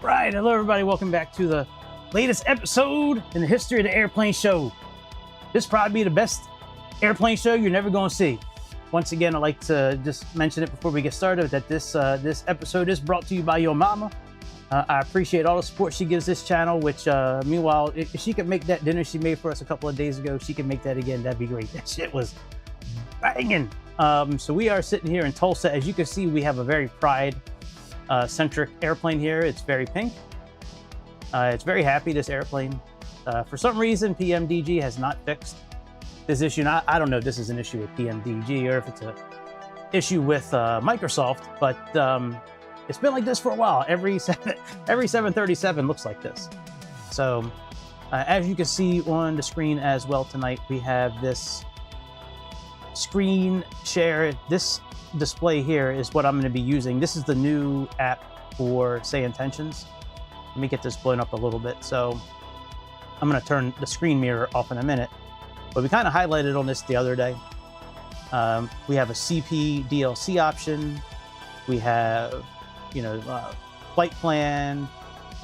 Right, hello everybody, welcome back to the latest episode in the history of the airplane show. This probably be the best airplane show you're never going to see. Once again, I'd like to just mention it before we get started that this episode is brought to you by your mama. I appreciate all the support she gives this channel, which meanwhile, if she could make that dinner she made for us a couple of days ago, she can make that again, that'd be great. That shit was banging. So we are sitting here in Tulsa. As you can see, we have a very pride centric airplane here. It's very pink. It's very happy, this airplane. For some reason, PMDG has not fixed this issue. Now, I don't know if this is an issue with PMDG or if it's an issue with Microsoft, but it's been like this for a while. Every 737 looks like this. So as you can see on the screen as well tonight, we have this screen share. This display here is what I'm going to be using. This is the new app for Say Intentions. Let me get this blown up a little bit. So I'm going to turn the screen mirror off in a minute, but we kind of highlighted on this the other day. We have a CP DLC option. We have, flight plan,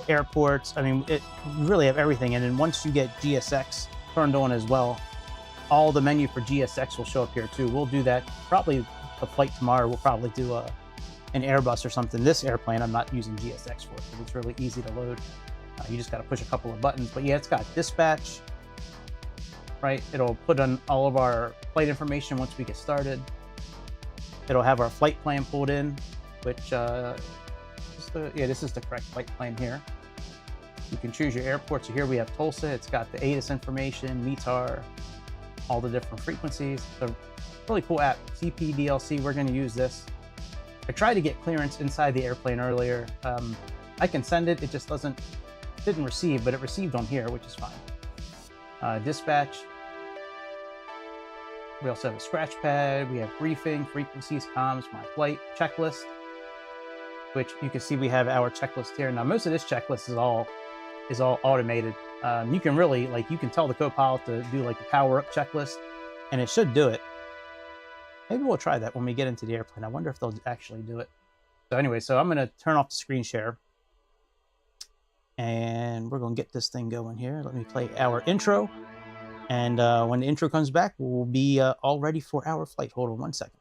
airports. I mean, you really have everything. And then once you get GSX turned on as well, all the menu for GSX will show up here too. We'll do that probably a flight tomorrow. We'll probably do an Airbus or something. This airplane I'm not using GSX for because it's really easy to load. You just got to push a couple of buttons. But yeah, it's got dispatch, right? It'll put on all of our flight information once we get started. It'll have our flight plan pulled in, which this is the correct flight plan here. You can choose your airports. So here we have Tulsa. It's got the ATIS information, METAR, all the different frequencies. It's a really cool app. CP DLC, we're going to use this. I tried to get clearance inside the airplane earlier. I can send it. It just didn't receive, but it received on here, which is fine. Dispatch. We also have a scratch pad. We have briefing, frequencies, comms, my flight, checklist, which you can see we have our checklist here. Now, most of this checklist is all automated. You can really, you can tell the co-pilot to do the power up checklist, and it should do it. Maybe we'll try that when we get into the airplane. I wonder if they'll actually do it. So anyway, so I'm going to turn off the screen share. And we're going to get this thing going here. Let me play our intro. And when the intro comes back, we'll be all ready for our flight. Hold on one second.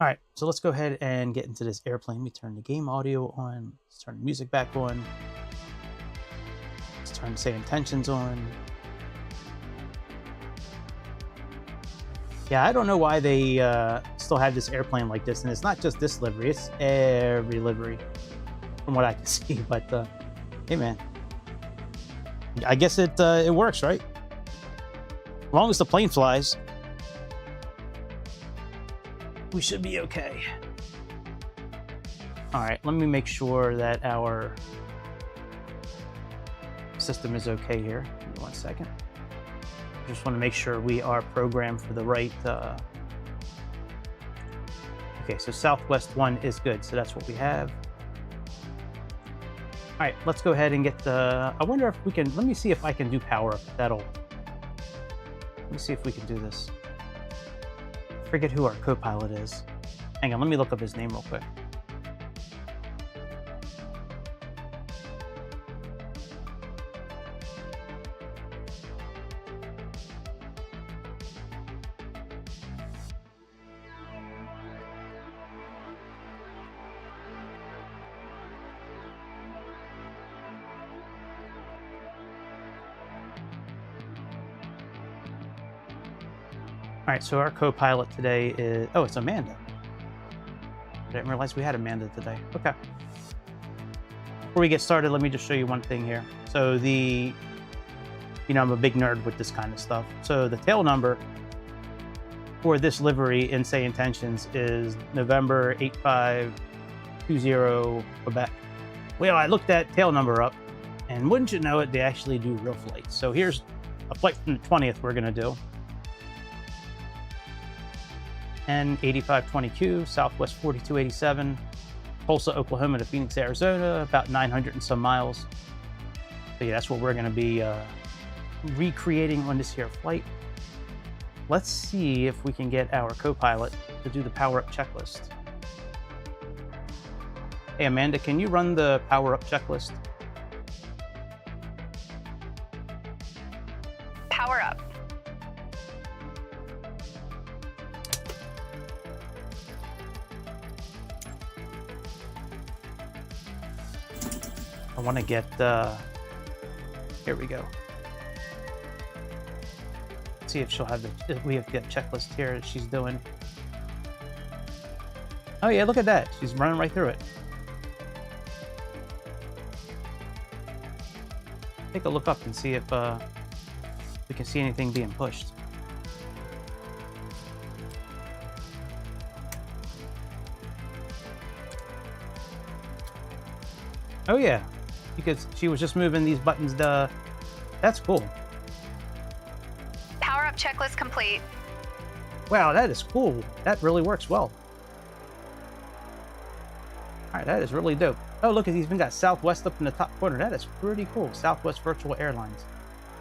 All right, so let's go ahead and get into this airplane. Let me turn the game audio on. Let's turn the music back on. Let's turn Say Intentions on. Yeah, I don't know why they still have this airplane like this. And it's not just this livery, it's every livery from what I can see. But hey, man, I guess it works, right? As long as the plane flies, we should be okay. All right, let me make sure that our system is okay here. Give me 1 second. Just want to make sure we are programmed for the right. Okay, so Southwest 1 is good, so that's what we have. All right, let's go ahead and get the. I wonder if we can. Let me see if I can do power up. Let me see if we can do this. Forget who our co-pilot is. Hang on, let me look up his name real quick. All right, so our co-pilot today is, oh, it's Amanda. I didn't realize we had Amanda today. Okay. Before we get started, let me just show you one thing here. So I'm a big nerd with this kind of stuff. So the tail number for this livery in Say Intentions is November 8520 Quebec. Well, I looked that tail number up, and wouldn't you know it, they actually do real flights. So here's a flight from the 20th we're going to do. N8520Q, Southwest 4287, Tulsa, Oklahoma to Phoenix, Arizona, about 900 and some miles. So yeah, that's what we're going to be recreating on this here flight. Let's see if we can get our co-pilot to do the power-up checklist. Hey, Amanda, can you run the power-up checklist? Power up. I want to get, here we go. Let's see if she'll have the, we have the checklist here that she's doing. Oh yeah, look at that. She's running right through it. Take a look up and see if we can see anything being pushed. Oh yeah, because she was just moving these buttons. That's cool. Power up checklist complete. Wow, that is cool. That really works well. All right, that is really dope. Oh, look, he's even got Southwest up in the top corner. That is pretty cool. Southwest Virtual Airlines.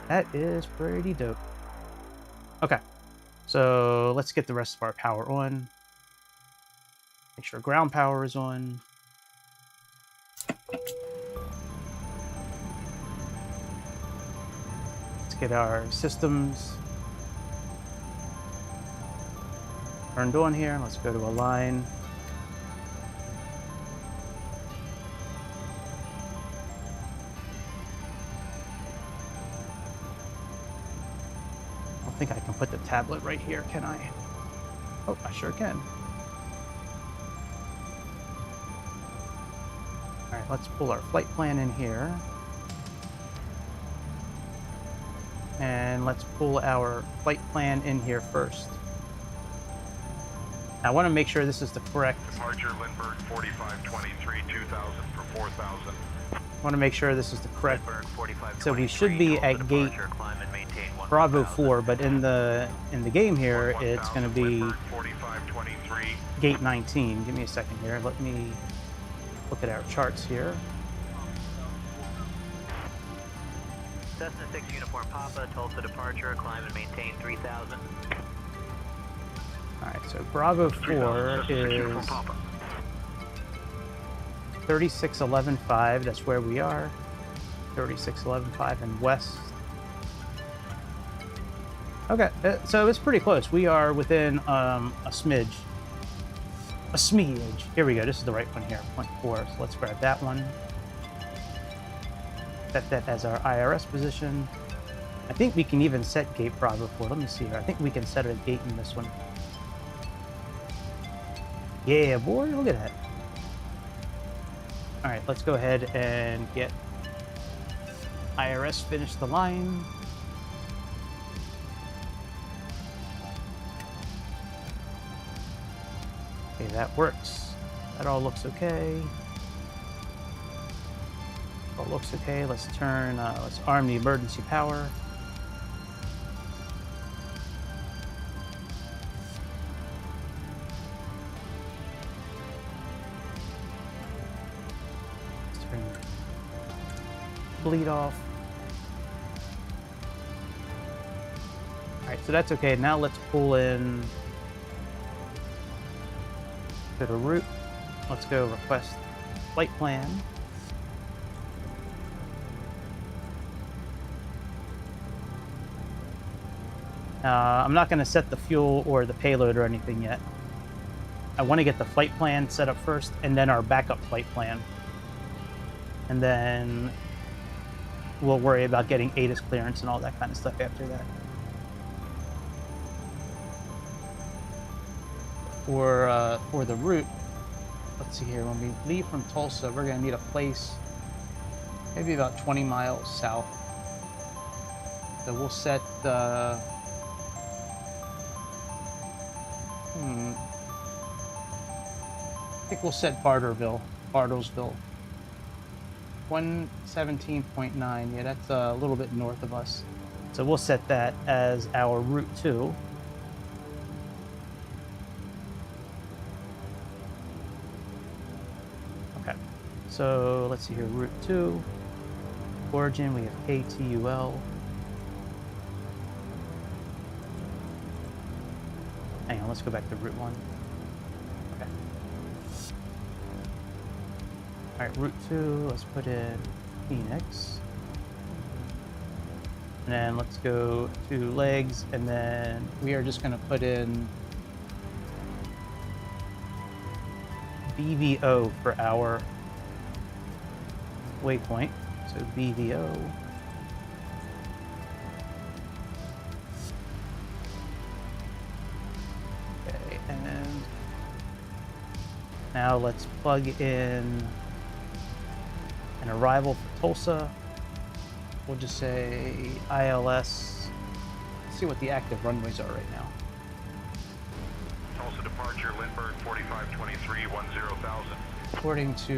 That is pretty dope. Okay, so let's get the rest of our power on. Make sure ground power is on. Let's get our systems turned on here. Let's go to align. I think I can put the tablet right here, can I? Oh, I sure can. All right, let's pull our flight plan in here. And let's pull our flight plan in here first. Now, I want to make sure this is the correct... Departure Lindbergh 4523, 2000 for 4000. I want to make sure this is the correct... So we should be at gate Bravo 4, but in the game here, it's going to be gate 19. Give me a second here. Let me look at our charts here. Cessna 6 Uniform Papa, Tulsa departure, climb and maintain 3000. All right, so Bravo 4 is 3611.5. That's where we are. 3611.5 and west. Okay, so it's pretty close. We are within a smidge. A smidge. Here we go. This is the right one here, 0.4. So let's grab that one. Set that as our IRS position. I think we can even set gate Bravo 4. Let me see here. I think we can set a gate in this one. Yeah, boy, look at that. All right, let's go ahead and get IRS finish the line. Okay, that works. That all looks okay. All looks okay. Let's turn, let's arm the emergency power. Let's turn the bleed off. All right, so that's okay. Now let's pull in to the route. Let's go request flight plan. I'm not going to set the fuel or the payload or anything yet. I want to get the flight plan set up first and then our backup flight plan. And then we'll worry about getting ATIS clearance and all that kind of stuff after that. For the route, let's see here. When we leave from Tulsa, we're going to need a place maybe about 20 miles south. So we'll set I think we'll set Bartlesville. 117.9. Yeah, that's a little bit north of us. So we'll set that as our route 2. Okay. So let's see here. Route 2. Origin, we have KTUL. Hang on, let's go back to route 1. Okay. All right, route 2, let's put in Phoenix. And then let's go to legs, and then we are just going to put in BVO for our waypoint. So BVO. Okay, and now let's plug in an arrival for Tulsa. We'll just say ILS. Let's see what the active runways are right now. Tulsa departure, Lindbergh 4523, 10,000. According to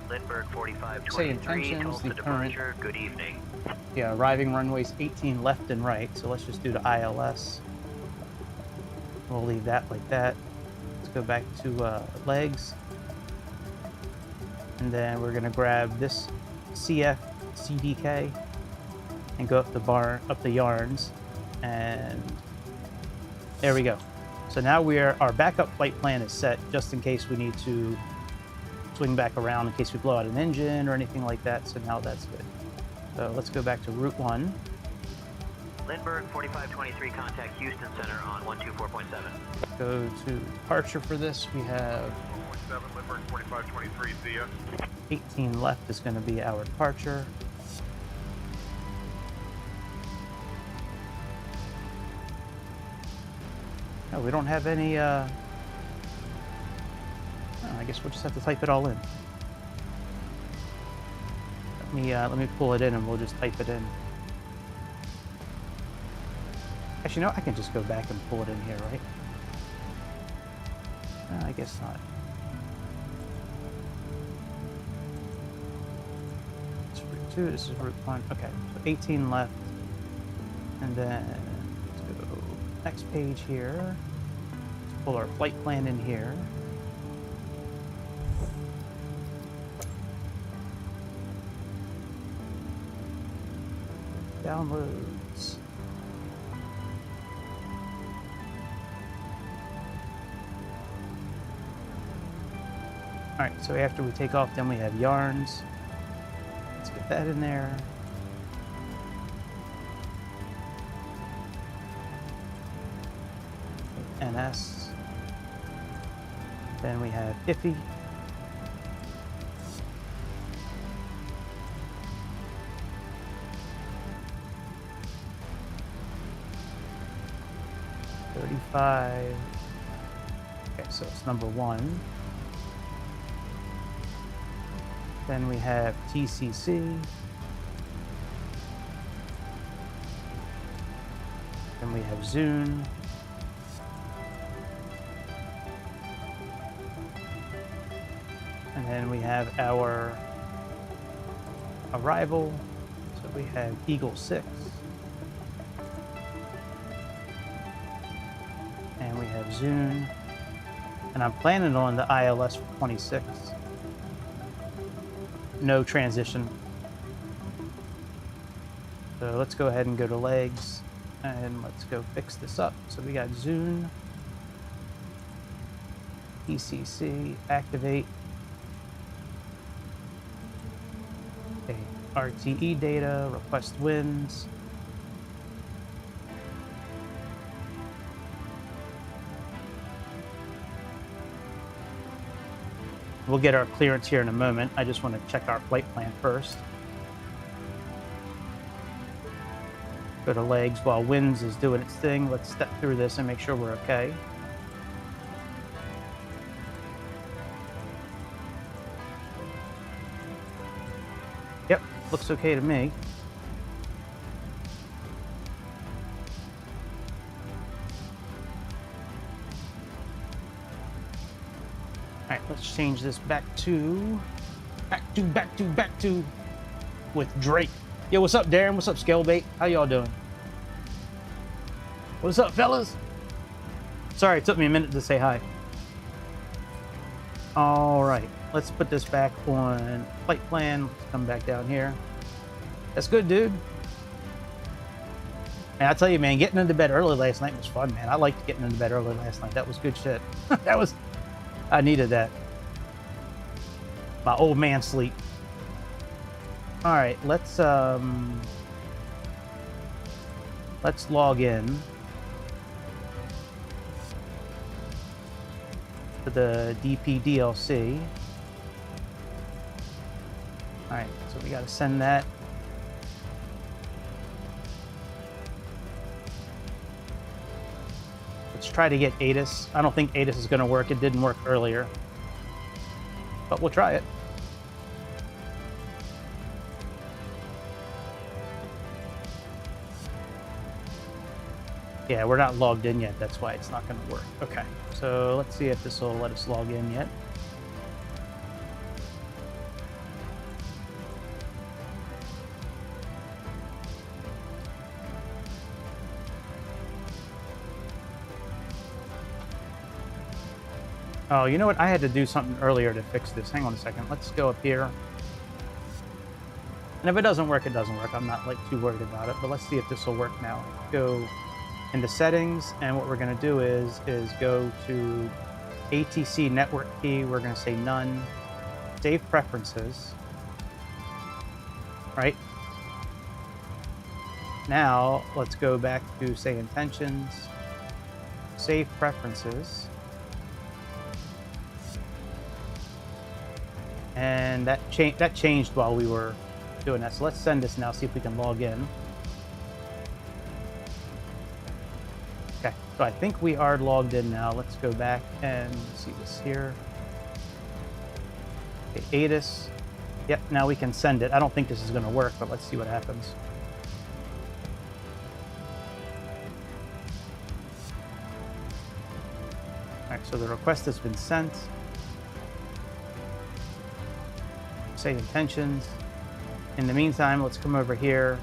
Lindbergh say 4523, intentions, Tulsa the current, departure, good evening. yeah, arriving runways 18 left and right. So let's just do the ILS. We'll leave that like that. Let's go back to legs. And then we're gonna grab this CF CDK and go up the yarns, and there we go. So now our backup flight plan is set just in case we need to swing back around in case we blow out an engine or anything like that. So now that's good. So let's go back to route 1. Lindbergh 4523, contact Houston Center on 124.7. Go to departure for this. We have 4.7, Lindbergh 4523, see ya. 18 left is going to be our departure. No, we don't have any, I guess we'll just have to type it all in. Let me pull it in and we'll just type it in. Actually, no, I can just go back and pull it in here, right? I guess not. It's route 2, this is route 1. Okay, so 18 left. And then let's go next page here. Let's pull our flight plan in here. Downloads. All right, so after we take off, then we have yarns. Let's get that in there. NS. Then we have IFI. $35. Okay, so it's number 1. Then we have TCC. Then we have ZUN. And then we have our arrival. So we have Eagle6. And we have ZUN. And I'm planning on the ILS for 26. No transition. So let's go ahead and go to legs and let's go fix this up. So we got ZUN, ECC, activate. Okay, RTE data, request wins. We'll get our clearance here in a moment. I just want to check our flight plan first. Go to legs while winds is doing its thing. Let's step through this and make sure we're okay. Yep, looks okay to me. All right, let's change this back to Back to with Drake. Yo, what's up, Darren? What's up, Scalebait? How y'all doing? What's up, fellas? Sorry, it took me a minute to say hi. All right, let's put this back on flight plan. Let's come back down here. That's good, dude. Man, I tell you, man, getting into bed early last night was fun, man. I liked getting into bed early last night. That was good shit. I needed that. My old man sleep. All right, let's log in to the DP DLC. All right, so we got to send that. Let's try to get ATIS. I don't think ATIS is going to work. It didn't work earlier, but we'll try it. Yeah, we're not logged in yet. That's why it's not going to work. Okay, so let's see if this will let us log in yet. Oh, you know what? I had to do something earlier to fix this. Hang on a second. Let's go up here. And if it doesn't work, it doesn't work. I'm not like too worried about it, but let's see if this will work now. Go into settings, and what we're going to do is go to ATC network key. We're going to say none. Save preferences. Right. Now let's go back to say intentions. Save preferences. And that changed while we were doing that. So let's send this now, see if we can log in. Okay, so I think we are logged in now. Let's go back and see this here. Okay, ATIS. Yep, now we can send it. I don't think this is going to work, but let's see what happens. All right, so the request has been sent. Say intentions. In the meantime, let's come over here.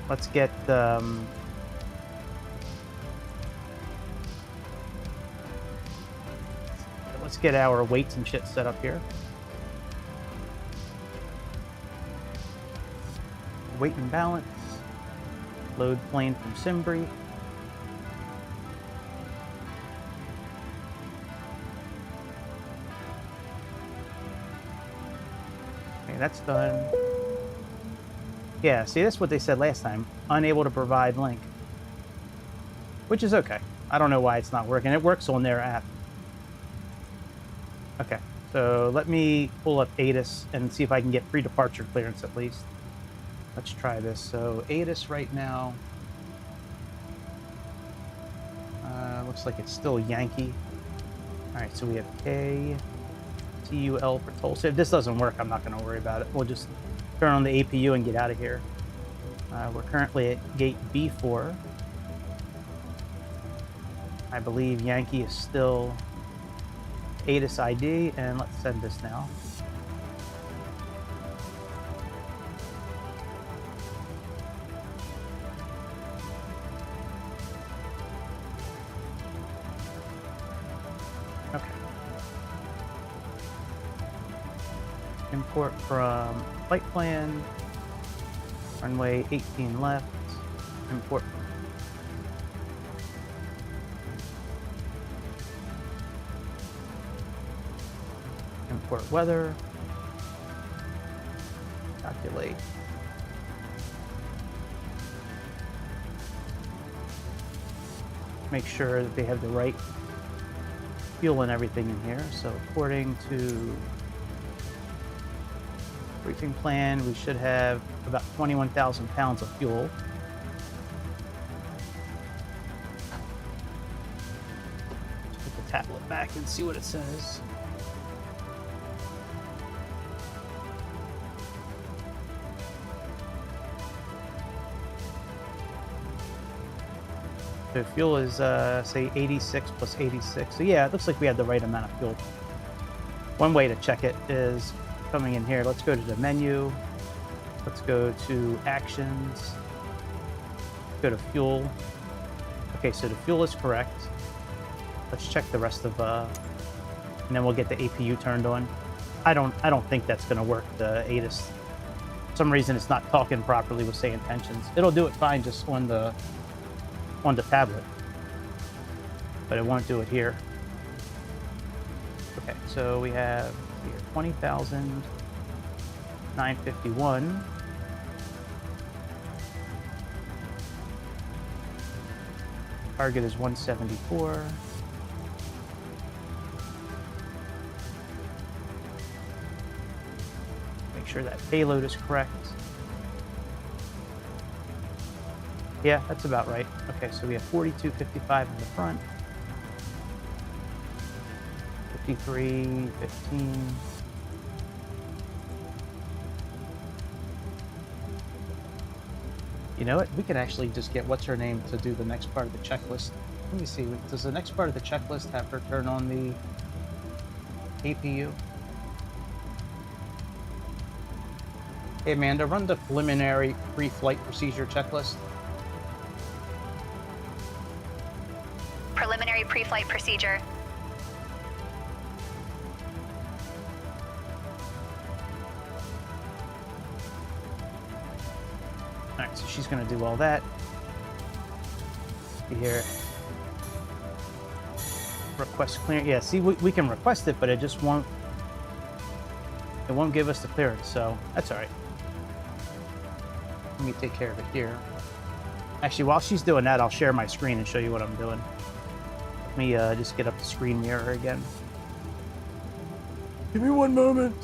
Let's get let's get our weights and shit set up here. Weight and balance. Load plane from SimBrief. That's done. Yeah, see, that's what they said last time. Unable to provide link. Which is okay. I don't know why it's not working. It works on their app. Okay, so let me pull up ATIS and see if I can get pre-departure clearance at least. Let's try this. So ATIS right now. Looks like it's still Yankee. Alright, so we have K. TUL for Tulsa. If this doesn't work, I'm not going to worry about it. We'll just turn on the APU and get out of here. We're currently at gate B4. I believe Yankee is still ATIS ID, and let's send this now. Okay. Import from flight plan, runway 18 left, import. Import weather, calculate. Make sure that they have the right fuel and everything in here. So according to briefing plan, we should have about 21,000 pounds of fuel. Let's put the tablet back and see what it says. So fuel is, say, 86 plus 86. So yeah, it looks like we had the right amount of fuel. One way to check it is coming in here. Let's go to the menu. Let's go to actions. Go to fuel. Okay, so the fuel is correct. Let's check the rest of and then we'll get the APU turned on. I don't think that's going to work, the ATIS. For some reason it's not talking properly with saying tensions. It'll do it fine just on the tablet, but it won't do it here. Okay, so we have here 20,951. Target is 174. Make sure that payload is correct. Yeah, that's about right. Okay, so we have 4255 in the front. 5315. You know what? We can actually just get what's her name to do the next part of the checklist. Let me see. Does the next part of the checklist have her turn on the APU? Hey Amanda, run the preliminary pre-flight procedure checklist. Preliminary pre-flight procedure. Alright, so she's going to do all that. See here. Request clearance. Yeah, see, we can request it, but it just won't. It won't give us the clearance, so that's alright. Let me take care of it here. Actually, while she's doing that, I'll share my screen and show you what I'm doing. Let me just get up the screen mirror again. Give me one moment.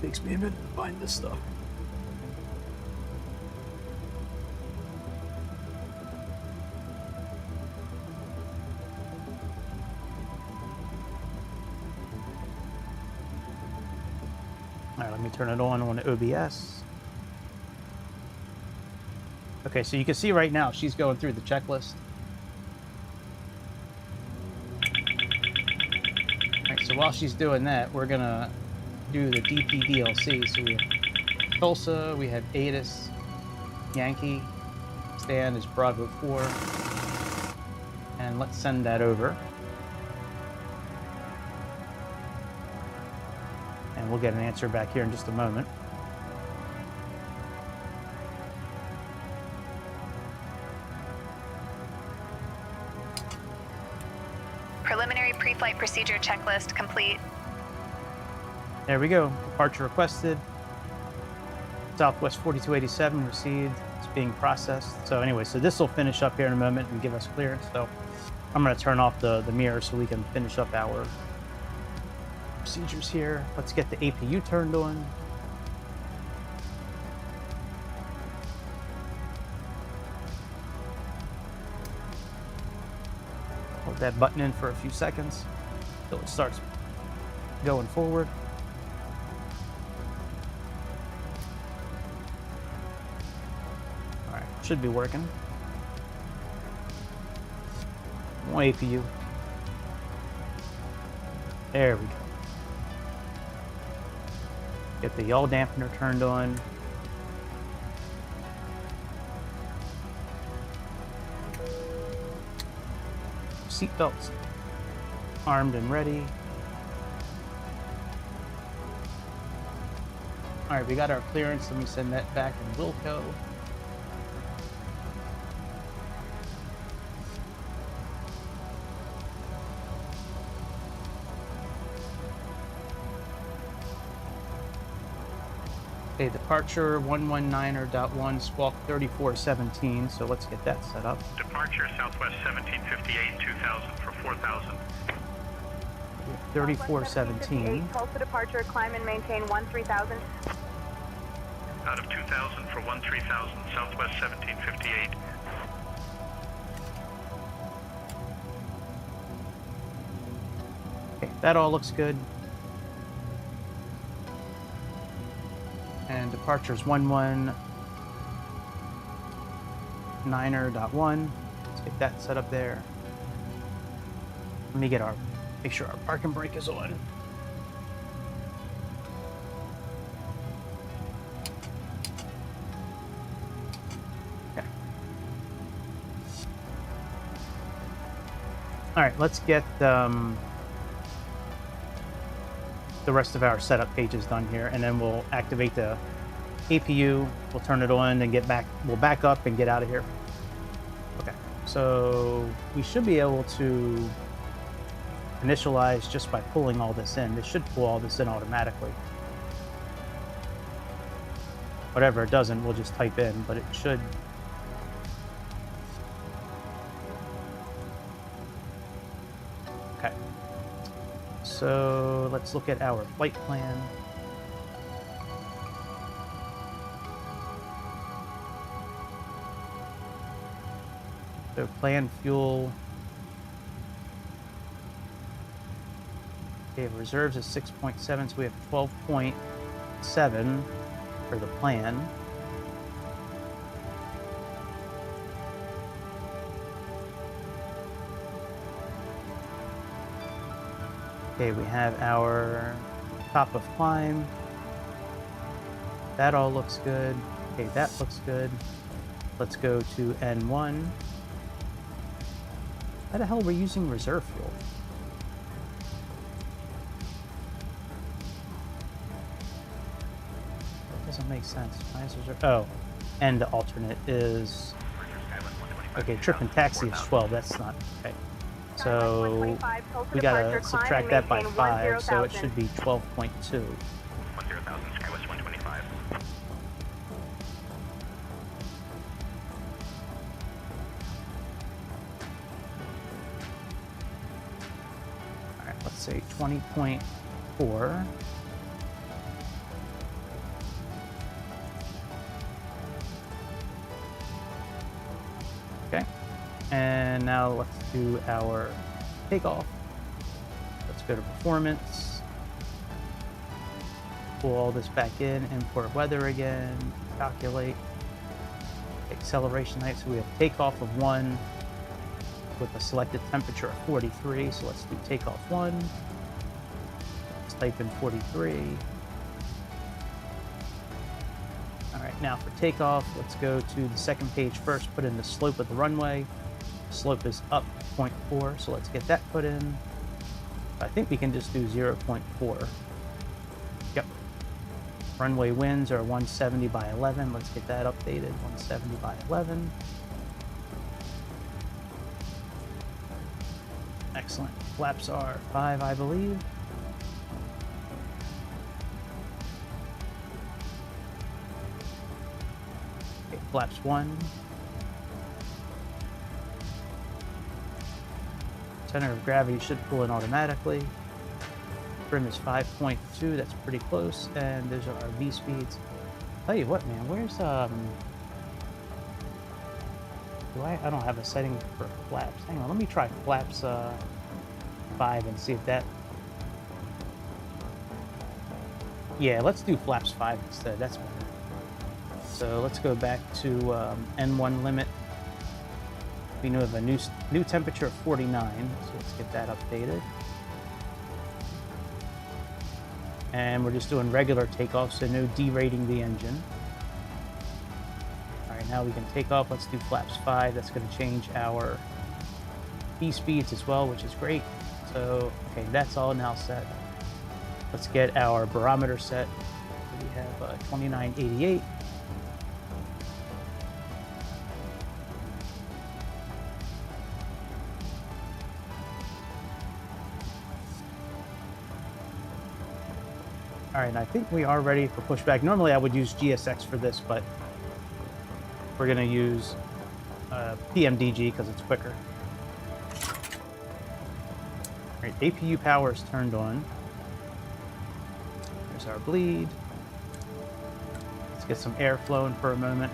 Takes me a minute to find this stuff. Alright, let me turn it on OBS. Okay, so you can see right now she's going through the checklist. Alright, so while she's doing that, we're gonna do the DP DLC. So we have Tulsa, we have ATIS, Yankee, Stan is Bravo 4, and let's send that over. And we'll get an answer back here in just a moment. Preliminary pre-flight procedure checklist complete. There we go. Departure requested. Southwest 4287 received. It's being processed. So anyway, so this will finish up here in a moment and give us clearance. So I'm going to turn off the mirror so we can finish up our procedures here. Let's get the APU turned on. Hold that button in for a few seconds until it starts going forward. All right, should be working. More APU. There we go. Get the yaw dampener turned on. Seatbelts armed and ready. All right, we got our clearance. Let me send that back in Wilco. Okay, departure 119.1, squawk 3417. So let's get that set up. Departure Southwest 1758, 2000 for 4000. 3417. Tulsa departure, climb and maintain 13,000. Out of 2000 for 13,000, Southwest 1758. Okay, that all looks good. And departure's 119.1. Let's get that set up there. Let me get our Make sure our parking brake is on. Okay. All right, let's get the rest of our setup pages done here, and then we'll activate the APU. We'll turn it on and get back. We'll back up and get out of here. Okay, so we should be able to initialize just by pulling all this in. This should pull all this in automatically. Whatever it doesn't, we'll just type in, but it should. Okay. So let's look at our flight plan. So planned fuel. Okay, reserves is 6.7, so we have 12.7 for the plan. Okay, we have our top of climb. That all looks good. Okay, that looks good. Let's go to N1. How the hell are we using reserve fuel? That doesn't make sense. Why is reserve? Oh, and the alternate is... Okay, trip and taxi is 12. That's not... Okay. So we gotta subtract that by 5, so it should be 12.2. Alright, let's say 20.4. Okay. And now let's do our takeoff. Let's go to performance. Pull all this back in, import weather again, calculate. Acceleration height, so we have takeoff of 1 with a selected temperature of 43. So let's do takeoff 1. Let's type in 43. All right, now for takeoff, let's go to the second page first, put in the slope of the runway. Slope is up 0.4, so let's get that put in. I think we can just do 0.4. Yep. Runway winds are 170 by 11. Let's get that updated. 170 by 11. Excellent. Flaps are 5, I believe. Okay, flaps 1. Center of gravity should pull in automatically. Trim is 5.2, that's pretty close, and those are our V speeds. Tell you what, man, where's I don't have a setting for flaps. Hang on, let me try flaps 5 and see if that. Yeah, let's do flaps 5 instead. That's better. So let's go back to N1 limit. We know of a new temperature of 49, so let's get that updated. And we're just doing regular takeoff, so no derating the engine. All right, now we can take off. Let's do flaps 5. That's going to change our V speeds as well, which is great. So, okay, that's all now set. Let's get our barometer set. We have 2988. All right, I think we are ready for pushback. Normally I would use GSX for this, but we're gonna use PMDG because it's quicker. All right, APU power is turned on. There's our bleed. Let's get some air flowing for a moment.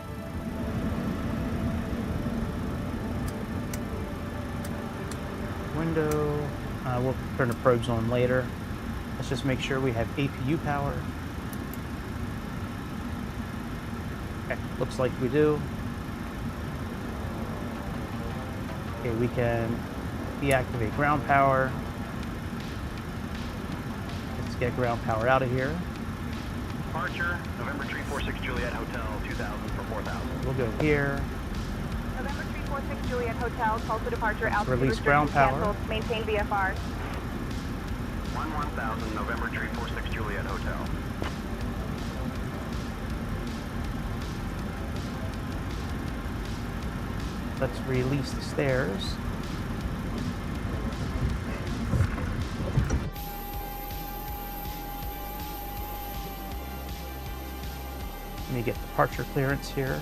Window, we'll turn the probes on later. Let's just make sure we have APU power. Okay, looks like we do. Okay, we can deactivate ground power. get ground power out of here. Departure, November 346 Juliet Hotel, 2000 for 4000. We'll go here. November 346 Juliet Hotel, Tulsa departure, altitude Release ground restrictions power. canceled. Maintain VFR. 1000, November 346 Juliet Hotel. Let's release the stairs. Let me get departure clearance here.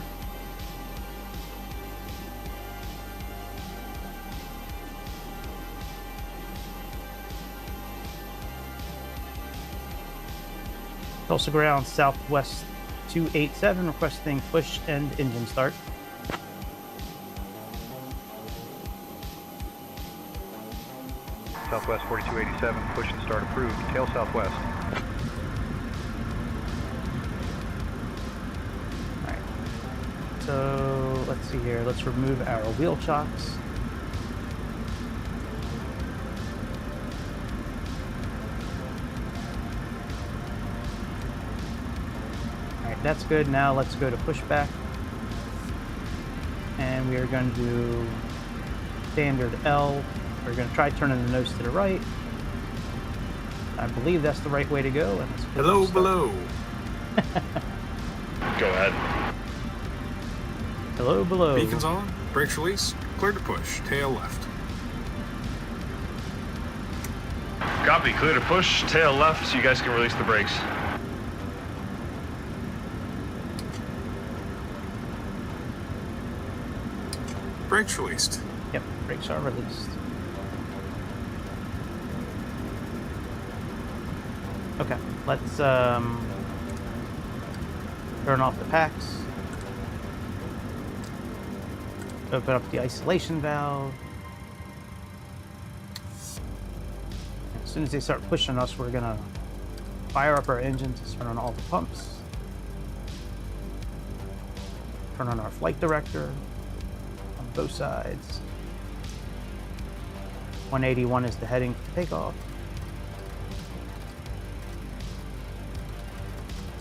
Tulsa ground, Southwest 287, requesting push and engine start. Southwest 4287, push and start approved. Tail southwest. Alright. So let's see here. Let's remove our wheel chocks. Alright, that's good. Now let's go to pushback. And we are going to do standard L. We're going to try turning the nose to the right. I believe that's the right way to go. And let's Hello, below. Go ahead. Hello, below. Beacons on. Brakes release. Cleared to push. Tail left. Copy. Clear to push. Tail left so you guys can release the brakes. Brakes released. Yep, brakes are released. Okay, let's turn off the packs. Open up the isolation valve. As soon as they start pushing us, we're gonna fire up our engines, turn on all the pumps, turn on our flight director on both sides. 181 is the heading for takeoff.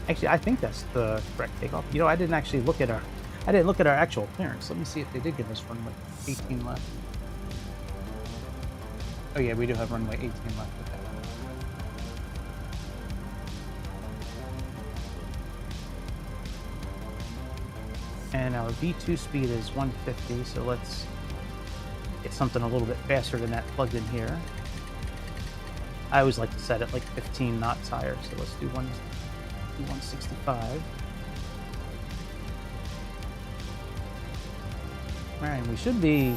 Actually, I think that's the correct takeoff. You know, I didn't actually look at our actual clearance. Let me see if they did give us runway 18 left. Oh yeah, we do have runway 18 left. Okay. And our V2 speed is 150, so let's get something a little bit faster than that plugged in here. I always like to set it like 15 knots higher, so let's do 165. Alright, we should be...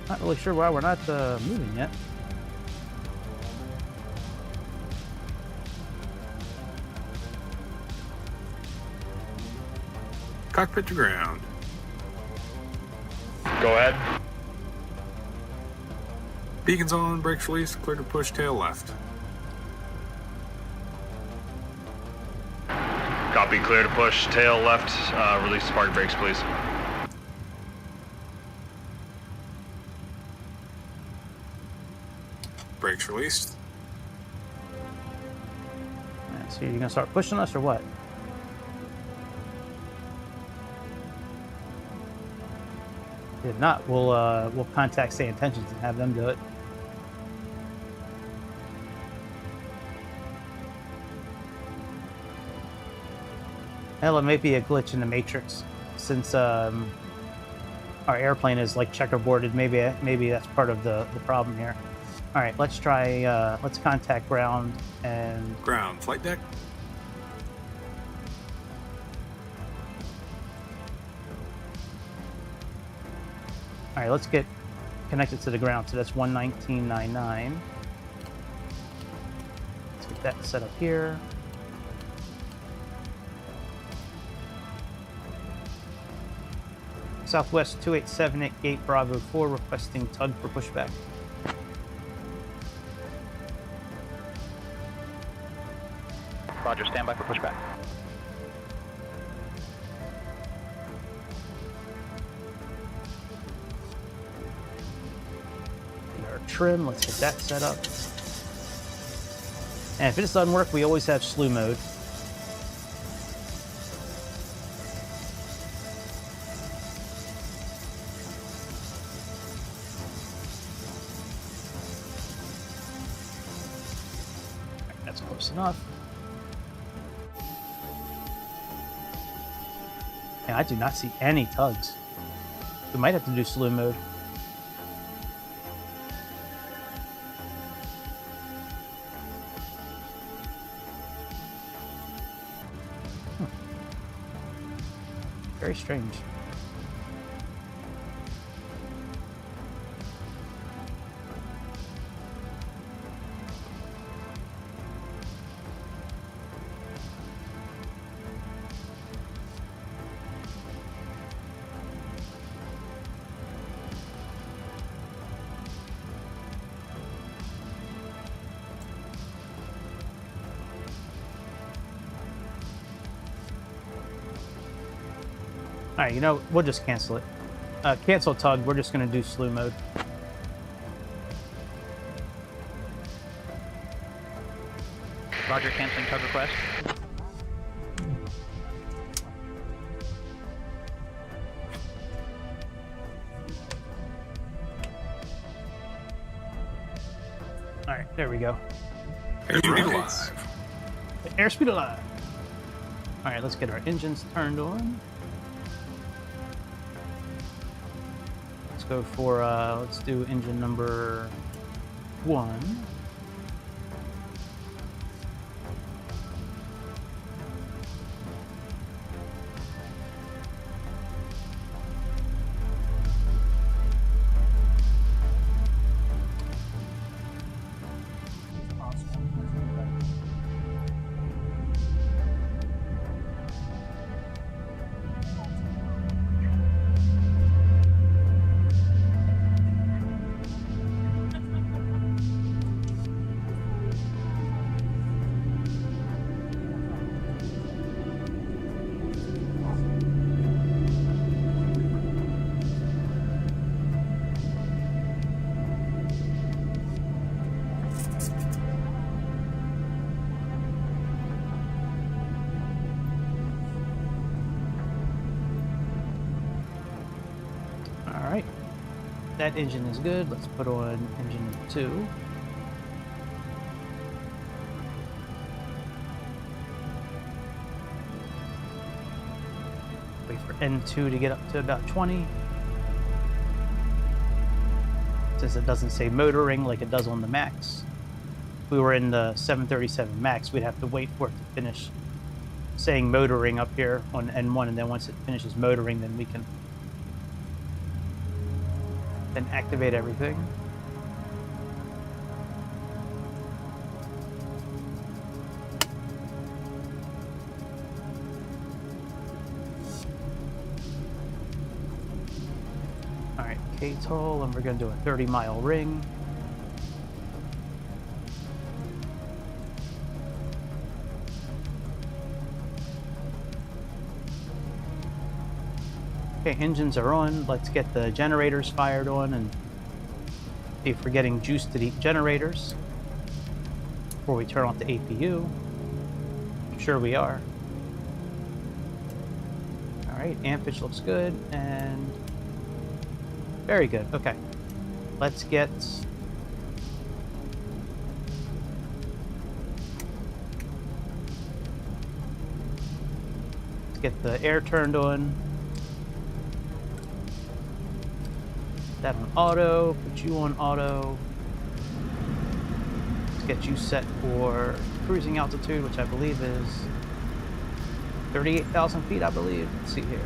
Not really sure why we're not moving yet. Cockpit to ground. Go ahead. Beacons on. Brakes released. Cleared to push. Tail left. Copy. Clear to push. Tail left. Release spark brakes, please. Brakes released. Alright, so you're gonna start pushing us or what? If not, we'll contact Say Intentions and have them do it. Hell, it may be a glitch in the matrix since our airplane is like checkerboarded. Maybe that's part of the problem here. All right, let's try. Let's contact ground and Ground. Flight deck. all right. Let's get connected to the ground. So that's 119.99. Let's get that set up here. Southwest 287 at Gate Bravo 4 requesting tug for pushback. Roger, standby for pushback. Get our trim. Let's get that set up. And if this doesn't work, we always have slew mode. That's close enough. And I do not see any tugs. We might have to do slew mode. Very strange. All right, you know, we'll just cancel it. Cancel tug, we're just gonna do slew mode. Roger, canceling tug request. All right, there we go. Airspeed alive. Airspeed alive. All right, let's get our engines turned on. Let's go for, let's do engine number 1. Alright, that engine is good. Let's put on engine number 2. Wait for N2 to get up to about 20. Since it doesn't say motoring like it does on the Max. If we were in the 737 Max, we'd have to wait for it to finish saying motoring up here on N1, and then once it finishes motoring, then we can then activate everything. All right, K-toll, and we're gonna do a 30-mile ring. Okay, engines are on. Let's get the generators fired on and see if we're getting juice to the generators before we turn off the APU. I'm sure we are. All right, ampage looks good and very good. Okay, let's get the air turned on. That on auto, put you on auto. Let's get you set for cruising altitude, which I believe is 38,000 feet, I believe. Let's see here.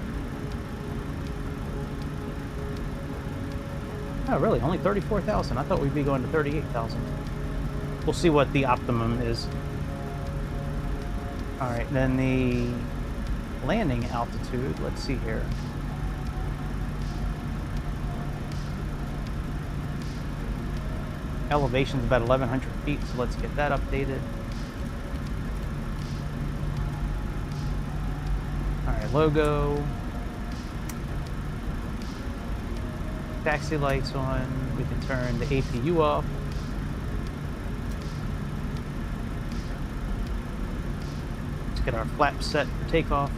Oh, really? Only 34,000? I thought we'd be going to 38,000. We'll see what the optimum is. All right, then the landing altitude, let's see here. Elevation's about 1,100 feet, so let's get that updated. All right, logo. taxi lights on. We can turn the APU off. Let's get our flaps set for takeoff.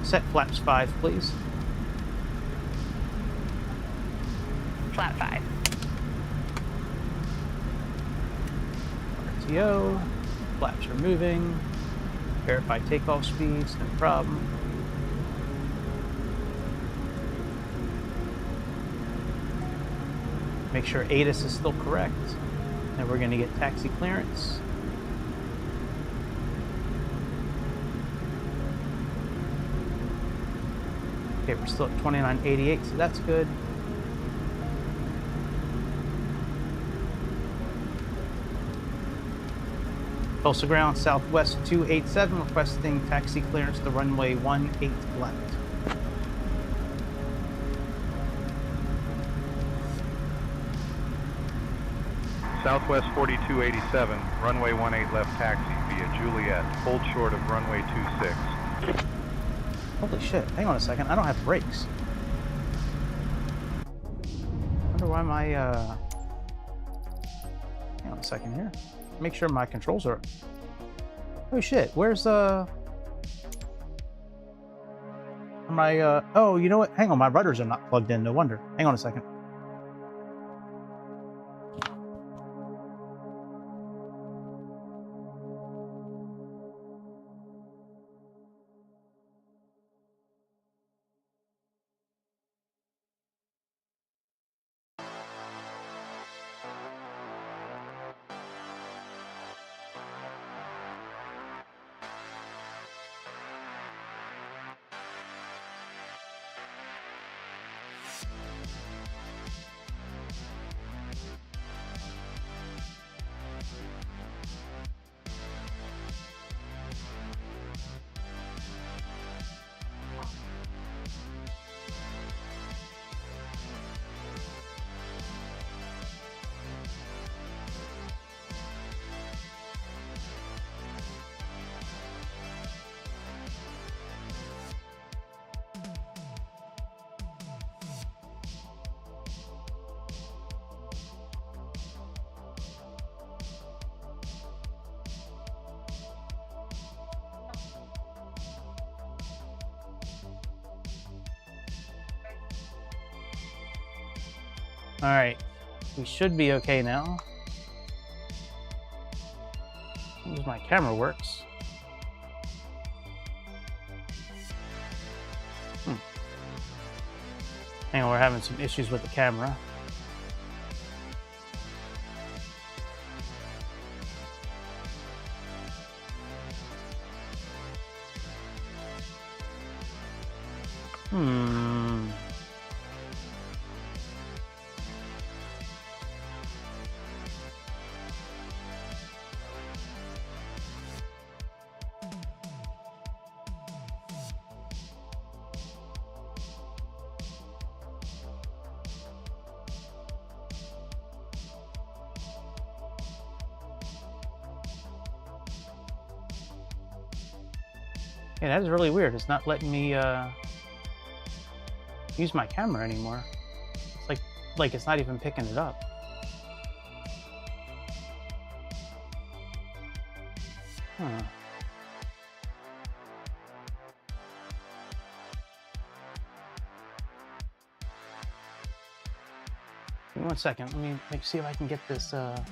Set flaps 5, please. Flat 5. RTO. Flaps are moving. Verify takeoff speeds, no problem. Make sure ATIS is still correct. And we're going to get taxi clearance. Okay, we're still at 2988, so that's good. Tulsa ground, Southwest 287, requesting taxi clearance to runway 18 left. Southwest 4287, runway 18 left taxi via Juliet. Hold short of runway 26. Holy shit, hang on a second, I don't have brakes. Wonder why my, hang on a second here. Make sure my controls are... Oh shit, where's, my, oh, you know what? Hang on, my rudders are not plugged in, no wonder. Hang on a second. All right, we should be okay now. As long as my camera works. Hang on, we're having some issues with the camera. Yeah, that is really weird. It's not letting me use my camera anymore. It's like it's not even picking it up. Huh. Give me 1 second. Let me see if I can get this. That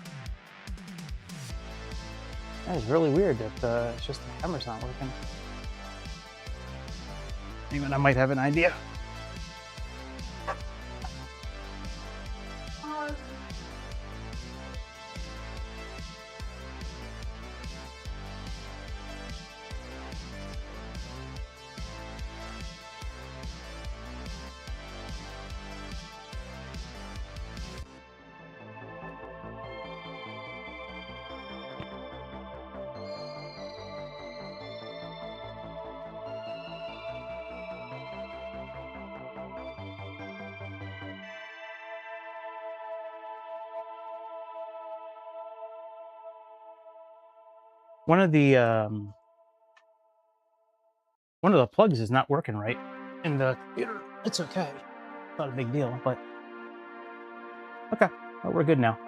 is really weird that it's just the camera's not working. Even I might have an idea. One of the plugs is not working right in the computer. It's okay. not a big deal, but okay, well, we're good now.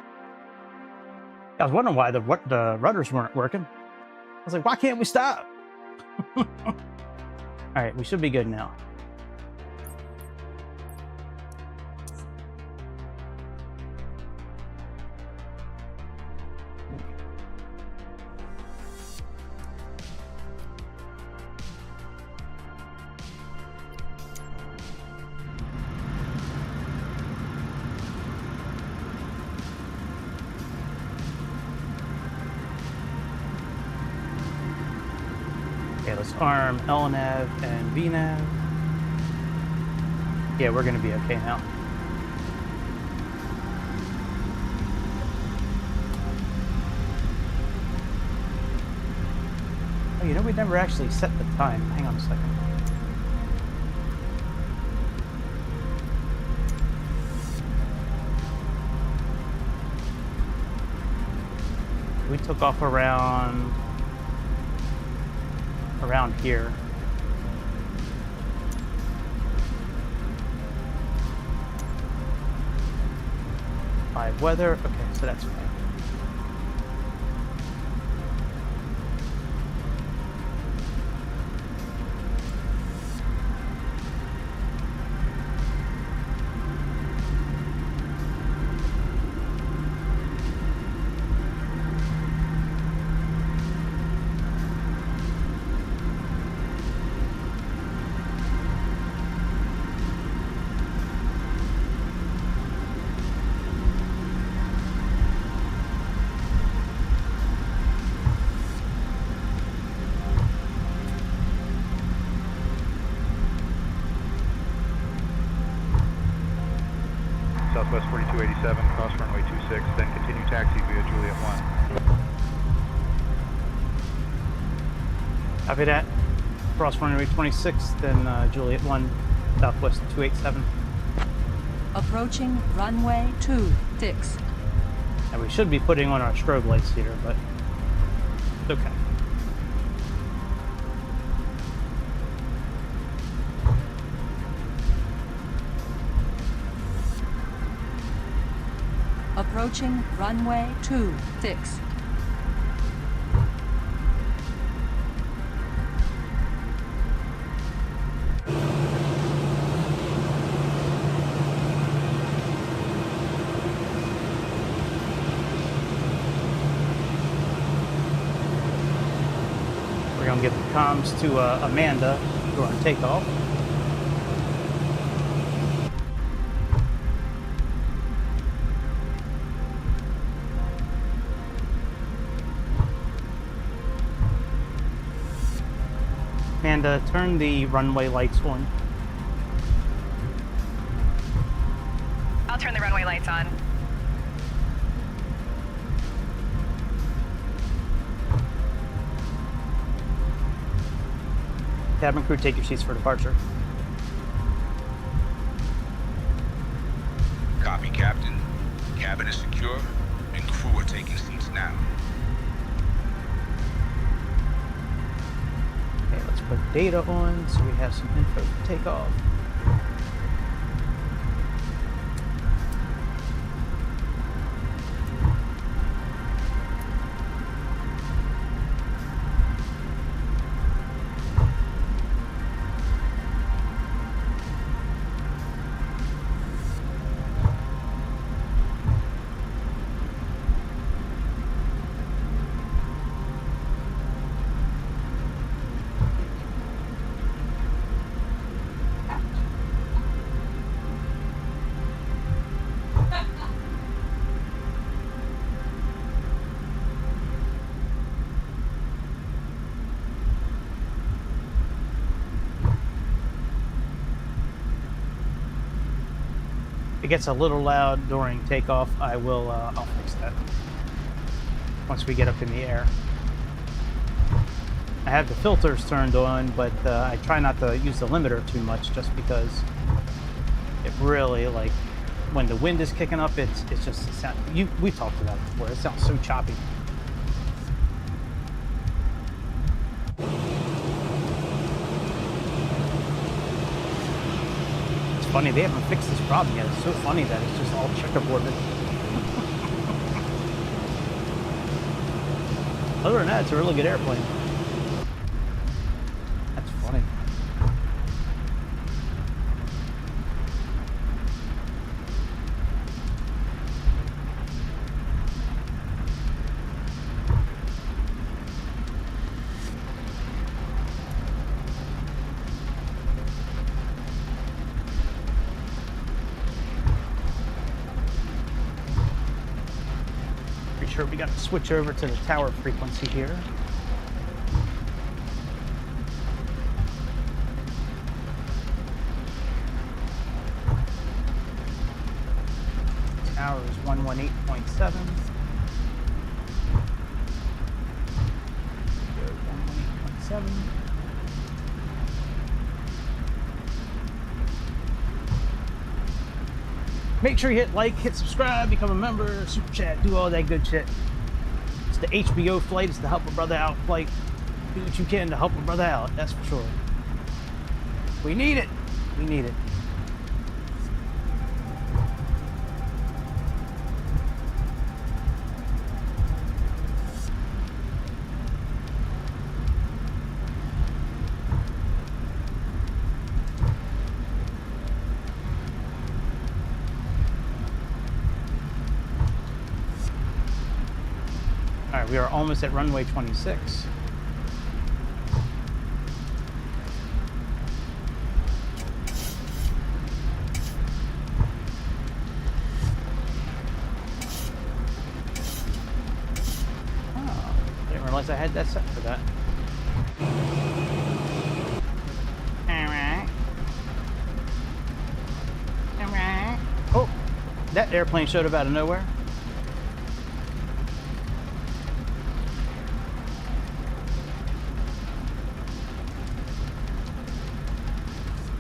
I was wondering why the rudders weren't working. I was like, why can't we stop? All right, we should be good now. Okay, let's arm LNAV and VNAV. Yeah, we're gonna be okay now. Oh, you know, we never actually set the time. Hang on a second. We took off around here. Live weather. Okay, so that's fine. Southwest 4287, cross runway 26, then continue taxi via Juliet 1. Copy that. Cross runway 26, then Juliet 1, Southwest 287. Approaching runway 26. And we should be putting on our strobe lights here, but it's okay. Approaching runway 26. We're going to give the comms to Amanda during takeoff. And turn the runway lights on. I'll turn the runway lights on. Cabin crew, take your seats for departure. Copy, Captain. Cabin is secure, and crew are taking seats now. Okay, let's put data on so we have some info for takeoff. It gets a little loud during takeoff. I'll fix that once we get up in the air. I have the filters turned on, but I try not to use the limiter too much, just because it really, like, when the wind is kicking up, it's just we've talked about it before. It sounds so choppy. funny. They haven't fixed this problem yet. It's so funny that it's just all checkerboarded. Other than that, it's a really good airplane. That's funny. Sure, we got to switch over to the tower frequency here. Tower is 118.7. 118.7. Make sure you hit like, hit subscribe, become a member, super chat, do all that good shit. It's the HBO flight, it's the help a brother out flight. Do what you can to help a brother out, that's for sure. We need it. We need it. We are almost at runway 26. Oh, didn't realize I had that set for that. Alright. Oh, that airplane showed up out of nowhere.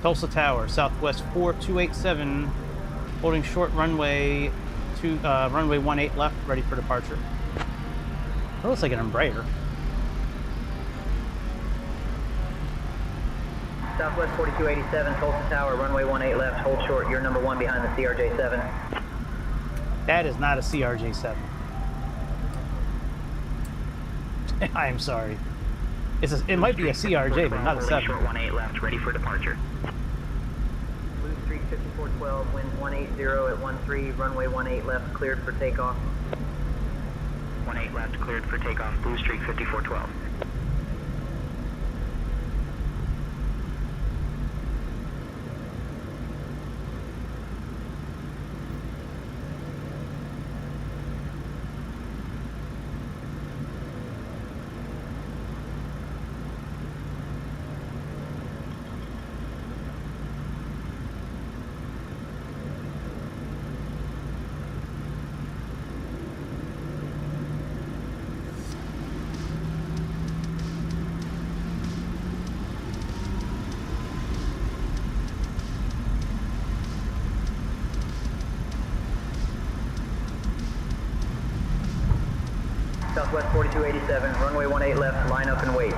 Tulsa Tower, Southwest 4287, holding short runway runway 18 left, ready for departure. That looks like an Embraer. Southwest 4287, Tulsa Tower, runway 18 left, hold short. You're number 1 behind the CRJ-7. That is not a CRJ-7. I am sorry. It might be a CRJ, but not a 7. Short 18 left, ready for departure. Blue Streak 5412, wind 180 at 13, runway 18 left, cleared for takeoff. 18 left, cleared for takeoff, Blue Streak 5412. Southwest 4287, runway 18 left, line up and wait.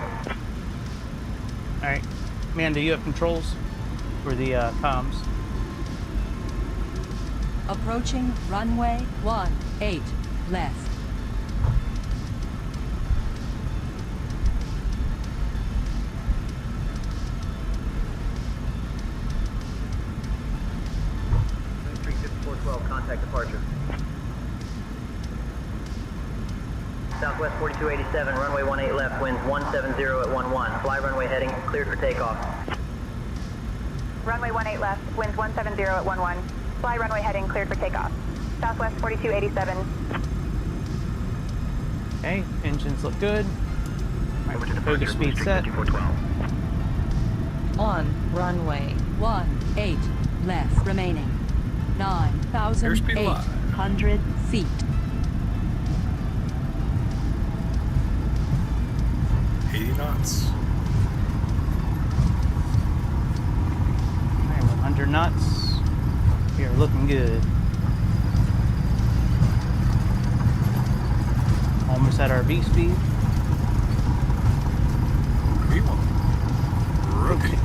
Alright. Amanda, you have controls for the comms. Approaching runway 18 left. Blue Streak 5412, contact departure. Southwest 4287, runway 18 left, winds 170 at 11. Fly runway heading, cleared for takeoff. Runway 18 left, winds 170 at 11. Fly runway heading, cleared for takeoff. Southwest 4287. Okay, engines look good. Alright, focus speed set. On runway 18 left, remaining 9,800 feet. Knots. Alright, 100 knots. We are looking good. Almost at our B speed. Rookie.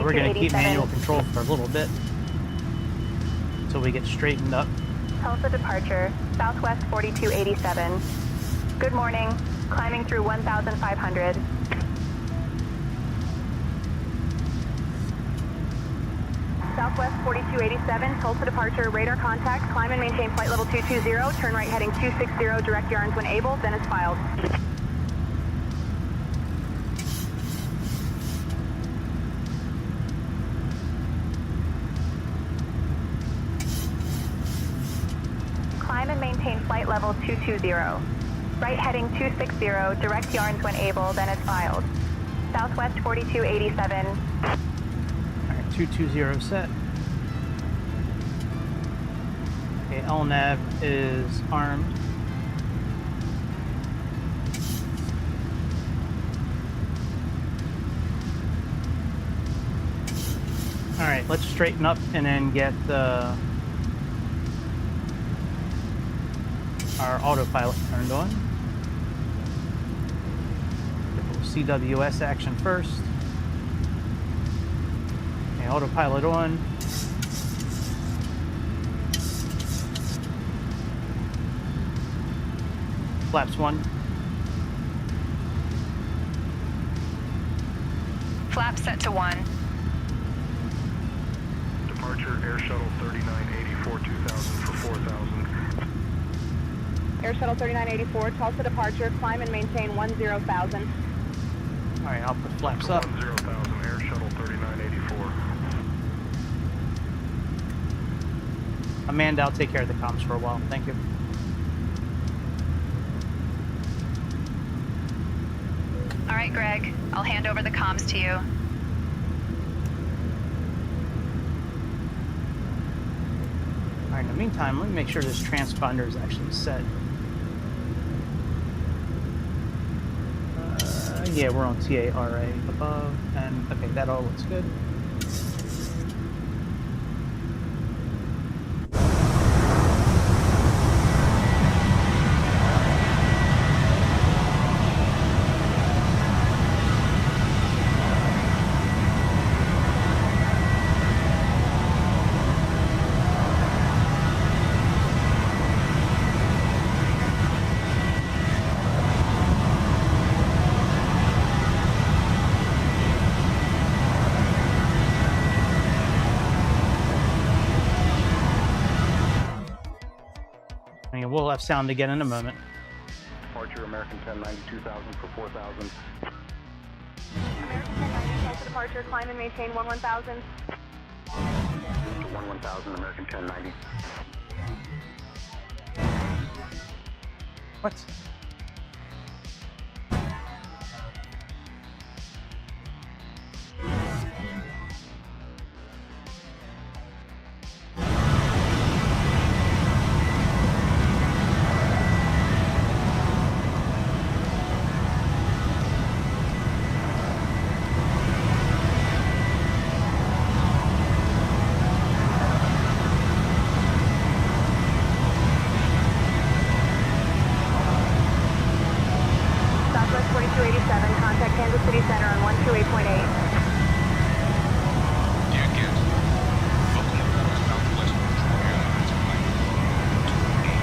we're going to keep 4287. manual control for a little bit until we get straightened up. Tulsa departure, Southwest 4287. Good morning. Climbing through 1,500. Southwest 4287, Tulsa departure, radar contact, climb and maintain flight level 220, turn right heading 260, direct yarns when able, then as filed. Climb and maintain flight level 220. Right heading 260, direct yarns when able, then as filed. Southwest 4287. Alright, 220 set. Okay, LNAV is armed. Alright, let's straighten up and then get our autopilot turned on. CWS action first. Okay, autopilot on. Flaps 1. Flap set to 1. Departure Air Shuttle 3984 2000 for 4000. Air Shuttle 3984, Tulsa departure, climb and maintain 10,000. Alright, I'll put flaps up. 10,000 Air Shuttle 3984. Amanda, I'll take care of the comms for a while. Thank you. All right, Greg. I'll hand over the comms to you. Alright, in the meantime, let me make sure this transponder is actually set. Yeah, we're on TARA above, and okay, that all looks good. We'll have sound again in a moment. Departure American 1090 2000 for 4000. American 1090, Tulsa departure, climb and maintain 11,000. To 11,000 American 1090. What? Southwest 4287, contact Kansas City Center on 128.8. Dear guests, welcome aboard Southwest Airlines Flight 228.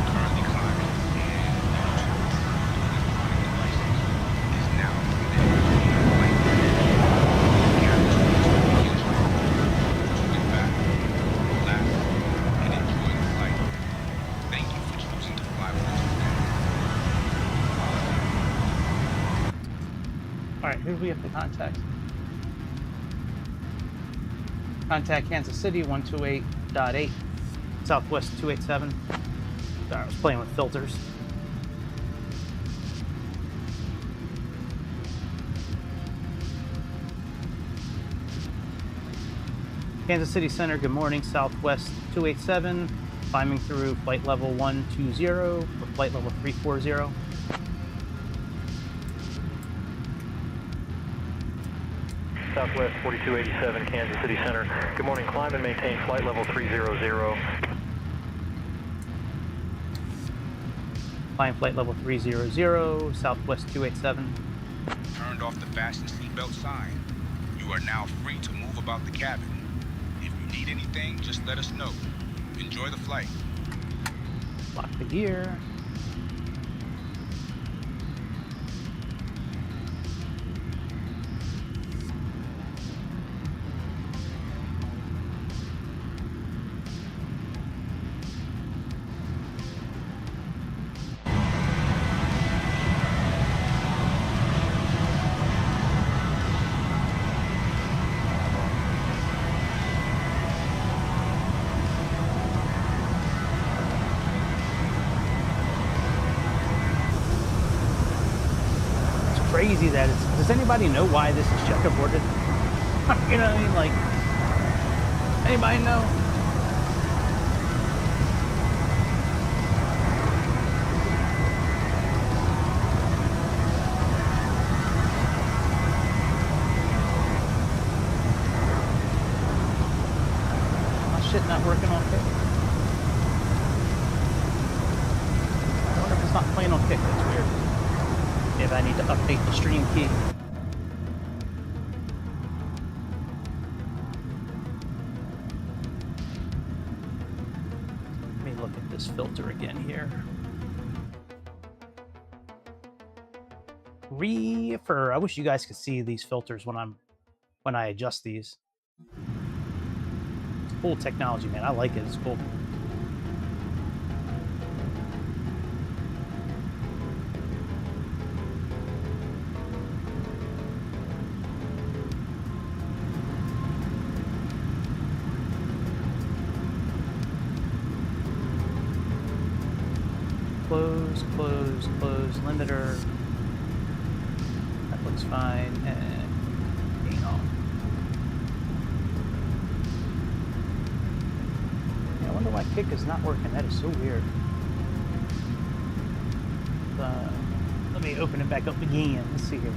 Currently climbing and electronic devices is now permitted. Flight Get back, relax, and enjoy the flight. Thank you for choosing to fly with us today. Alright, who do we have to contact? Contact Kansas City 128.8, Southwest 287. Sorry, I was playing with filters. Kansas City Center, good morning, Southwest 287, climbing through flight level 120 or flight level 340. Southwest 4287, Kansas City Center. Good morning, climb and maintain flight level 300. Climb flight level 300, Southwest 287. Turned off the fasten seatbelt sign. You are now free to move about the cabin. If you need anything, just let us know. Enjoy the flight. Lock the gear. Crazy that it's. Does anybody know why this is checkerboarded? You know what I mean? Like, anybody know? My shit not working on kick. I wonder if it's not playing on kick. That's weird. If I need to update the stream key. Let me look at this filter again here. I wish you guys could see these filters when I adjust these. It's cool technology, man. I like it. It's cool. Close, limiter. That looks fine, and gain on. Yeah, I wonder why kick is not working. That is so weird. Let me open it back up again. Let's see here.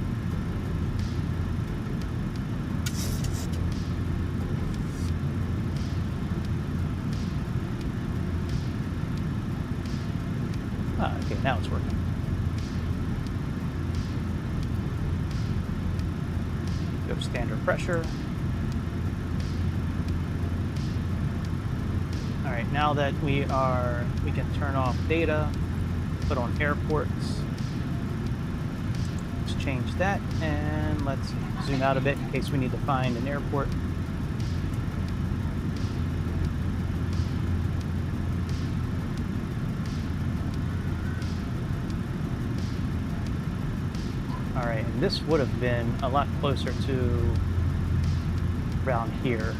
Okay, now it's working. Go standard pressure. All right, now that we can turn off data, put on airports. Let's change that, and let's zoom out a bit in case we need to find an airport. Alright, and this would have been a lot closer to around here.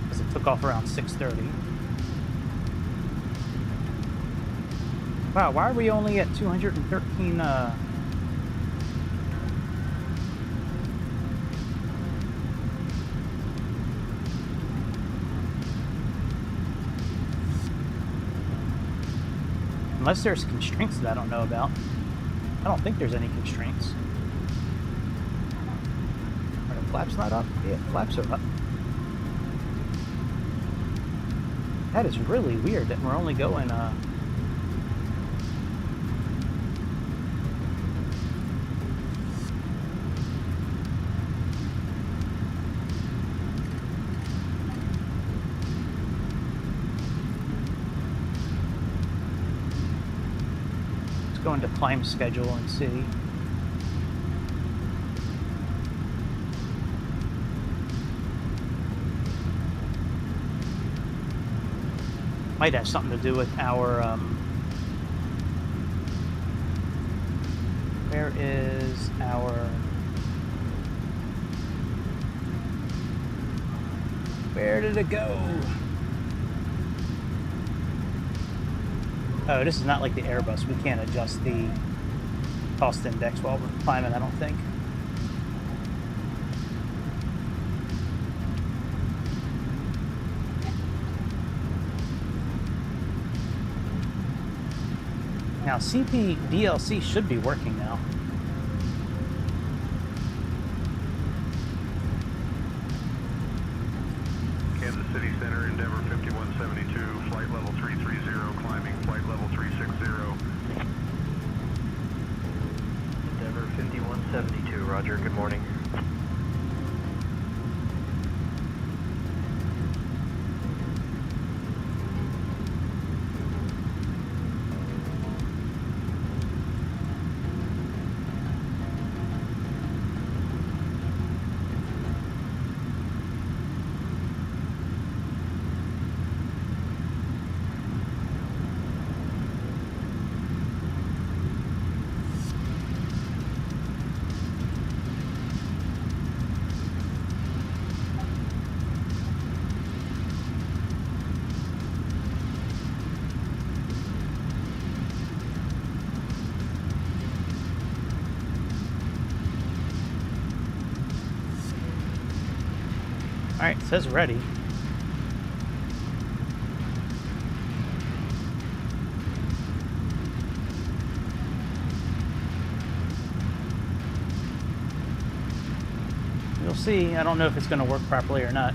Because it took off around 6:30. Wow, why are we only at 213 Unless there's constraints that I don't know about. I don't think there's any constraints. Are the flaps not up? Yeah, flaps are up. That is really weird that we're only going go into climb schedule and see. Might have something to do with our where is our where did it go? Oh, this is not like the Airbus. We can't adjust the cost index while we're climbing, I don't think. Now, CP DLC should be working now. Kansas City Center, Endeavor 5172, flight level 330, climbing flight level 360. Endeavor 5172, Roger. Good morning. All right, it says ready. You'll see. I don't know if it's going to work properly or not.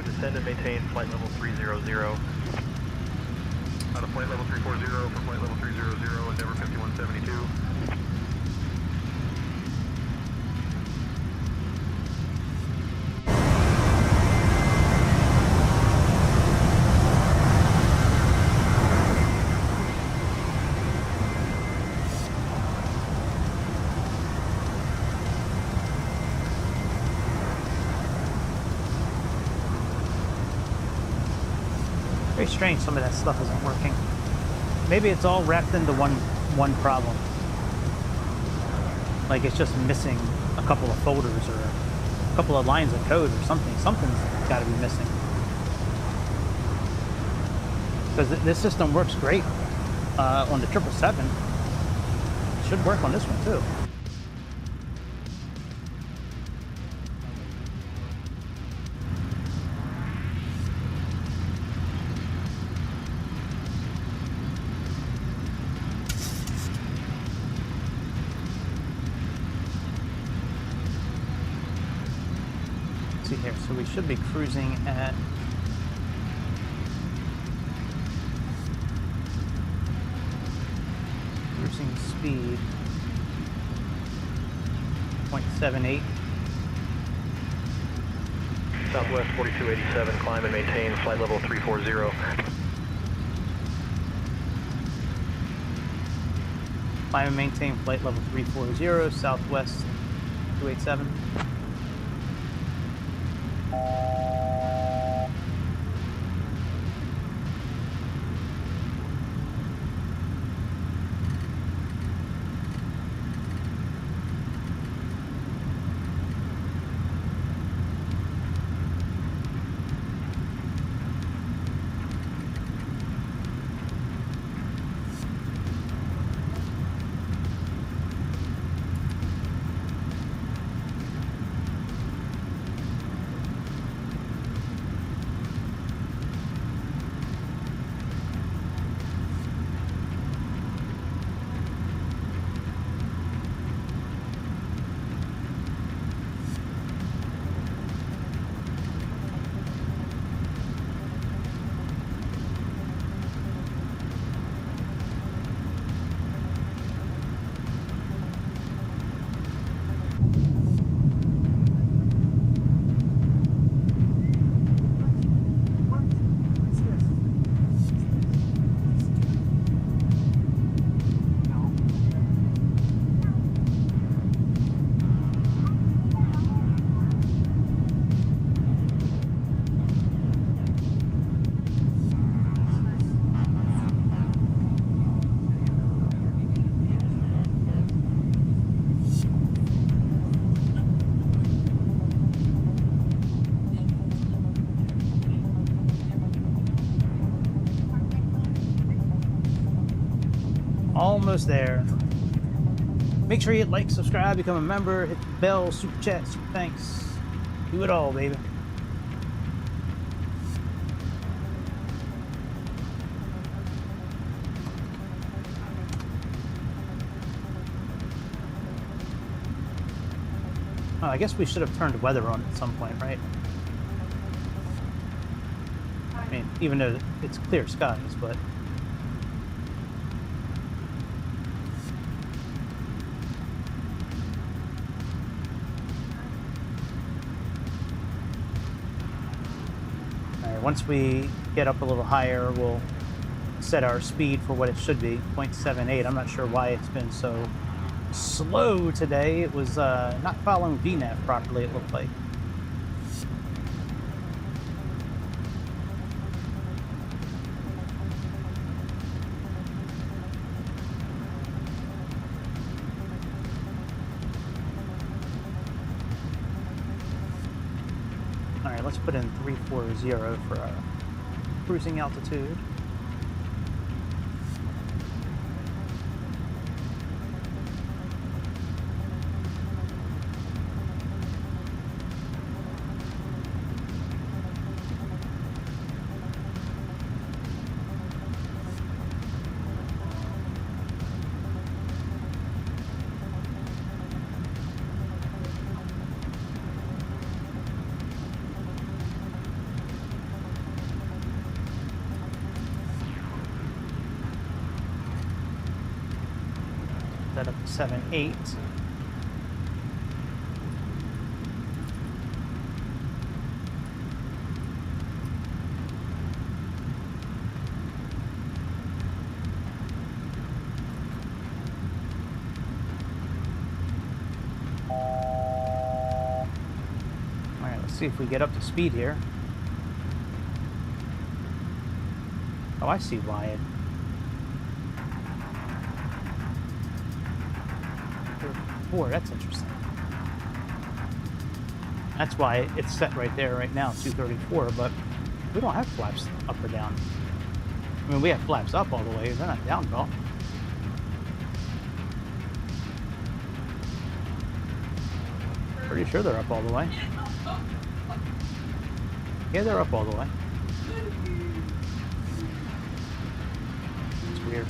Descend and maintain flight level 300. Out of flight level 340 for flight level 300, Endeavor 5172. Very strange some of that stuff isn't working. Maybe it's all wrapped into one problem. Like it's just missing a couple of folders or a couple of lines of code or something. Something's got to be missing. Because this system works great on the 777. It should work on this one too. See here, so we should be cruising at cruising speed 0.78. Southwest 4287, climb and maintain flight level 340. Climb and maintain flight level 340, Southwest 287. almost there. Make sure you hit like, subscribe, become a member, hit the bell, super chat, super thanks. Do it all, baby. Oh, I guess we should have turned weather on at some point, right? I mean, even though it's clear skies, but... Alright, once we get up a little higher, we'll set our speed for what it should be, 0.78. I'm not sure why it's been so slow today. It was not following VNAV properly, it looked like. Alright, let's put in 340 for our cruising altitude. That up to 7.8. Alright, let's see if we get up to speed here. Oh, I see why it... That's interesting. That's why it's set right there right now, 234, but we don't have flaps up or down. I mean, we have flaps up all the way, they're not down at all. Pretty sure they're up all the way. Yeah, they're up all the way. It's weird.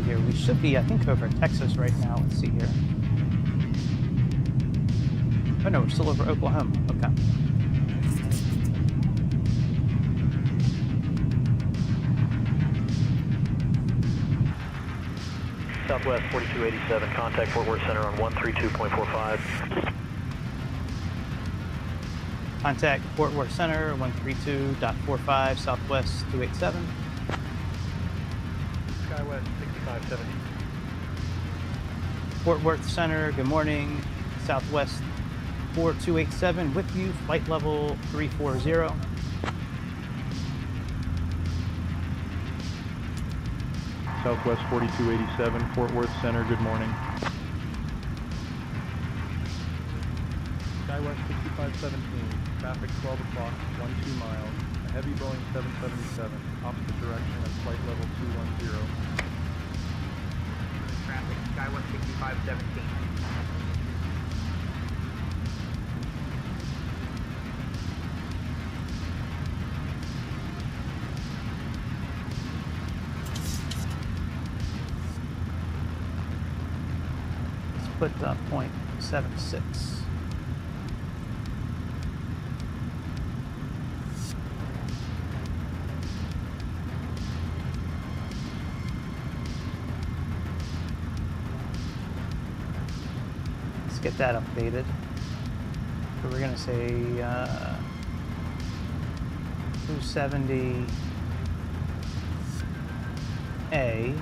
Here. We should be, I think, over Texas right now. Let's see here. Oh no, we're still over Oklahoma. Okay. Southwest 4287, contact Fort Worth Center on 132.45. Contact Fort Worth Center, 132.45, Southwest 287. Skywest 6570. Fort Worth Center, good morning. Southwest 4287 with you, flight level 340. Southwest 4287, Fort Worth Center, good morning. Skywest 6517, traffic 12 o'clock, 12 miles. A heavy Boeing 777, opposite direction at flight level 210. Traffic, Skywest 6517. Let's put 0.76. Get that updated. So we're gonna say 270A.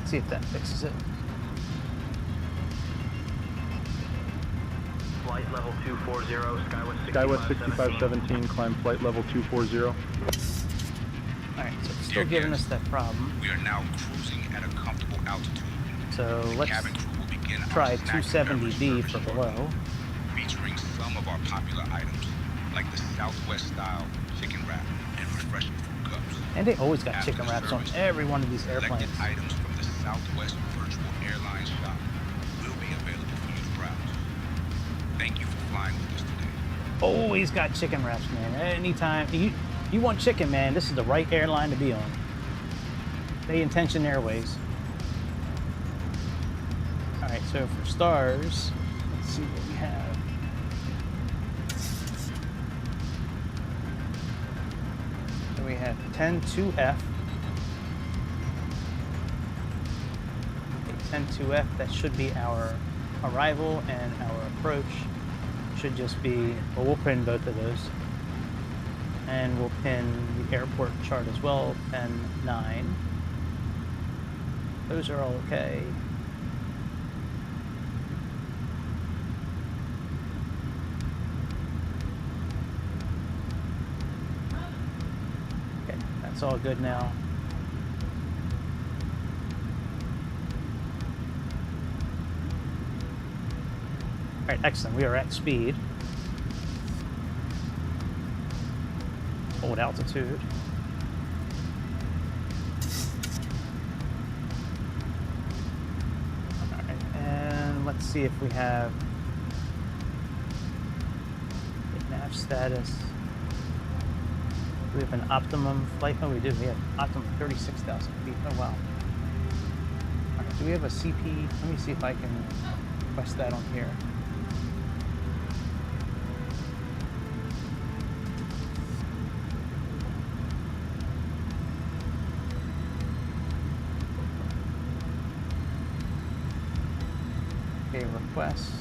See if that fixes it. Flight flight level 240, Skywest 6517, climb flight level 240. Alright, so it's still giving us that problem. We are now cruising at a comfortable altitude. So The let's cabin crew will begin our try snack 270B beverage for service below. featuring some of our popular items, like the Southwest style chicken wrap and refreshing fruit cups. And they always got After chicken the wraps on service, every one of these airplanes. selected items from the Southwest Virtual Airlines shop will be available for you to browse. Thank you for flying with us today. Always got chicken wraps, man. Anytime you want chicken, man, this is the right airline to be on. They Intention Airways. Alright, so for stars, let's see what we have. So we have 10-2F. 10-2F, that should be our arrival, and our approach should just be, well, we'll pin both of those. And we'll pin the airport chart as well, pin 9. Those are all okay. Okay, that's all good now. All right, excellent. We are at speed. Hold altitude. All right, and let's see if we have nav status. Do we have an optimum flight? Oh, we do. We have optimum 36,000 feet. Oh, wow. All right, do we have a CP? Let me see if I can request that on here. Request.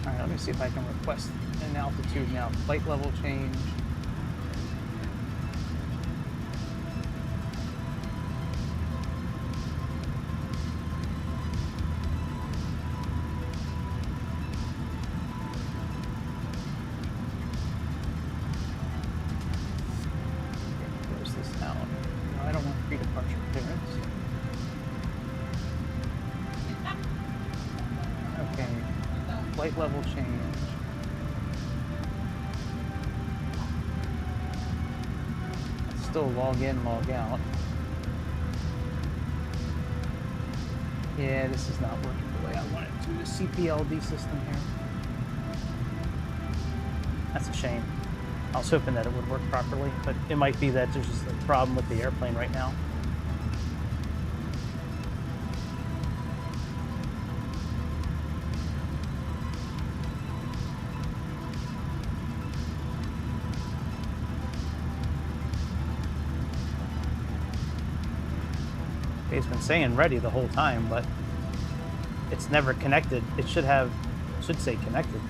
All right, let me see if I can request an altitude now. Flight level change. Flight level change. Let's still log in, log out. Yeah, this is not working the way I want it to. The CPLD system here. That's a shame. I was hoping that it would work properly, but it might be that there's just a problem with the airplane right now. It's been saying ready the whole time, but it's never connected. It should say connected.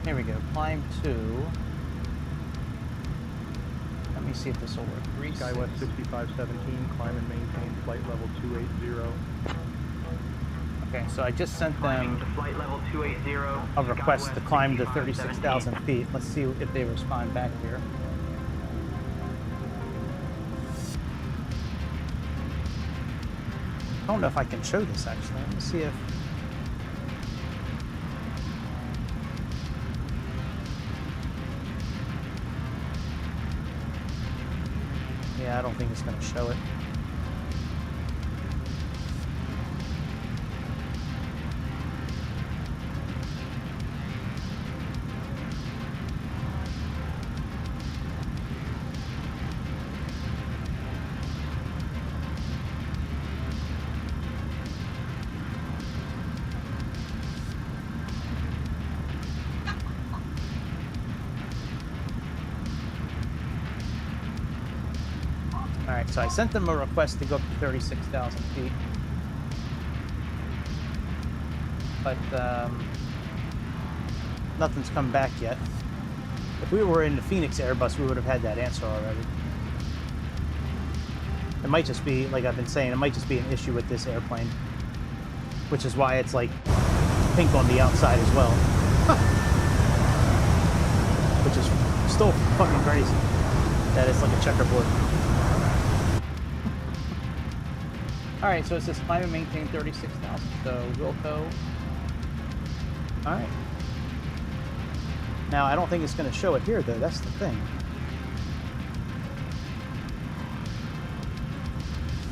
Here we go, climb 2. Let me see if this will work. Skywest 6517, climb and maintain flight level 280. Okay, so I just sent them to flight level 280. a request to climb to 36,000 feet. Let's see if they respond back here. I don't know if I can show this actually. Let me see if... Yeah, I don't think it's going to show it. All right, so I sent them a request to go up to 36,000 feet. But nothing's come back yet. If we were in the Phoenix Airbus, we would have had that answer already. It might just be, like I've been saying, it might just be an issue with this airplane, which is why it's like pink on the outside as well. Which is still fucking crazy that it's like a checkerboard. Alright, so it says climb and maintain 36,000. So Wilco. Alright. Now I don't think it's going to show it here though, that's the thing.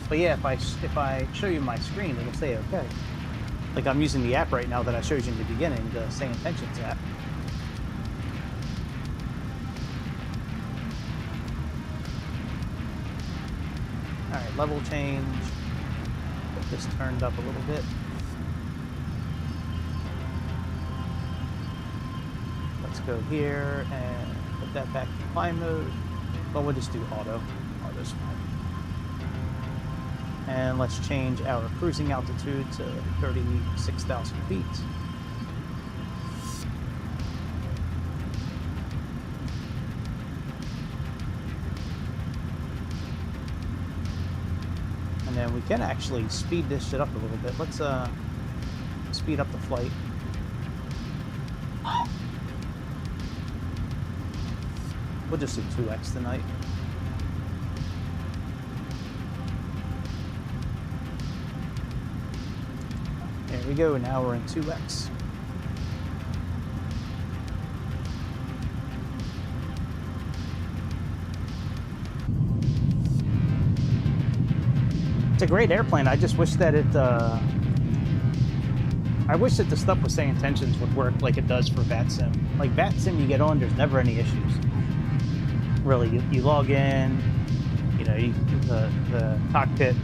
But yeah, if I show you my screen, it'll say okay. Like I'm using the app right now that I showed you in the beginning, the Say Intentions app. Alright, level change. Get this turned up a little bit. Let's go here and put that back to climb mode. Well, we'll just do auto. Auto's fine. And let's change our cruising altitude to 36,000 feet. And then we can actually speed this shit up a little bit. Let's speed up the flight. We'll just do 2x tonight. There we go, now we're in 2x. It's a great airplane. I just wish that it, I wish that the stuff with Say Intentions would work like it does for VATSIM. Like VATSIM, you get on, there's never any issues. Really, you log in, you know, the cockpit,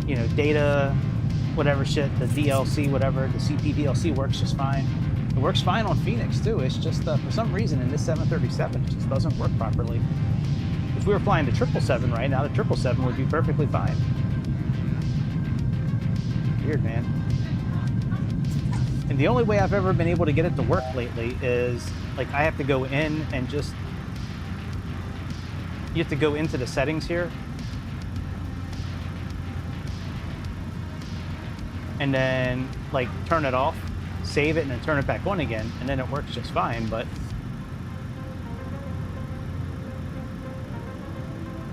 you know, data, whatever shit, the DLC, whatever, the CP DLC works just fine. It works fine on Phoenix too. It's just for some reason in this 737 it just doesn't work properly. If we were flying the 777 right now, the 777 would be perfectly fine. Weird, man. And the only way I've ever been able to get it to work lately is like I have to go in and just, you have to go into the settings here. And then like turn it off, save it, and then turn it back on again, and then it works just fine. But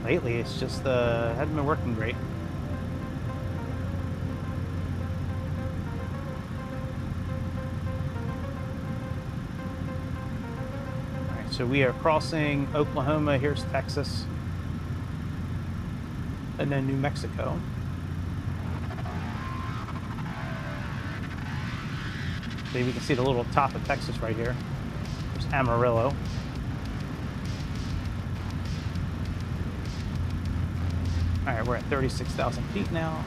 lately it's just hasn't been working great. All right, so we are crossing Oklahoma. Here's Texas, and then New Mexico. So you can see the little top of Texas right here. There's Amarillo. All right, we're at 36,000 feet now.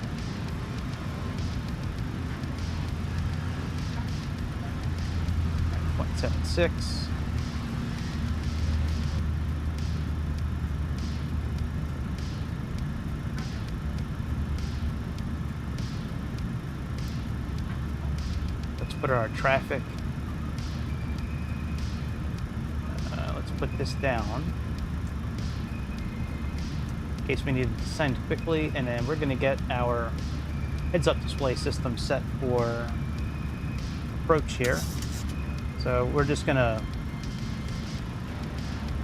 All right, 0.76. Put our traffic. Let's put this down in case we need to descend quickly, and then we're going to get our heads-up display system set for approach here. So we're just going to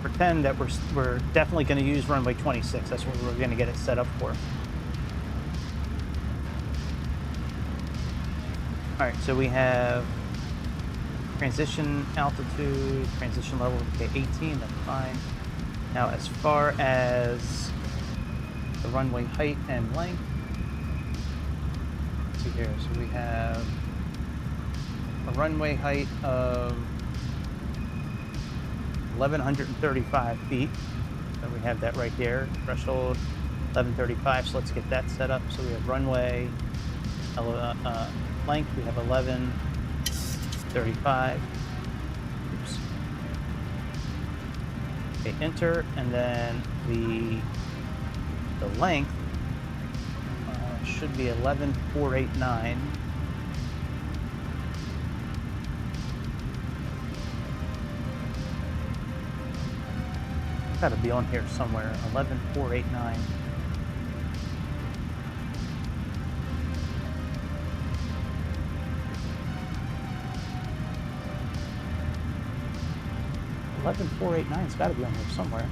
pretend that we're definitely going to use runway 26. That's what we're going to get it set up for. All right, so we have transition altitude, transition level, okay, 18, that's fine. Now, as far as the runway height and length, let's see here, so we have a runway height of 1,135 feet. So we have that right here, threshold 1135, so let's get that set up. So we have runway, length, we have 1135. Oops. Okay, enter, and then the The length should be 11,489. Got to be on here somewhere. 11,489. It's got to be on here somewhere.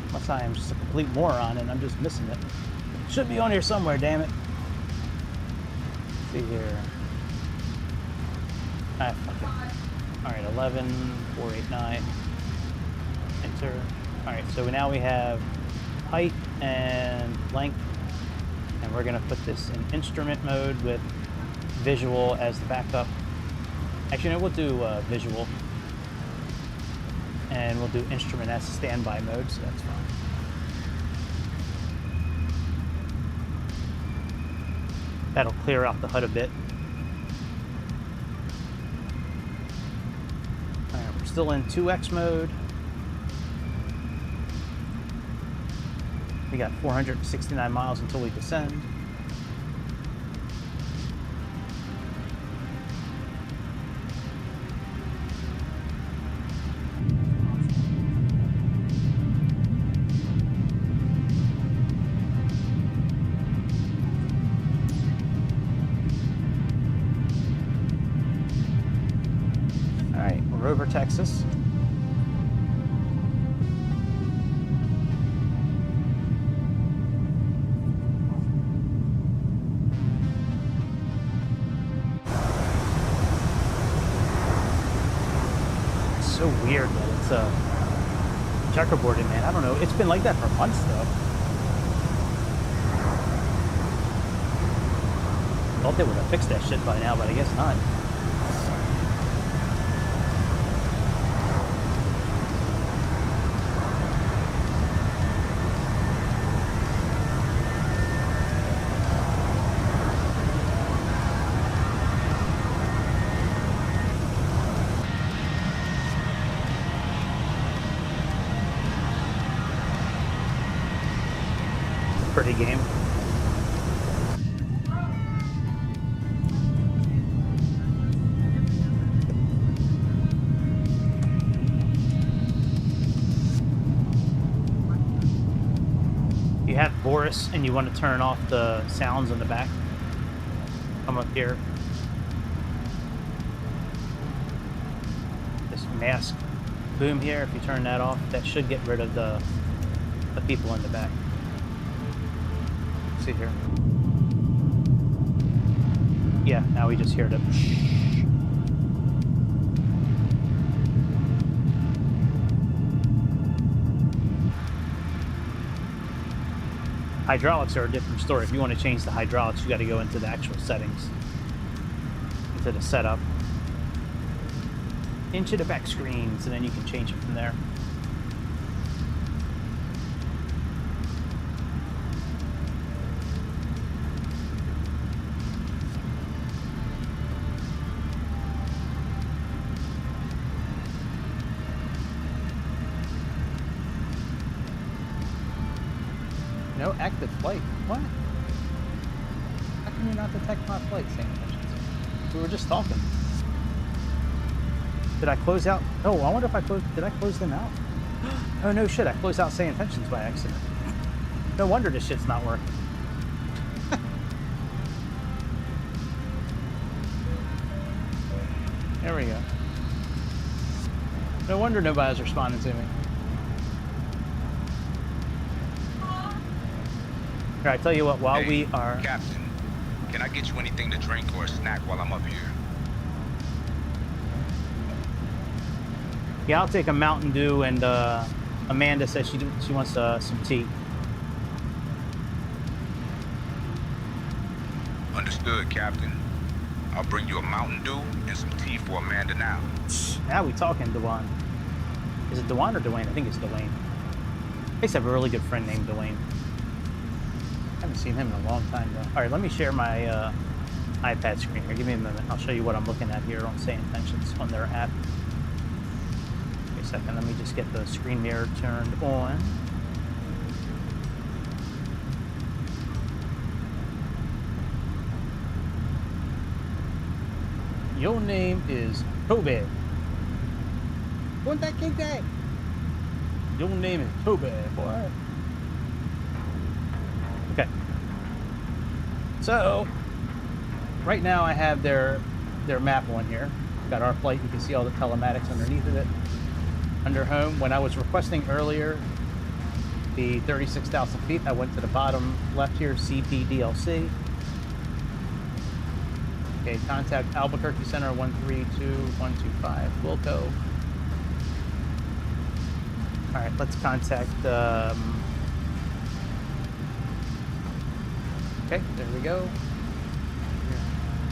Unless I am just a complete moron and I'm just missing it. It should be on here somewhere, damn it. Let's see here. Ah, fuck it. Alright, 11,489. Enter. Alright, so now we have height and length. And we're going to put this in instrument mode with visual as the backup. Actually, no, we'll do visual. And we'll do instrument as standby mode, so that's fine. That'll clear out the HUD a bit. Alright, we're still in 2X mode. We got 469 miles until we descend. Over Texas. It's so weird that it's checkerboarded, man. I don't know. It's been like that for months though. Thought they would have fixed that shit by now, but I guess not. Pretty game. You have Boris and you want to turn off the sounds in the back. Come up here. This mask boom here, if you turn that off, that should get rid of the people in the back. See here. Yeah, now we just hear the hydraulics are a different story. If you want to change the hydraulics, you got to go into the actual settings, into the setup, into the back screens, and then you can change it from there. No active flight. What? How can you not detect my flight, St. We were just talking. Did I close out? Oh, I wonder if I closed. Did I close them out? Oh no shit, I closed out St. Intentions by accident. No wonder this shit's not working. There we go. No wonder nobody's responding to me. Here, I tell you what, while we are... Captain, can I get you anything to drink or a snack while I'm up here? Yeah, I'll take a Mountain Dew, and Amanda says she wants some tea. Understood, Captain. I'll bring you a Mountain Dew and some tea for Amanda now. Now we talking, Dwayne. Is it Dwayne or Dwayne? I think it's Dwayne. I used to have a really good friend named Dwayne. I haven't seen him in a long time, though. All right, let me share my iPad screen here. Give me a minute. I'll show you what I'm looking at here on St. Intentions on their app. a second. Let me just get the screen mirror turned on. Your name is Toby. What's that king day? Your name is Toby, boy. Okay. So, right now I have their map on here. Got our flight. You can see all the telematics underneath of it. Under home, when I was requesting earlier the 36,000 feet, I went to the bottom left here, CPDLC. Okay, contact Albuquerque Center 132125, Wilco. All right, let's contact, okay, there we go.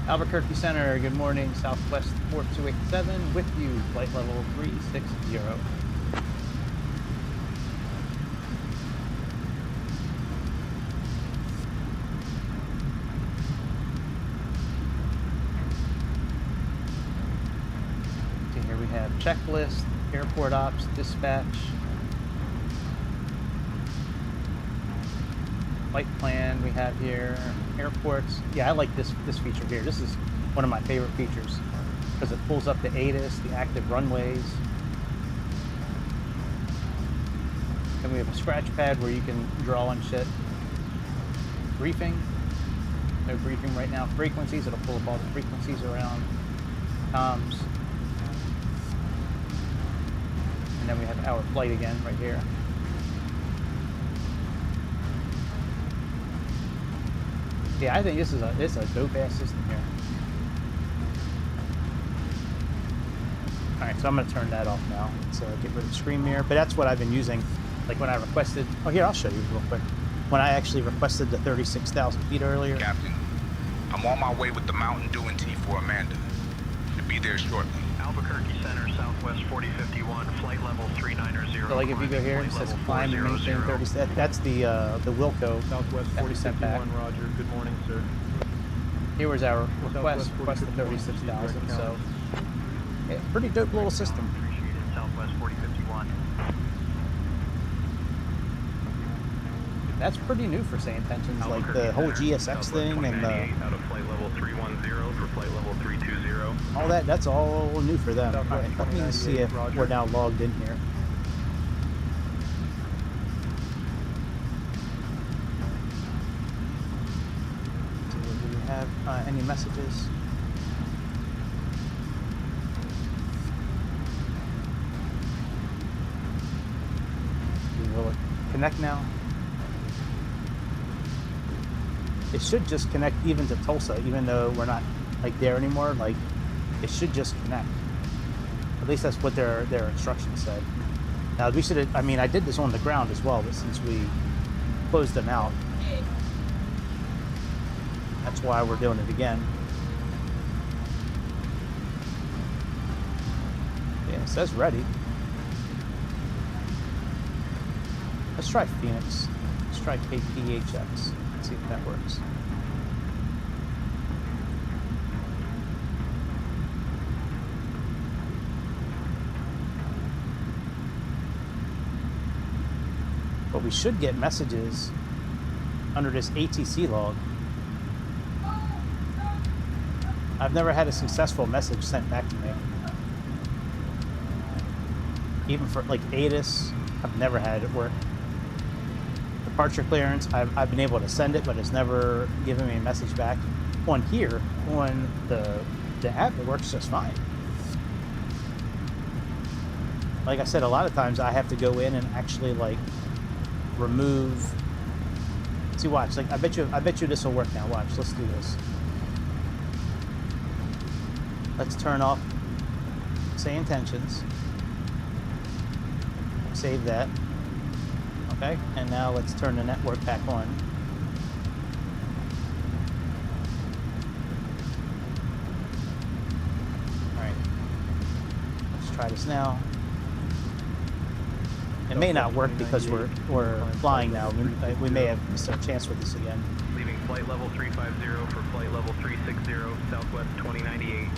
Albuquerque Center, good morning, Southwest 4287, with you, flight level 360. Okay, here we have checklist, airport ops, dispatch, flight plan we have here, airports. Yeah, I like this feature here. This is one of my favorite features because it pulls up the ATIS, the active runways. And we have a scratch pad where you can draw on shit. Briefing. No briefing right now. Frequencies. It'll pull up all the frequencies around comms. And then we have our flight again right here. Yeah, I think this is a dope ass system here. All right, so I'm gonna turn that off now. Let's get rid of the screen mirror. But that's what I've been using, like when I requested. Oh, here, I'll show you real quick. When I actually requested the 36,000 feet earlier. Captain, I'm on my way with the Mountain Dew and tea for Amanda. Should be there shortly. Albuquerque Center, Southwest 4051, flight level 390. So like if you go here, it says climb and maintain 30. That's the Wilco Southwest 4051, roger. Good morning, sir. Here was our request the 36,000. So yeah, pretty dope little system. Appreciated, Southwest 4051. That's pretty new for Say Intentions, like the whole GSX thing and out of flight level 310 for flight level 320. All that. That's all new for them. All right, let me see if we're now logged in here. So do we have any messages? Will it connect now? It should just connect even to Tulsa, even though we're not like there anymore. Like it should just connect. At least that's what their instructions said. Now we should have, I mean, I did this on the ground as well, but since we closed them out, that's why we're doing it again. Yeah, it says ready. Let's try Phoenix. Let's try KPHX. Let's see if that works. But we should get messages under this ATC log. I've never had a successful message sent back to me. Even for like ATIS, I've never had it work. Departure clearance, I've been able to send it, but it's never given me a message back. On here, on the app, it works just fine. Like I said, a lot of times I have to go in and actually like remove. See, watch. Like I bet you this will work now. Watch. Let's do this. Let's turn off Say Intentions. Save that. Okay, and now let's turn the network back on. All right, let's try this now. It may not work because we're flying now. We may have missed our chance with this again. Leaving flight level 350 for flight level 360, Southwest 2098.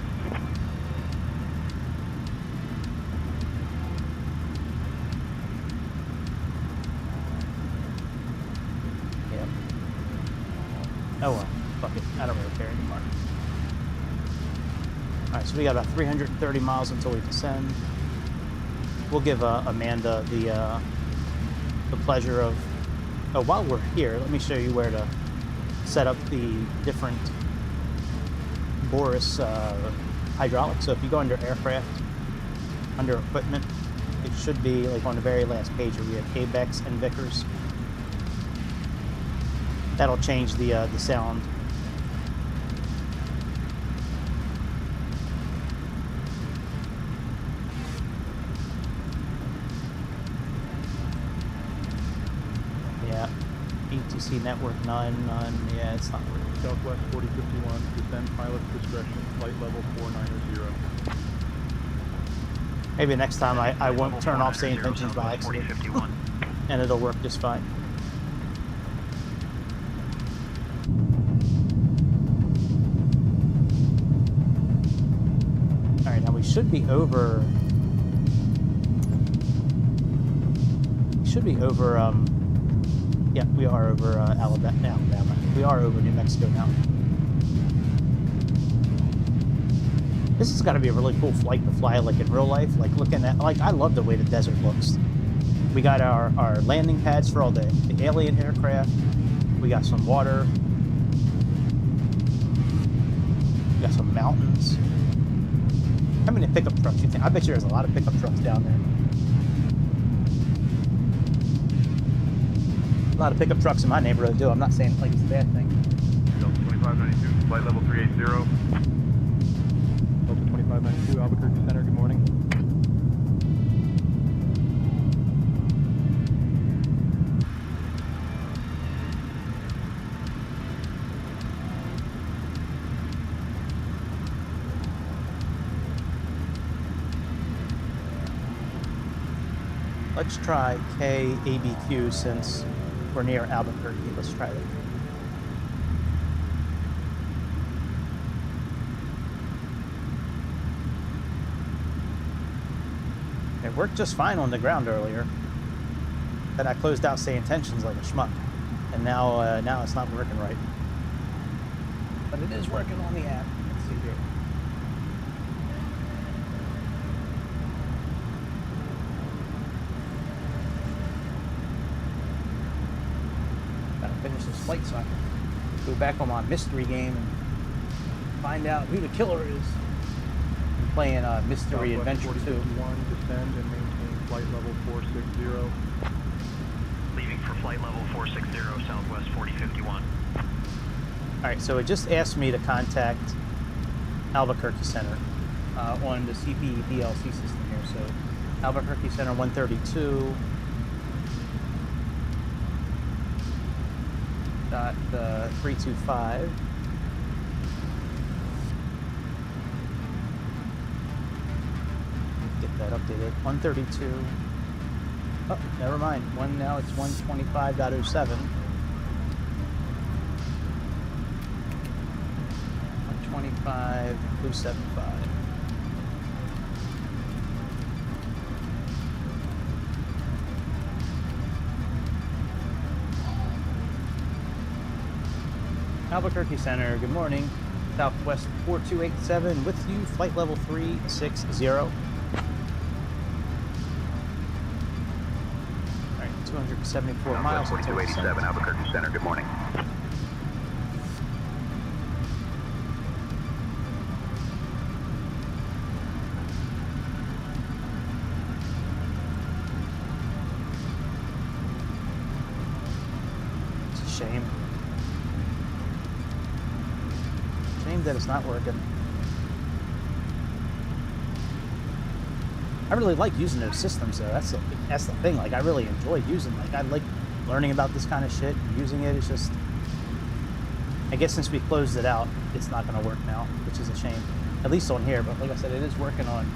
Alright, so we got about 330 miles until we descend. We'll give Amanda the pleasure of... Oh, while we're here, let me show you where to set up the different Boris hydraulics. So if you go under aircraft, under equipment, it should be like on the very last page where we have ABEX and Vickers. That'll change the sound. Yeah, ETC network none. Yeah, it's not working. Southwest 4051, descend pilot's discretion, flight level 490. Maybe next time I won't turn off say intentions by accident, and it'll work just fine. All right, now we should be over. Yeah, we are over Alabama. We are over New Mexico now. This has got to be a really cool flight to fly, like in real life. Like looking at, like I love the way the desert looks. We got our landing pads for all the alien aircraft. We got some water. We got some mountains. How many pickup trucks you think? I bet you there's a lot of pickup trucks down there. A lot of pickup trucks in my neighborhood too. I'm not saying like it's a bad thing. Delta 2592, flight level 380. Delta 2592, Albuquerque Center, good morning. Let's try KABQ since we're near Albuquerque. Let's try that. It worked just fine on the ground earlier. Then I closed out say intentions like a schmuck. And now now it's not working right. But it is working on the app. Let's see here. Finish this flight so I can go back on my mystery game and find out who the killer is. I'm playing Mystery Adventure 2. Descend and maintain flight level 460. Leaving for flight level 460, Southwest 4051. Alright, so it just asked me to contact Albuquerque Center on the CP DLC system here. So Albuquerque Center 132. Dot 325. Get that updated. 132. Oh, never mind. Now it's 125.07. 125.075. Albuquerque Center, good morning. Southwest 4287 with you, flight level 360. Alright, 274 miles. 4287, Albuquerque Center, good morning. It's a shame. That it's not working. I really like using those systems though. That's the thing. Like I really enjoy using. Like I like learning about this kind of shit and using it. It's just, I guess since we closed it out, it's not going to work now, which is a shame. At least on here. But like I said, it is working on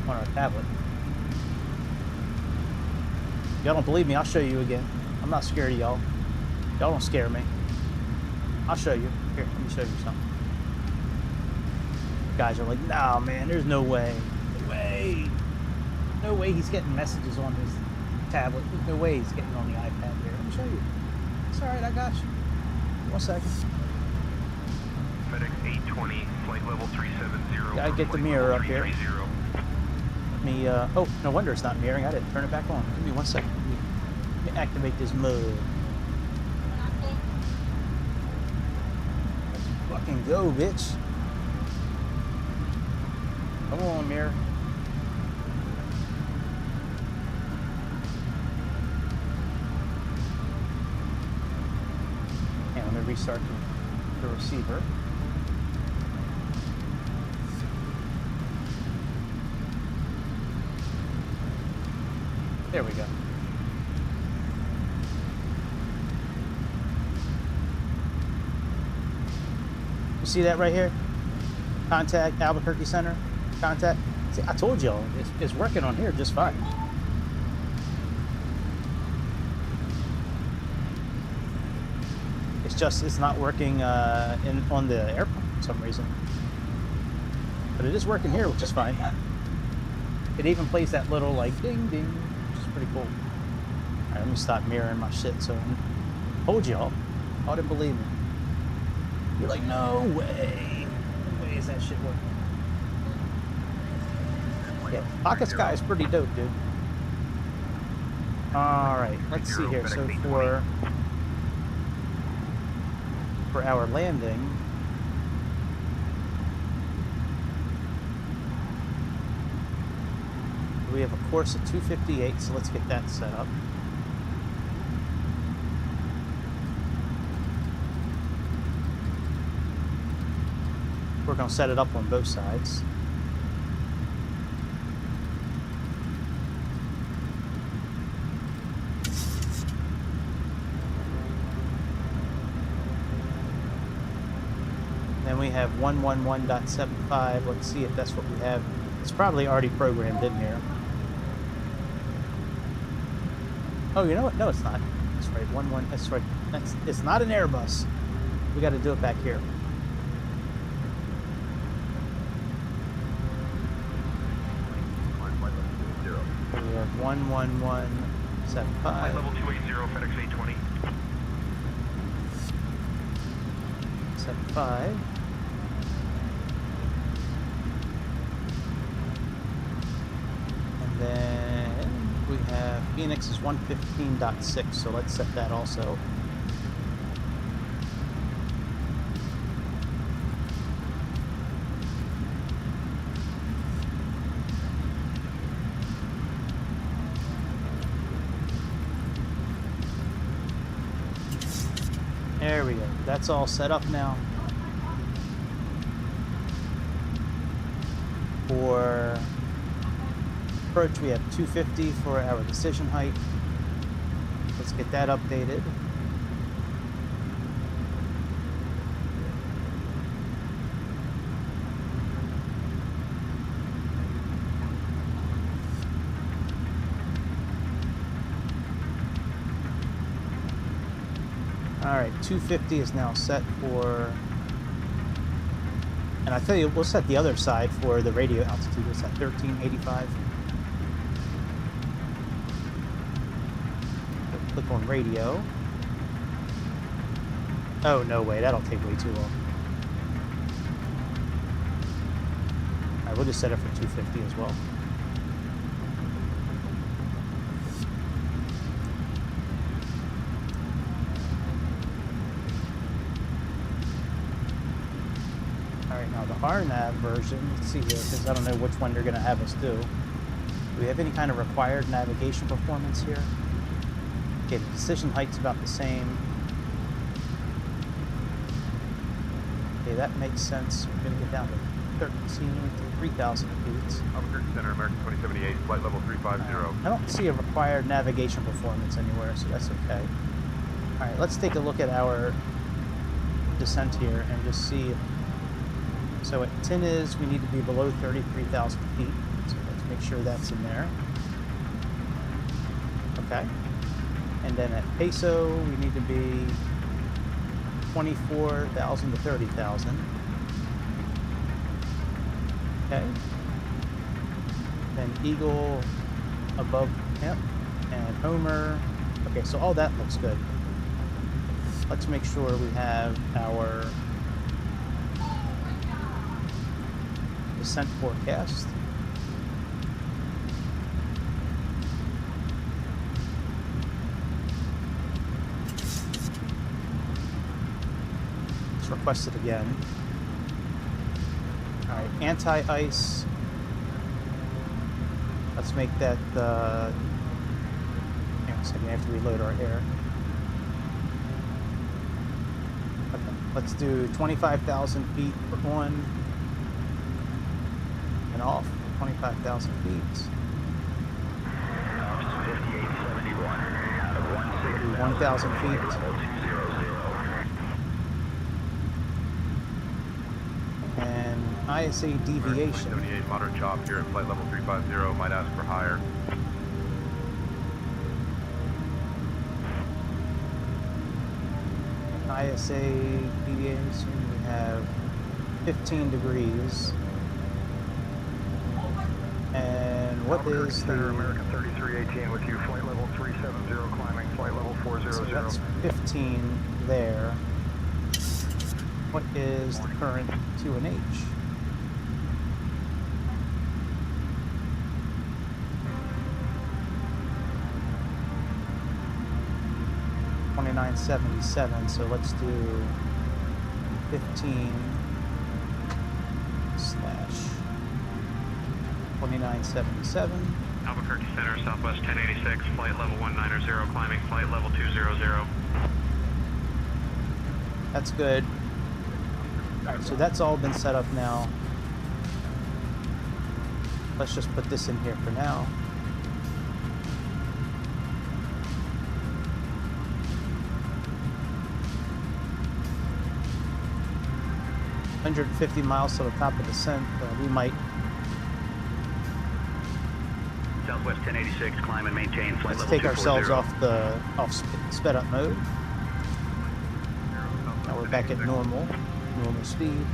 our tablet. Y'all don't believe me? I'll show you again. I'm not scared of y'all. Y'all don't scare me. I'll show you. Here, let me show you something. Guys are like, nah, man, there's no way. No way he's getting messages on his tablet. There's no way he's getting on the iPad here. Let me show you. It's alright, I got you. 1 second. FedEx 820, flight level 370. Gotta get the mirror up here. Let me, oh, no wonder it's not mirroring. I didn't turn it back on. Give me 1 second. Let me activate this mode. Let's fucking go, bitch. Come on, mirror. And let me restart the receiver. There we go. You see that right here? Contact Albuquerque Center. Contact. See, I told y'all, it's working on here just fine. It's just, it's not working on the airplane for some reason. But it is working here, which is fine. It even plays that little, like, ding ding, which is pretty cool. Alright, let me stop mirroring my shit. So, told y'all. Y'all didn't believe me. You're like, no way. No way is that shit working. Yeah, Pocket Sky is pretty dope, dude. Alright, let's see here. So for our landing, we have a course at 258, so let's get that set up. We're going to set it up on both sides. Then we have 111.75. Let's see if that's what we have. It's probably already programmed in here. Oh, you know what? No, it's not. That's right. That's right. It's not an Airbus. We got to do it back here. We have 111.75. Flight level 280, FedEx 820. 75. And then we have Phoenix is 115.6, so let's set that also. There we go. That's all set up now. For approach, we have 250 for our decision height. Let's get that updated. Alright, 250 is now set for, and I tell you, we'll set the other side for the radio altitude. It's at 1385. Click on radio. Oh, no way, that'll take way too long. Alright, we'll just set it for 250 as well. Now the RNAV version, let's see here, because I don't know which one they're going to have us do. Do we have any kind of required navigation performance here? Okay, the decision height's about the same. Okay, that makes sense. We're going to get down to 3,000 feet. Albuquerque Center, American 2078, flight level 350. I don't see a required navigation performance anywhere, so that's okay. Alright, let's take a look at our descent here and just see if, so at Tinez, we need to be below 33,000 feet. So let's make sure that's in there. Okay. And then at Peso, we need to be 24,000 to 30,000. Okay. Then Eagle above, yep. And Homer. Okay, so all that looks good. Let's make sure we have our descent forecast. It's requested again. All right, anti-ice. Let's make that. Hang on a second. I have to reload our air. Okay, let's do 25,000 feet on and off. 25,000 feet. 1,000 feet. And ISA deviation. 78 moderate chop here at flight level 350. Might ask for higher. ISA deviation, we have 15 degrees. And what is the... American 3318 with you, flight level 370, climbing, flight level 400. So that's 15 there. What is the current QNH? $29.77, so let's do 15 slash 29.77. Albuquerque Center, Southwest 1086, flight level 190, climbing, flight level 200. That's good. Alright, so that's all been set up now. Let's just put this in here for now. $150 miles to the top of descent. We might. Southwest 1086, climb and maintain flight Let's level take ourselves 240. off sped up mode. Now we're back at normal speed.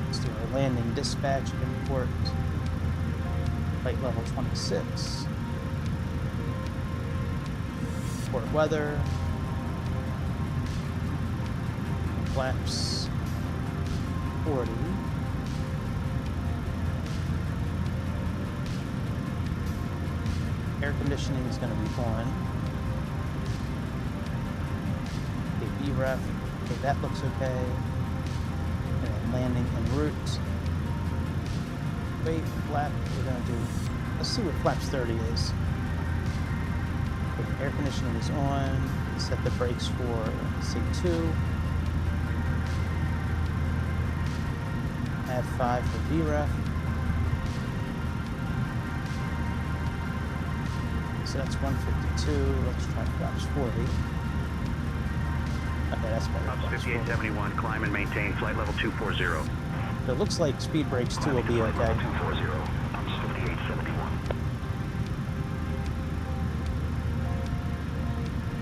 Let's do our landing dispatch import. Flight level 26. Port weather. Flaps 40. Air conditioning is going to be on. Okay, VREF. Okay, that looks okay. And then landing en route. Wait, flap. We're going to do. Let's see what flaps 30 is. Okay, air conditioning is on. Set the brakes for say 2. Add 5 for VREF. So that's 152. Let's try flaps 40. Okay, that's better. 5871, climb and maintain flight level 240. So it looks like speed brakes 2 will be okay. 240. 5871.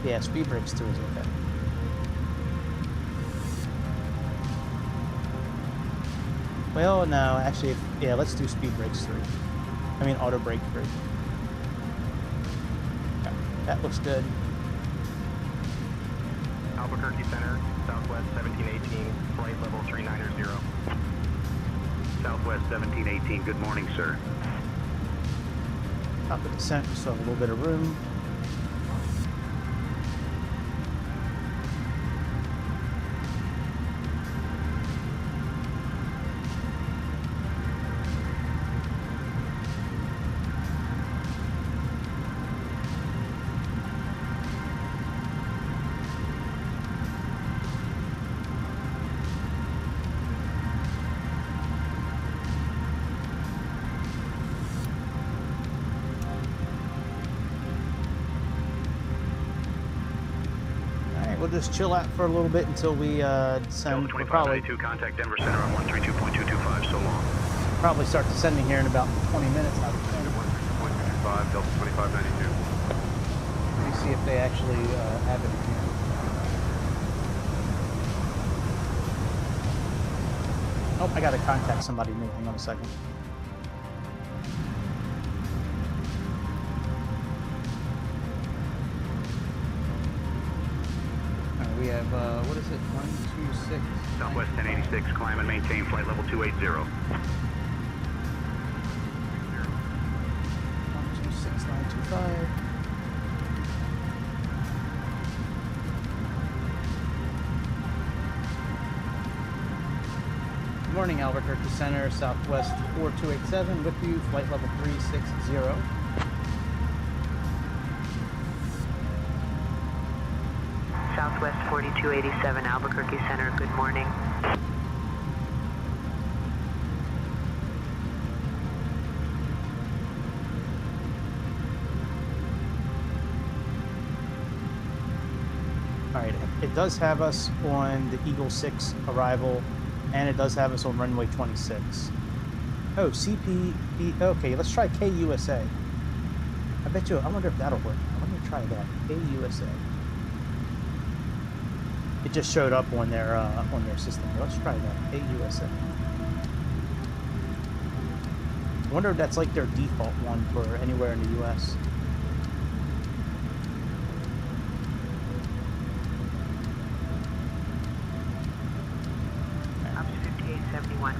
Yeah, speed brakes 2 is okay. Well, no, actually, yeah, let's do speed brakes 3. I mean, auto brake 3. Okay, that looks good. Albuquerque Center, Southwest 1718, flight level 390. Southwest 1718, good morning, sir. Top of descent, we still have a little bit of room. We'll just chill out for a little bit until we descend. We'll probably contact Denver Center on 132.225, so long. probably start descending here in about 20 minutes. I would think. 132.25, Delta 2592. Let me see if they actually have it here. Oh, I gotta contact somebody new. Hang on a second. All right, we have, what is it, 126? Southwest 1086, climb and maintain flight level 280. 126925. Good morning, Albuquerque Center, Southwest 4287, with you, flight level 360. Southwest 4287, Albuquerque Center, good morning. All right, it does have us on the Eagle 6 arrival, and it does have us on runway 26. Oh, CPB, okay, let's try KUSA. I bet you, I wonder if that'll work. Let me try that, KUSA. It just showed up on their system. Let's try that, KUSA. I wonder if that's like their default one for anywhere in the US.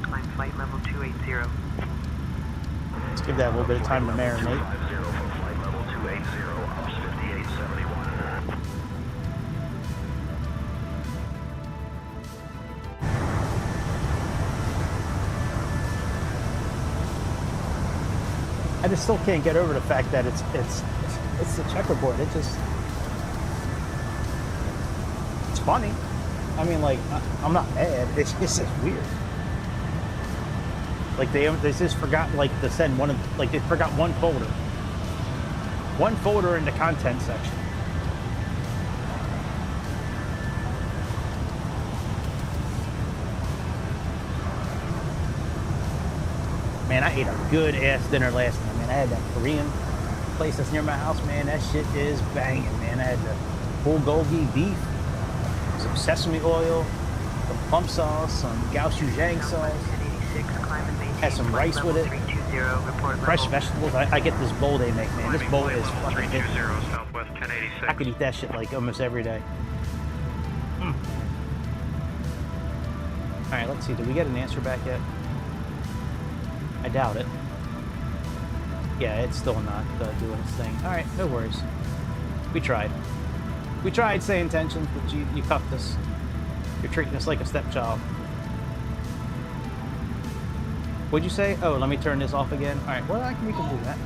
Climb flight level 280. Let's give that a little bit of time to marinate. Flight level 280, ops 5871. I just still can't get over the fact that it's the checkerboard. It's funny. I mean, like, I'm not mad. It's just weird. Like they just forgot like to send one of, like they forgot one folder in the content section. Man, I ate a good ass dinner last night, man. I had that Korean place that's near my house, man. That shit is banging, man. I had the bulgogi beef, some sesame oil, some plum sauce, some gochujang sauce. Had some rice with it, fresh vegetables. I get this bowl they make, man. This bowl is fucking good. I could eat that shit like almost every day. Alright, let's see. Did we get an answer back yet? I doubt it. Yeah, it's still not doing its thing. Alright, no worries. We tried. We tried saying intentions, but you cuffed us. You're treating us like a stepchild. What'd you say? Oh, let me turn this off again. All right, well, we can do that.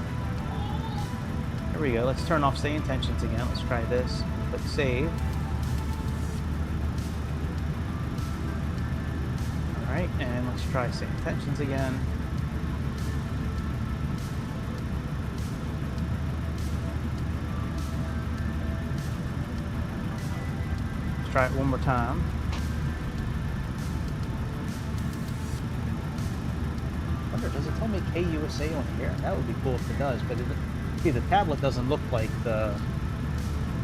There we go. Let's turn off say intentions again. Let's try this. Click save. All right, and let's try say intentions again. Let's try it one more time. Does it tell me KUSA on here? That would be cool if it does, but see, the tablet doesn't look like the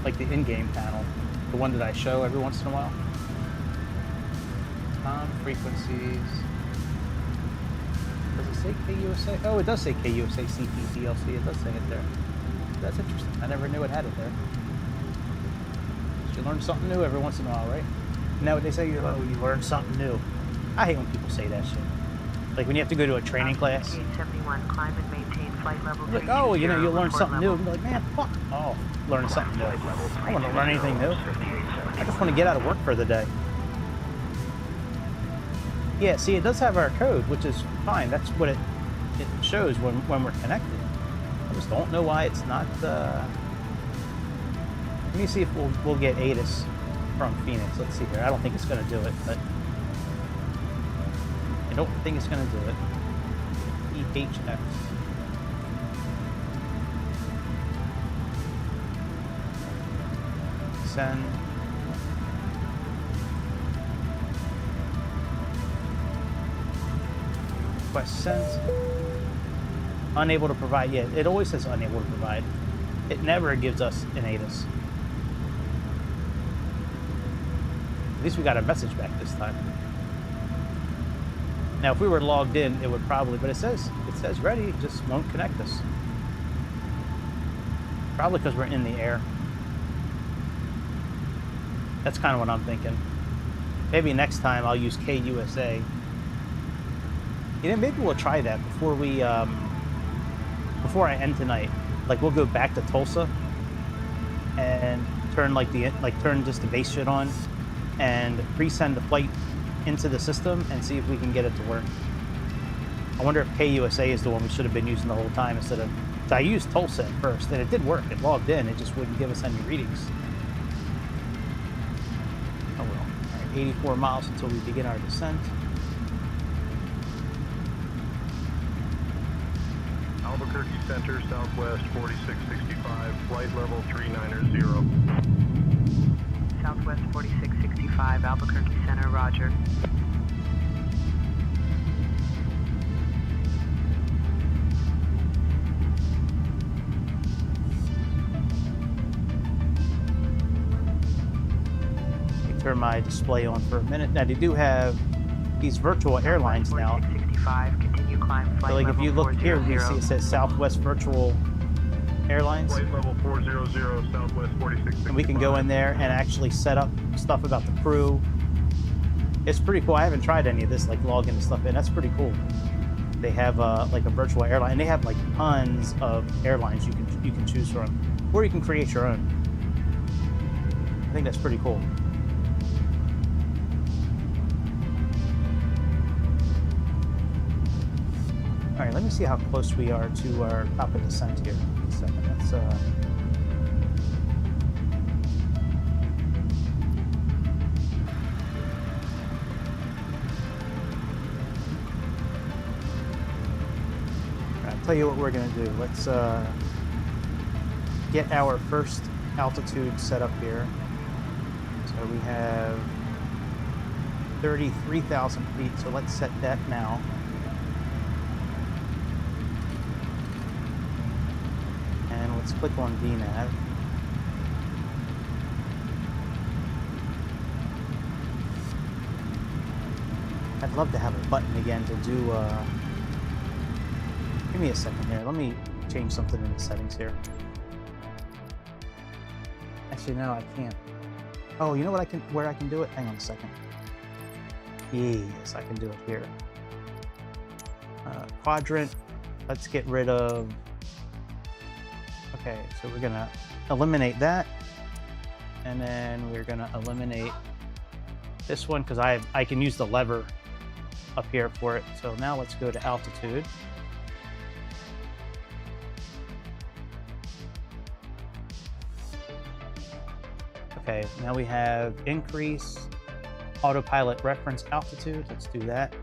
in-game panel, the one that I show every once in a while. Frequencies. Does it say KUSA? Oh, it does say KUSA CPDLC. It does say it there. That's interesting. I never knew it had it there. You learn something new every once in a while, right? Now they say you learn something new. I hate when people say that shit. Like when you have to go to a training class. Climb and maintain flight level like, oh, you know, you learn something new. I'm like, man, fuck. Oh, learning something new. I don't want to learn anything new. I just want to get out of work for the day. Yeah, see, it does have our code, which is fine. That's what it shows when we're connected. I just don't know why it's not. Let me see if we'll get ATIS from Phoenix. Let's see here. I don't think it's going to do it, but. I don't think it's going to do it. EHX. Send. Request sent. Unable to provide. Yeah, it always says unable to provide. It never gives us an ATIS. At least we got a message back this time. Now, if we were logged in, it would probably, but it says ready, it just won't connect us. Probably because we're in the air. That's kind of what I'm thinking. Maybe next time I'll use KUSA. You know, maybe we'll try that before we, before I end tonight. Like, we'll go back to Tulsa and turn turn just the base shit on and resend the flight into the system and see if we can get it to work. I wonder if KUSA is the one we should have been using the whole time instead of... So I used Tulsa at first, and it did work. It logged in. It just wouldn't give us any readings. Oh well. All right, 84 miles until we begin our descent. Albuquerque Center, Southwest 4665, flight level 390. Southwest 4665, Albuquerque Center, roger. Turn my display on for a minute. Now they do have these virtual airlines now. 4665, continue climb flight So like if you look here, you see it says Southwest Virtual Airlines. Flight level 400, Southwest 4665. And we can go in there and actually set up stuff about the crew. It's pretty cool. I haven't tried any of this, like logging the stuff in. That's pretty cool. They have like a virtual airline, and they have like tons of airlines you can choose from, or you can create your own. I think that's pretty cool. All right, let me see how close we are to our top of descent here. Wait a second. That's I'll tell you what we're gonna do. Let's get our first altitude set up here. So we have 33,000 feet. So let's set that now. Let's click on VNav. I'd love to have a button again to do, give me a second here. Let me change something in the settings here. Actually, no, I can't. Oh, you know what where I can do it? Hang on a second. Yes, I can do it here. Quadrant. Let's get rid of... Okay, so we're gonna eliminate that, and then we're gonna eliminate this one because I can use the lever up here for it. So now let's go to altitude. Okay, now we have increase autopilot reference altitude. Let's do that.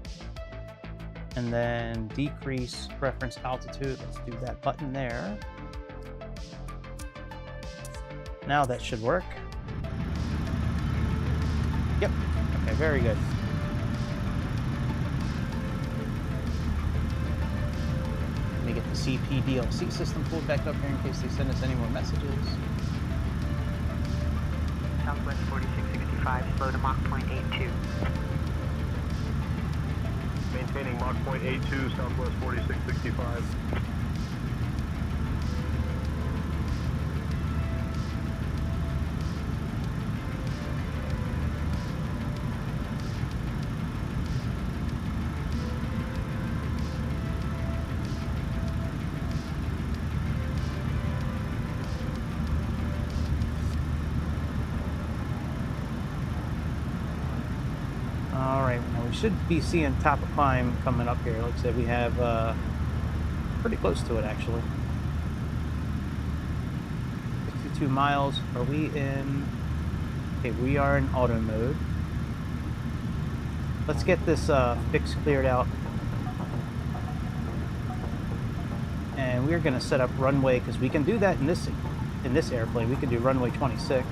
And then decrease reference altitude. Let's do that button there. Now that should work. Yep. Okay, very good. Let me get the CPDLC system pulled back up here in case they send us any more messages. Southwest 4665, slow to Mach point 82. Maintaining Mach point 82, Southwest 4665. Should be seeing top of climb coming up here. Like I said, we have pretty close to it actually. 62 miles. Are we in? Okay, we are in auto mode. Let's get this fix cleared out, and we're going to set up runway because we can do that in this airplane. We can do runway 26.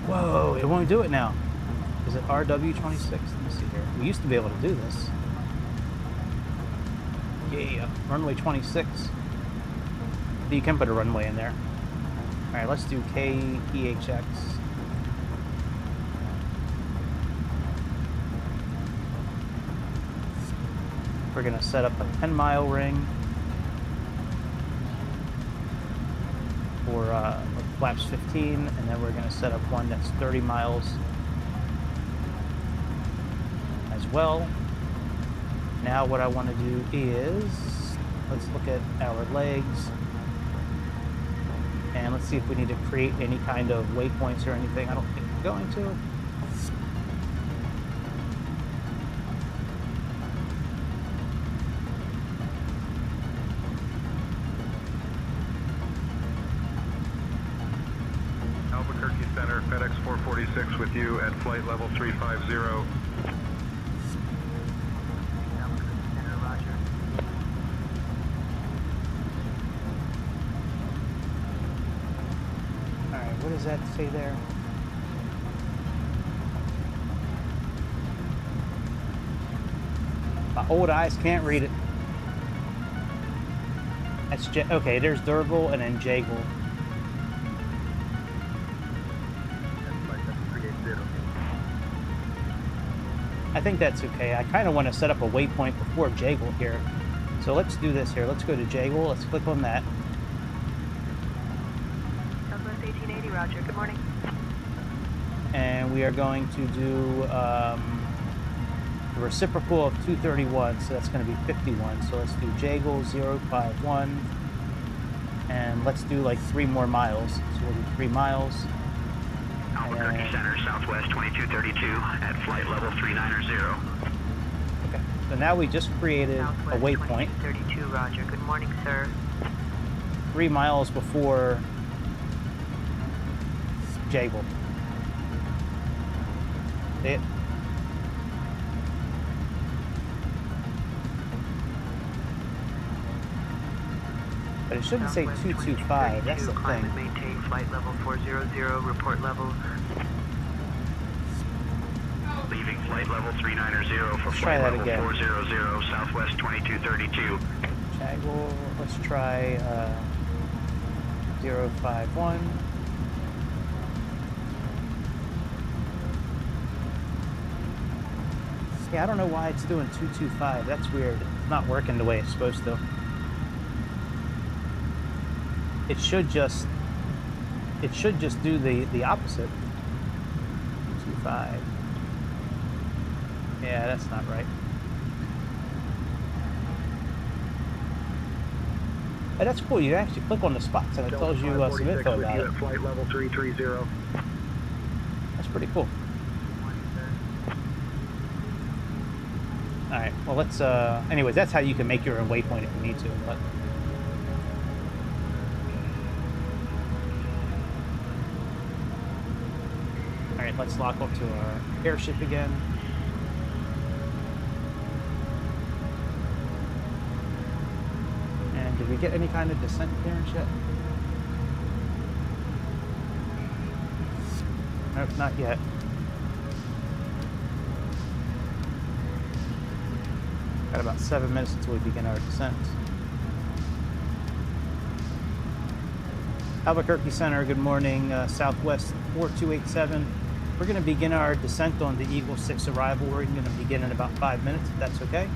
Whoa, it won't do it now. Is it RW26? Let me see here. We used to be able to do this. Yeah, runway 26. You can put a runway in there. All right, let's do KEHX. We're gonna set up a 10-mile ring for, flaps 15, and then we're going to set up one that's 30 miles as well. Now what I want to do is, let's look at our legs, and let's see if we need to create any kind of waypoints or anything. I don't think we're going to. Albuquerque Center, FedEx 446 with you at flight level 350. What does that say there? My old eyes can't read it. That's okay, there's Durgal and then Jagle. I think that's okay. I kind of want to set up a waypoint before Jagle here. So let's do this here. Let's go to Jagle. Let's click on that. Roger, good morning. And we are going to do the reciprocal of 231, so that's going to be 51. So let's do Jagle 051, and let's do like 3 more miles. So we'll do 3 miles. Albuquerque Center, Southwest 2232 at flight level 390. Okay, so now we just created a waypoint. 32, Roger. Good morning, sir. 3 miles before Jagle. See it? But it shouldn't say 225. That's the thing. Maintain flight level 400. Report level. Leaving flight level 390 for Let's try flight that level again. 400, Southwest 2232. Jagle. Let's try 051. Yeah, I don't know why it's doing 225. That's weird. It's not working the way it's supposed to. It should just do the opposite. 225. Yeah, that's not right. Hey, that's cool. You actually click on the spots and it tells you some info about it. Flight level 330. That's pretty cool. All right. Well, let's. Anyways, that's how you can make your own waypoint if you need to. But all right, let's lock onto our airship again. And did we get any kind of descent clearance yet? Nope, not yet. Got about 7 minutes until we begin our descent. Albuquerque Center, good morning. Southwest 4287. We're going to begin our descent on the Eagle6 arrival. We're going to begin in about 5 minutes, if that's okay.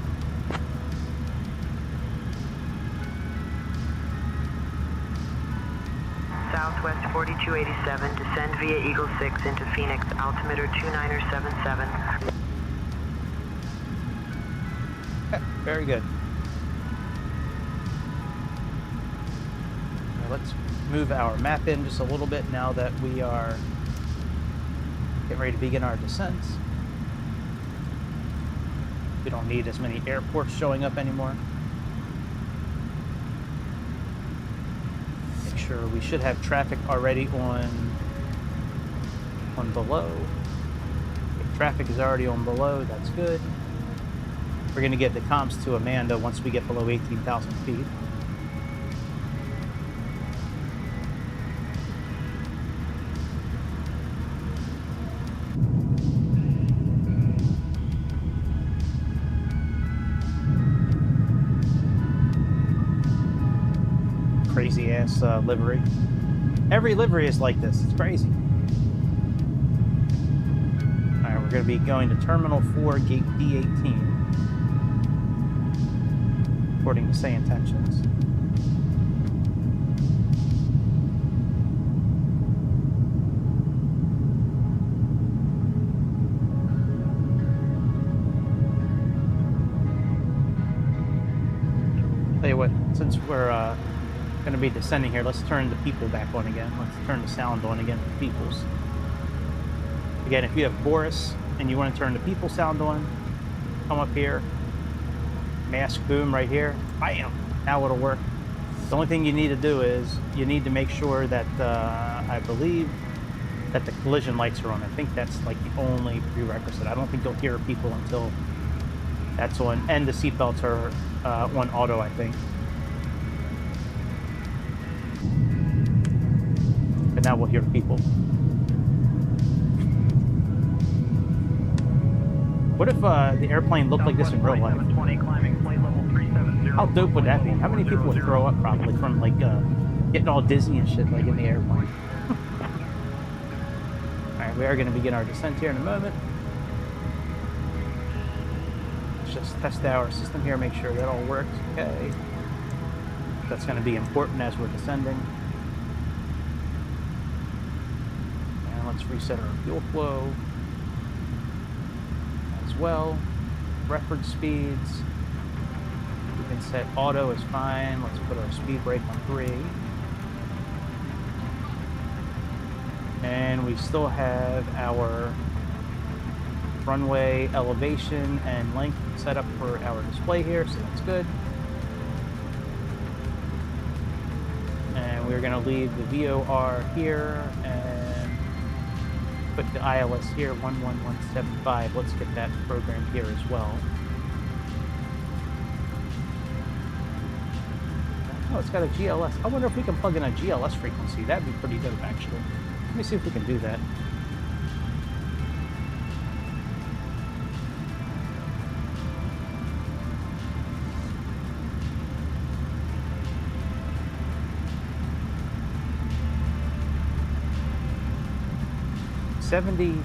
Southwest 4287, descend via Eagle6 into Phoenix, altimeter 2977. Very good. Now let's move our map in just a little bit now that we are getting ready to begin our descents. We don't need as many airports showing up anymore. Make sure we should have traffic already on below. If traffic is already on below, that's good. We're going to get the comms to Amanda once we get below 18,000 feet. Crazy ass livery. Every livery is like this. It's crazy. All right, we're going to be going to Terminal 4, Gate D18. According to say intentions. Tell you what, since we're going to be descending here, let's turn the people back on again. Let's turn the sound on again for peoples. Again, if you have Boris and you want to turn the people sound on, come up here, mask boom right here, bam, now it'll work. The only thing you need to do is you need to make sure that I believe that the collision lights are on. I think that's like the only prerequisite. I don't think you'll hear people until that's on, and the seatbelts are on auto, I think. But now we'll hear people. What if the airplane looked like this in real life? How dope would that be? How many people would throw up probably from like getting all dizzy and shit like in the airplane? Alright, we are going to begin our descent here in a moment. Let's just test our system here, make sure that all works. Okay. That's going to be important as we're descending. And let's reset our fuel flow as well. Reference speeds. We can set auto is fine. Let's put our speed brake on 3. And we still have our runway elevation and length set up for our display here, so that's good. And we're going to leave the VOR here and put the ILS here, 11175. Let's get that programmed here as well. Oh, it's got a GLS. I wonder if we can plug in a GLS frequency. That'd be pretty dope, actually. Let me see if we can do that. $7321.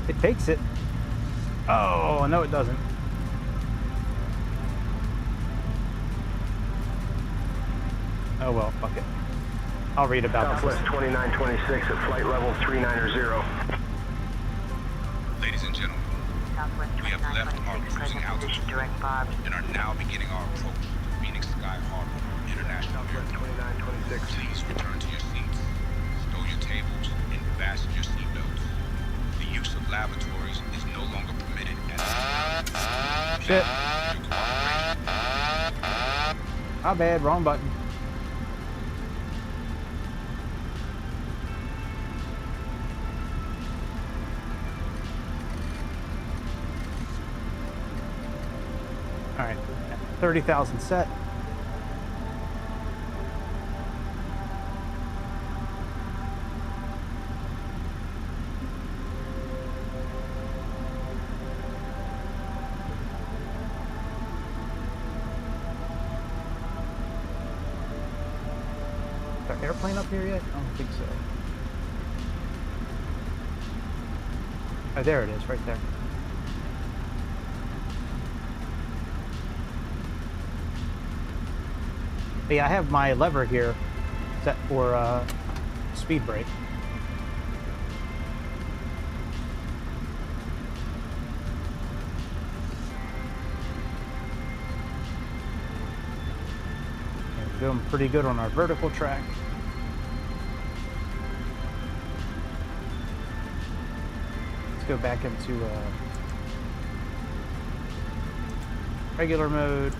It takes it. Oh, no, it doesn't. Oh, well, fuck it. I'll read about this. Southwest 2926 at flight level 390. Ladies and gentlemen, we have left our cruising altitude and are now beginning our approach to Phoenix Sky Harbor International Airport. Please return to your seats, stow your tables, and fasten your seatbelts. The use of lavatories is no longer permitted at Shit. My bad, wrong button. Alright, 30,000 set. Is our airplane up here yet? I don't think so. Oh, there it is, right there. But yeah, I have my lever here set for speed brake. And we're doing pretty good on our vertical track. Let's go back into regular mode.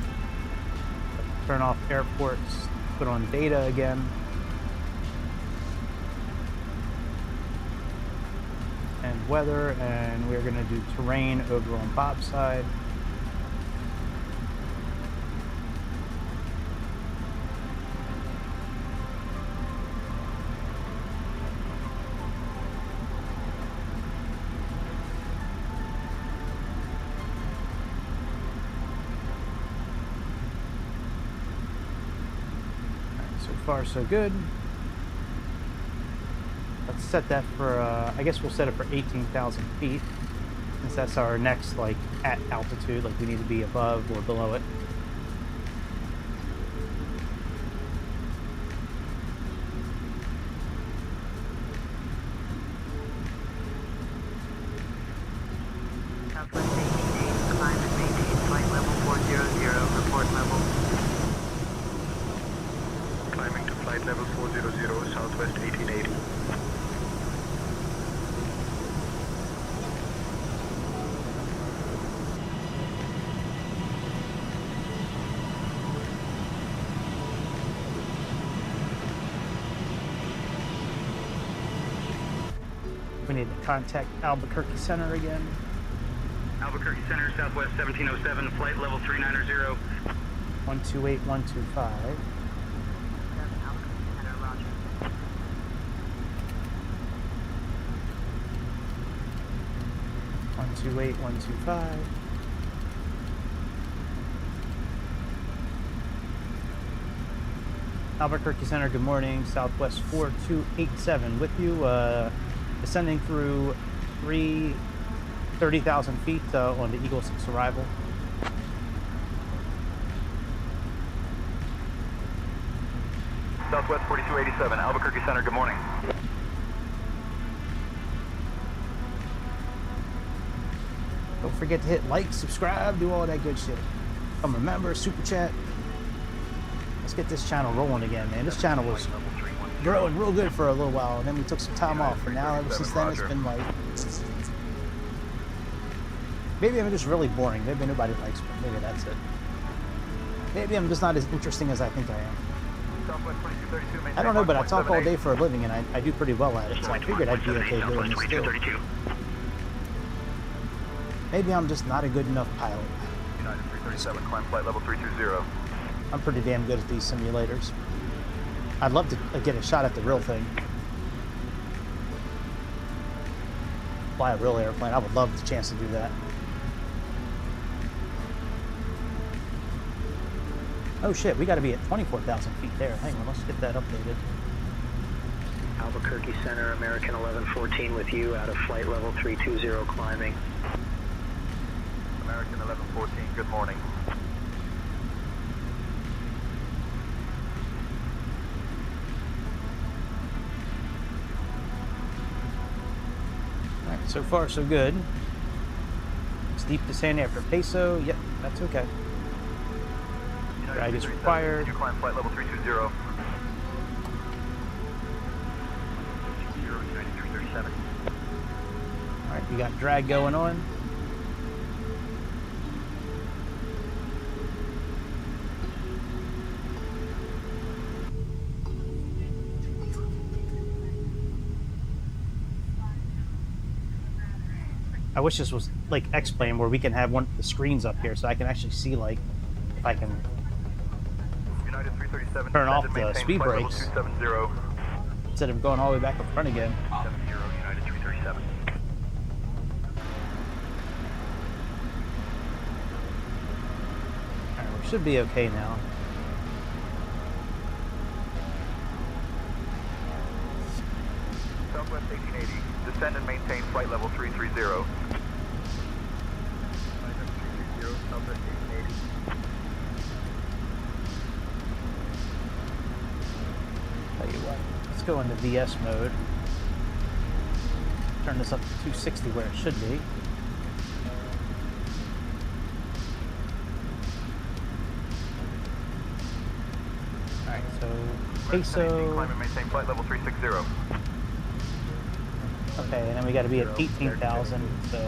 Turn off airports, put on data again. And weather, and we're gonna do terrain over on Bob's side. Far so good. Let's set that for I guess we'll set it for 18,000 feet, since that's our next like at altitude, like we need to be above or below it. level 400, Southwest 1880. We need to contact Albuquerque Center again. Albuquerque Center, Southwest 1707, flight level 390. 128, 125. 128, 125. Albuquerque Center, good morning. Southwest 4287 with you. Descending through 30,000 feet on the Eagle 6 arrival. Southwest 4287, Albuquerque Center, good morning. Don't forget to hit like, subscribe, do all that good shit. Become a member, super chat. Let's get this channel rolling again, man. This channel was growing real good for a little while, and then we took some time off, and now ever since then it's been like... Maybe I'm just really boring. Maybe nobody likes me. Maybe that's it. Maybe I'm just not as interesting as I think I am. I don't know, but I talk all day for a living, and I do pretty well at it, so I figured I'd be okay doing this too. Maybe I'm just not a good enough pilot. United 337, climb flight level 320. I'm pretty damn good at these simulators. I'd love to get a shot at the real thing. Fly a real airplane. I would love the chance to do that. Oh shit, we gotta be at 24,000 feet there. Hang on, let's get that updated. Albuquerque Center, American 1114 with you out of flight level 320 climbing. American 1114, good morning. Alright, so far so good. Steep descent after Peso. Yep, that's okay. Drag is required. You climb flight level 320. Alright, we got drag going on. I wish this was like X-Plane where we can have one of the screens up here so I can actually see, like, if I can turn off the speed brakes instead of going all the way back up front again. 70 United 337. Alright, we should be okay now. Southwest 1880, descend and maintain flight level 330. Southwest 1880. Tell you what, let's go into VS mode. Turn this up to 260 where it should be. Alright, so Peso. Climb and maintain flight level 360. Okay, and then we got to be at 18,000, so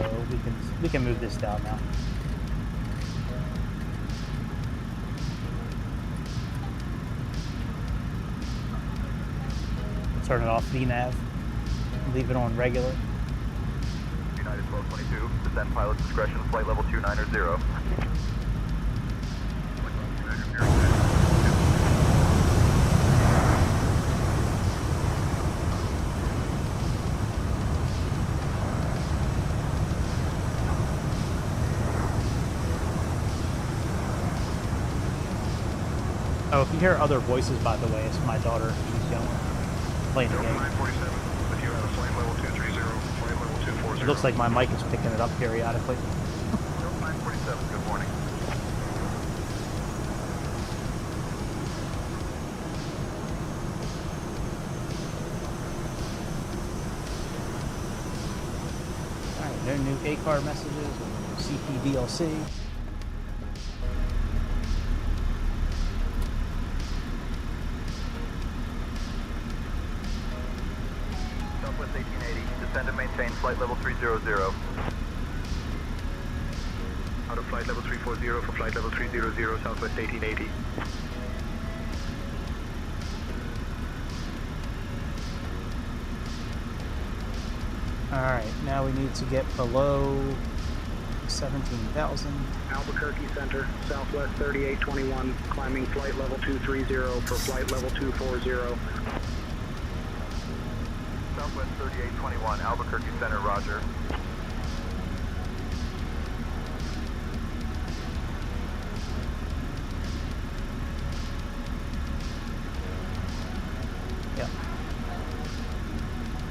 we can move this down now. Turn it off VNav. Leave it on regular. United 1222, descend pilot discretion, flight level 290. Oh, if you hear other voices, by the way, it's my daughter. She's young, playing the game. 947, with you out of flight level 230, flight level 240. It looks like my mic is picking it up periodically. 947, good morning. Alright, no new ACAR messages or CPDLC. descend and maintain flight level 300. Out of flight level 340 for flight level 300, Southwest 1880. Alright, now we need to get below 17,000. Albuquerque Center, Southwest 3821, climbing flight level 230 for flight level 240. Southwest 3821, Albuquerque Center, roger. Yep.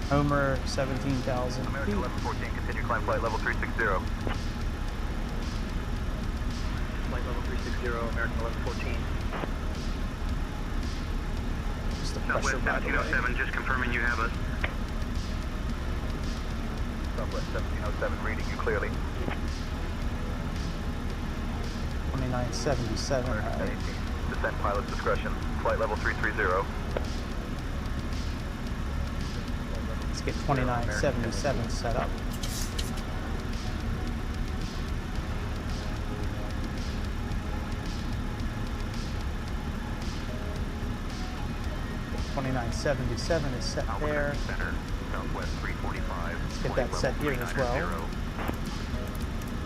Homer, 17,000 feet. American 1114, continue climb flight level 360. Flight level 360, American 1114. Just the pressure, Southwest by the way. 1707, just confirming you have us. Southwest 1707, reading you clearly. 2977, American alright. 1018, descent pilot's discretion, flight level 330. Let's get 2977 set up. $29.77 is set there. Center, Southwest 345. Let's get that set here as well.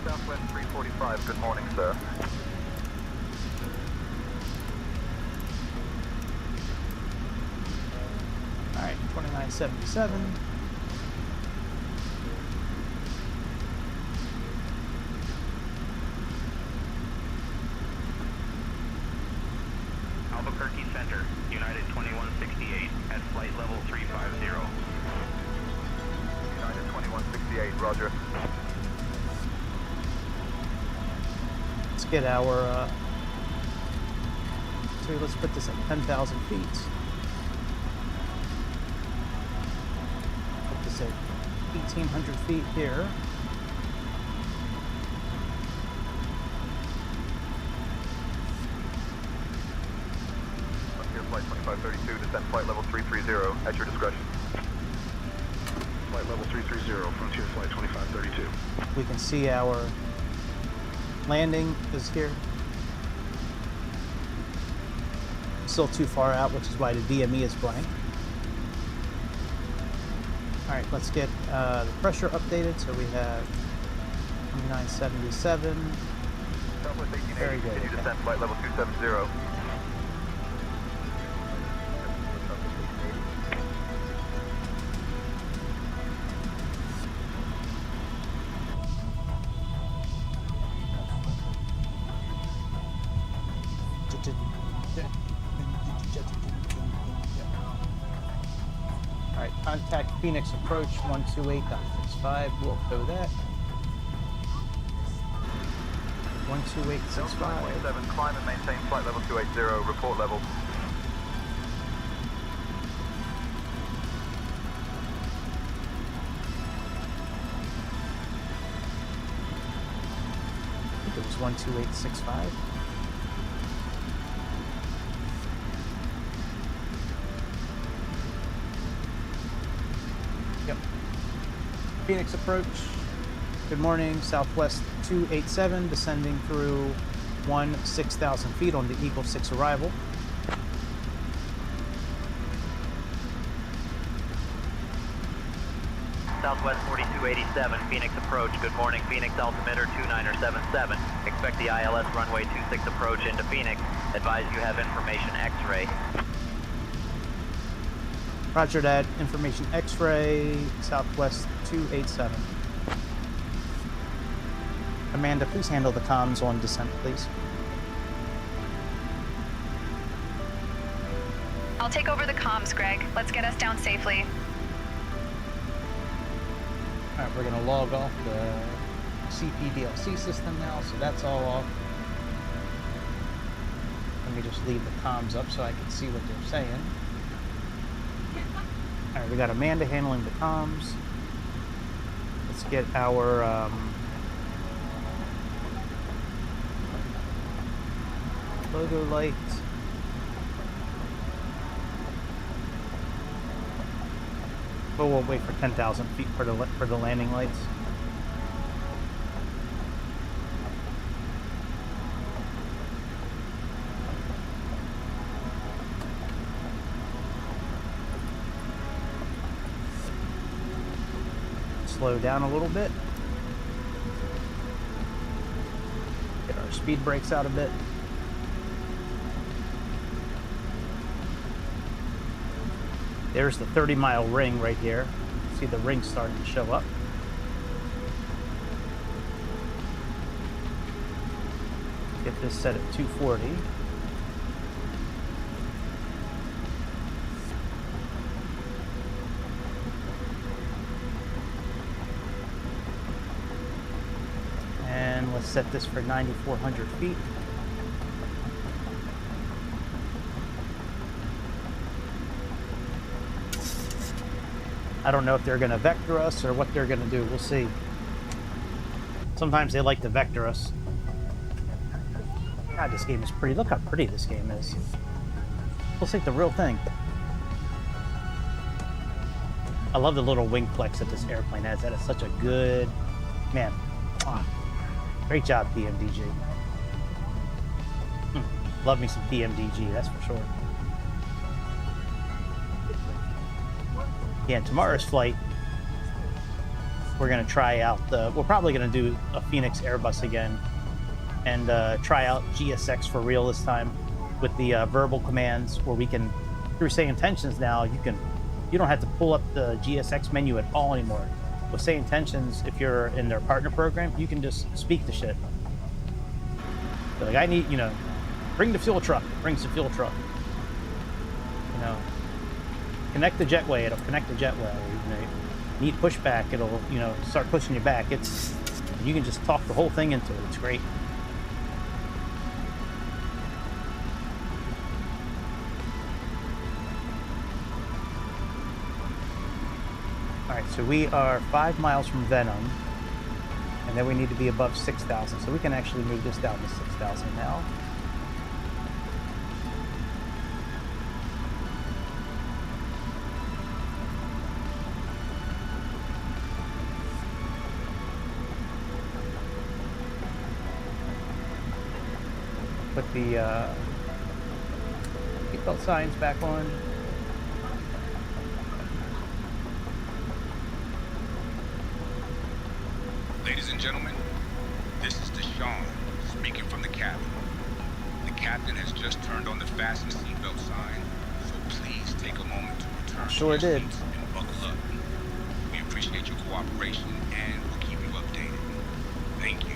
Southwest 345, good morning, sir. Alright, 2977. Albuquerque Center, United 2168 at flight level 350. United 2168, roger. Let's get our, so let's put this at 10,000 feet. Put this at 1,800 feet here. Frontier flight 2532, descend flight level 330, at your discretion. Flight level 330, Frontier flight 2532. We can see our landing is here. Still too far out, which is why the DME is blank. Alright, let's get the pressure updated. So we have 2977. Southwest 1880, Very good. continue descent flight level 270. Alright, contact Phoenix approach 128.65. We'll go that. 128.65. 7, climb and maintain flight level 280, report level. I think it was 128.65. Yep. Phoenix approach. Good morning, Southwest 287, descending through 6,000 feet on the Eagle 6 arrival. Southwest 4287, Phoenix approach. Good morning, Phoenix altimeter 2977. Expect the ILS runway 26 approach into Phoenix. Advise you have information X-ray. Roger that. Information X-ray, Southwest 287. Amanda, please handle the comms on descent, please. I'll take over the comms, Greg. Let's get us down safely. Alright, we're going to log off the CPDLC system now, so that's all off. Let me just leave the comms up so I can see what they're saying. Alright, we got Amanda handling the comms. Let's get our logo light. But we'll wait for 10,000 feet for the landing lights. Slow down a little bit. Get our speed brakes out a bit. There's the 30-mile ring right here. See the ring starting to show up. Get this set at 240. And let's set this for 9,400 feet. I don't know if they're going to vector us or what they're going to do. We'll see. Sometimes they like to vector us. God, this game is pretty. Look how pretty this game is. Looks like the real thing. I love the little wing flex that this airplane has. That is such a good... Man. Great job, PMDG. Love me some PMDG, that's for sure. Yeah, tomorrow's flight, we're going to try out the... We're probably going to do a Fenix Airbus again and try out GSX for real this time with the verbal commands where we can, through Say Intentions now, you don't have to pull up the GSX menu at all anymore. With Say Intentions, if you're in their partner program, you can just speak the shit. So like, I need, bring the fuel truck. It brings the fuel truck. Connect the jetway, it'll connect the jetway. Need pushback, it'll, start pushing you back. You can just talk the whole thing into it. It's great. Alright, so we are 5 miles from Venom, and then we need to be above 6,000, so we can actually move this down to 6,000 now. Put the seatbelt signs back on. Ladies and gentlemen, this is Deshaun speaking from the cabin. The captain has just turned on the fasten seatbelt sign, so please take a moment to return to your seats and buckle up. We appreciate your cooperation and we'll keep you updated. Thank you.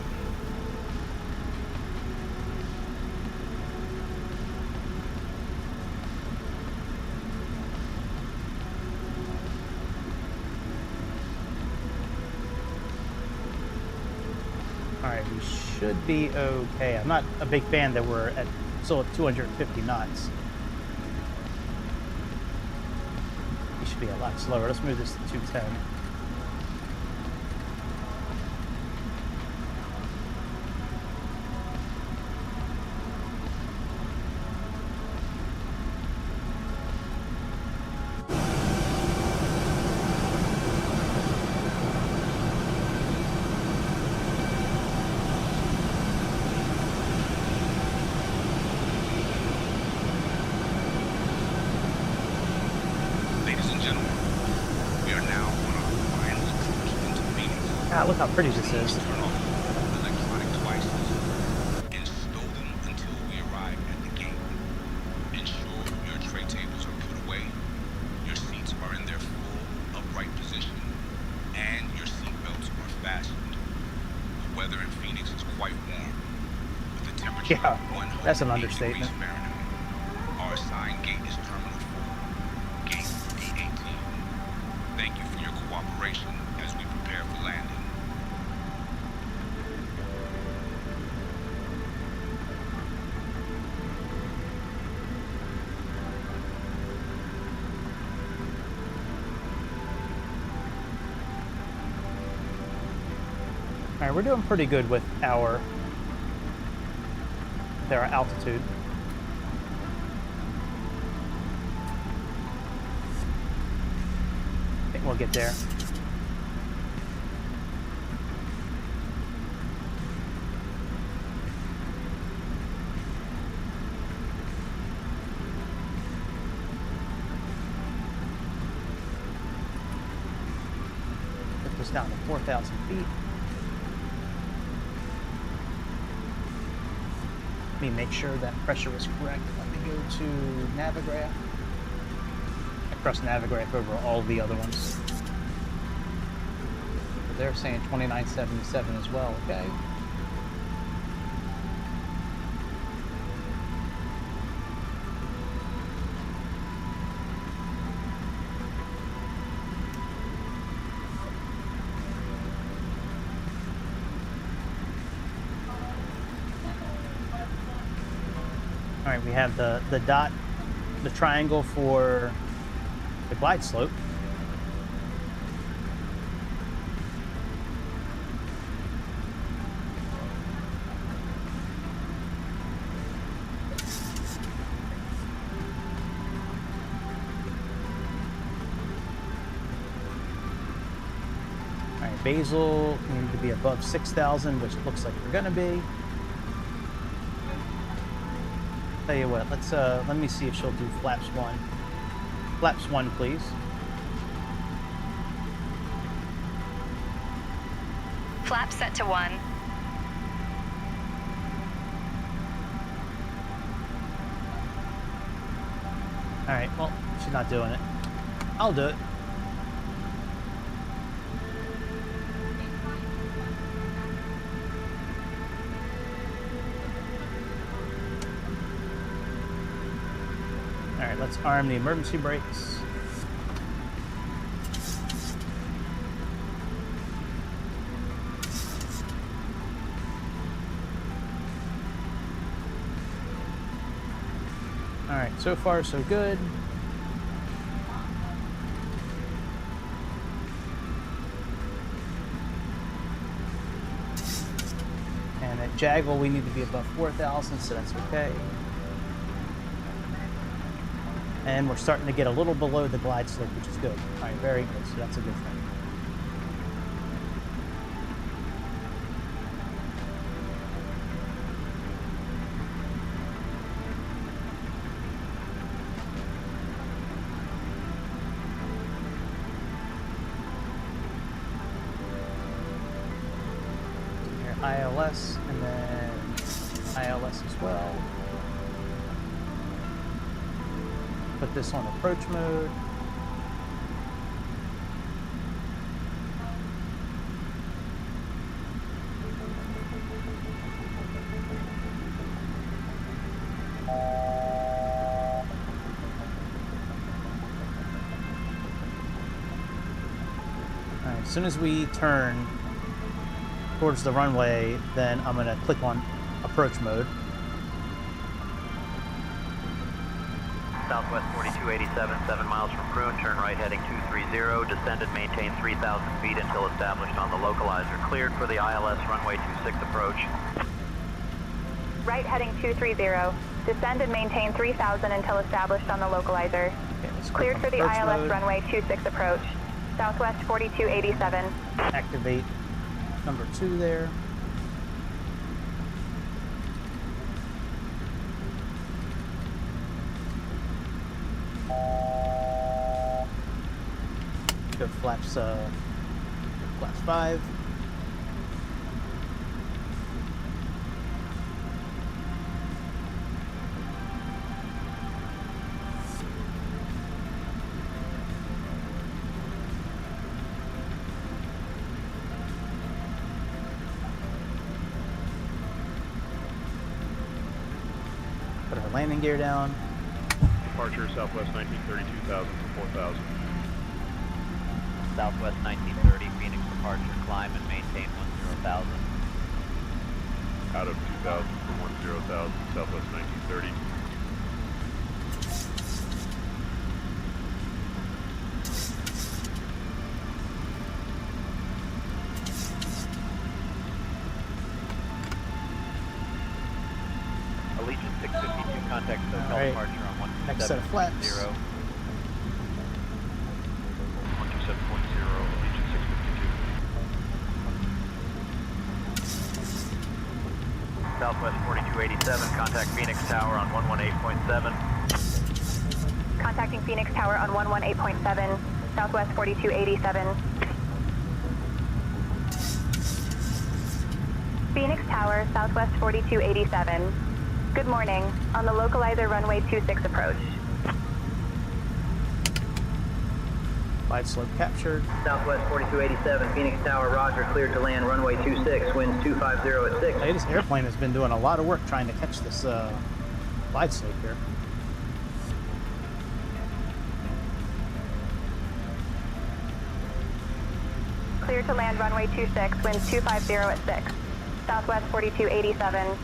Alright, we should be okay. I'm not a big fan that we're still at 250 knots. We should be a lot slower. Let's move this to 210. Look how pretty this is. Turn off all electronic devices and stow them until we arrive at the gate. Ensure your tray tables are put away, your seats are in their full upright position, and your seat belts are fastened. The weather in Phoenix is quite warm, with a temperature of 108 degrees Fahrenheit. Our assigned gate is Terminal 4, Gate B18. Thank you for your cooperation as we prepare for landing. Alright, we're doing pretty good with our altitude. I think we'll get there. Put this down to 4,000 feet. Let me make sure that pressure is correct. Let me go to Navigraph. I crossed Navigraph over all the other ones. They're saying 2977 as well, okay? All right, we have the dot, the triangle for the glide slope. All right, basal, we need to be above 6,000, which it looks like we're gonna be. Tell you what, let's let me see if she'll do flaps 1. Flaps 1, please. Flap set to 1. All right, well, she's not doing it. I'll do it. All right, let's arm the emergency brakes. All right, so far so good. And at Jaggle, we need to be above 4,000, so that's okay. And we're starting to get a little below the glide slope, which is good. All right, very good, so that's a good thing. ILS, and then ILS as well. Put this on approach mode. All right, as soon as we turn towards the runway, then I'm gonna click on approach mode. Southwest 4287, 7 miles from Prune, turn right heading 230, descend and maintain 3,000 feet until established on the localizer. Cleared for the ILS runway 26 approach. Right heading 230, descend and maintain 3,000 until established on the localizer. Okay, Cleared for the ILS mode. runway 26 approach. Southwest 4287. Activate number 2 there. Go flaps 5. Put our landing gear down. Departure Southwest 1932,000 for 4,000. Southwest 1930, Phoenix departure, climb and maintain 10,000. Out of 2,000 for 10,000, Southwest 1930. Allegiant 652, contact hotel All right. departure on 127.0. Next set of flaps. 127.0. Southwest 4287, contact Phoenix Tower on 118.7. Contacting Phoenix Tower on 118.7, Southwest 4287. Phoenix Tower, Southwest 4287. Good morning. On the localizer runway 26 approach. Glide slope captured. Southwest 4287, Phoenix Tower, roger, cleared to land, runway 26, winds 250 at 6. Hey, this airplane has been doing a lot of work trying to catch this glide slope here. Clear to land runway 26, winds 250 at 6. Southwest 4287.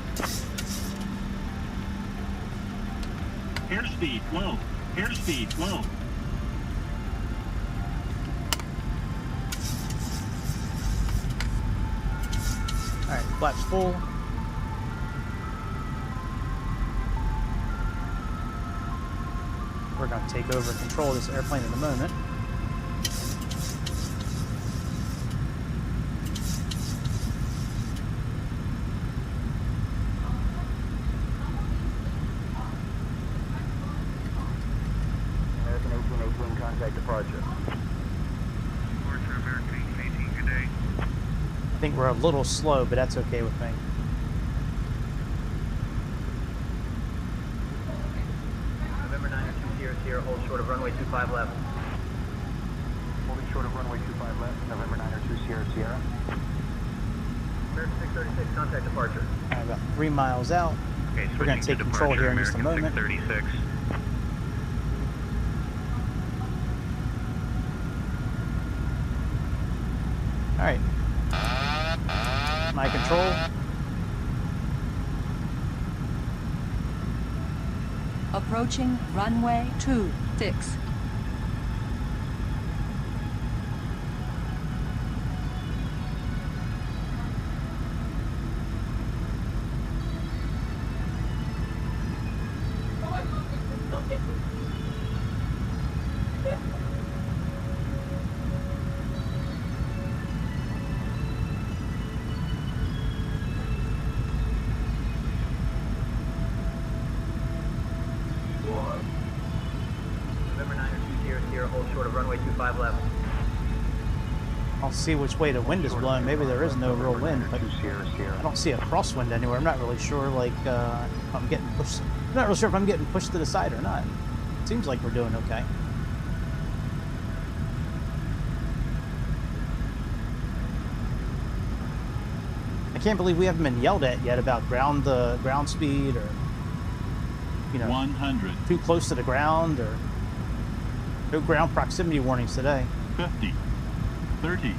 Airspeed 12. Airspeed 12. All right, flaps full. We're going to take over control of this airplane in a moment. American 1818, contact departure. Departure American 1818, good day. I think we're a little slow, but that's okay with me. November 9 Sierra, hold short of runway 25 left. Holding short of runway 25 left, November 902 Sierra. American 636, contact departure. All right, about 3 miles out. Okay, We're going to take control here in just a moment. 636. All right. My control. Approaching runway 26. November 9 Sierra, hold short of runway 25 left. I'll see which way the wind is blowing. Maybe there is no real wind, but I don't see a crosswind anywhere. I'm not really sure, like, if I'm getting pushed. I'm not really sure if I'm getting pushed to the side or not. It seems like we're doing okay. I can't believe we haven't been yelled at yet about ground speed, or, you know, 100. too close to the ground, or no ground proximity warnings today. 50. 30.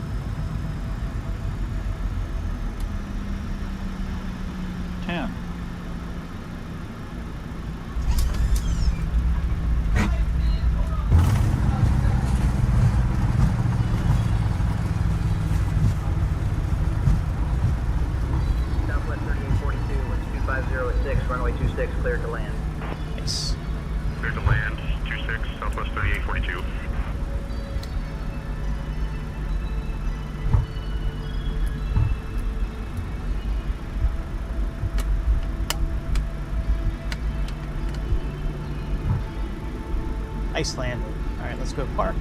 10. Southwest 3842, winds 250 at 6, runway 26, cleared to land. Nice. Cleared to land, 26, Southwest 3842. Nice landing. All right, let's go park.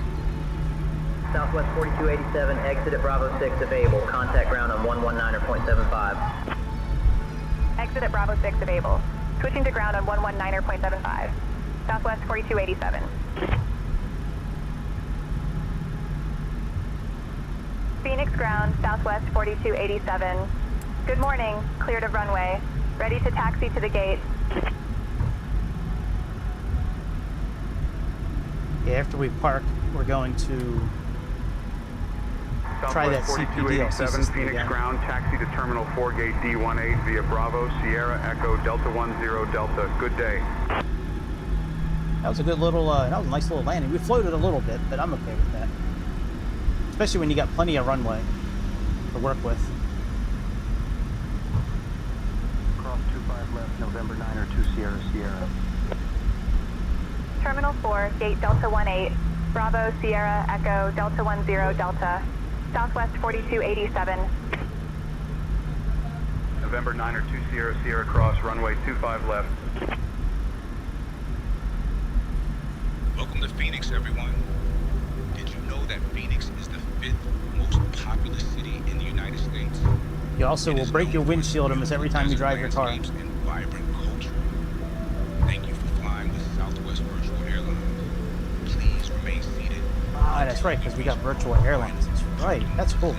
Southwest 4287, exit at Bravo 6 of Able. Contact ground on 119.75. Exit at Bravo 6 of Able. Switching to ground on 119.75. Southwest 4287. Phoenix ground, Southwest 4287. Good morning. Cleared of runway. Ready to taxi to the gate. Yeah, after we park, we're going to try that CPD. I'll see Southwest 4287, this thing Phoenix again. ground, taxi to terminal 4 gate D18 via Bravo, Sierra, Echo, Delta 10 Delta. Good day. That was a good little, that was a nice little landing. We floated a little bit, but I'm okay with that. Especially when you got plenty of runway to work with. Cross 25 left, November 902 Sierra. Terminal 4, gate Delta 18. Bravo, Sierra, Echo, Delta 10 Delta. Southwest 4287. November 920 Sierra Cross, runway 25 left. Welcome to Phoenix, everyone. Did you know that Phoenix is the 5th most populous city in the United States? You also will break your windshield almost every time you drive your car. And vibrant culture. Thank you for flying with Southwest Virtual Airlines. Please remain seated. Ah, that's right, because we got virtual airlines. That's right. That's cool.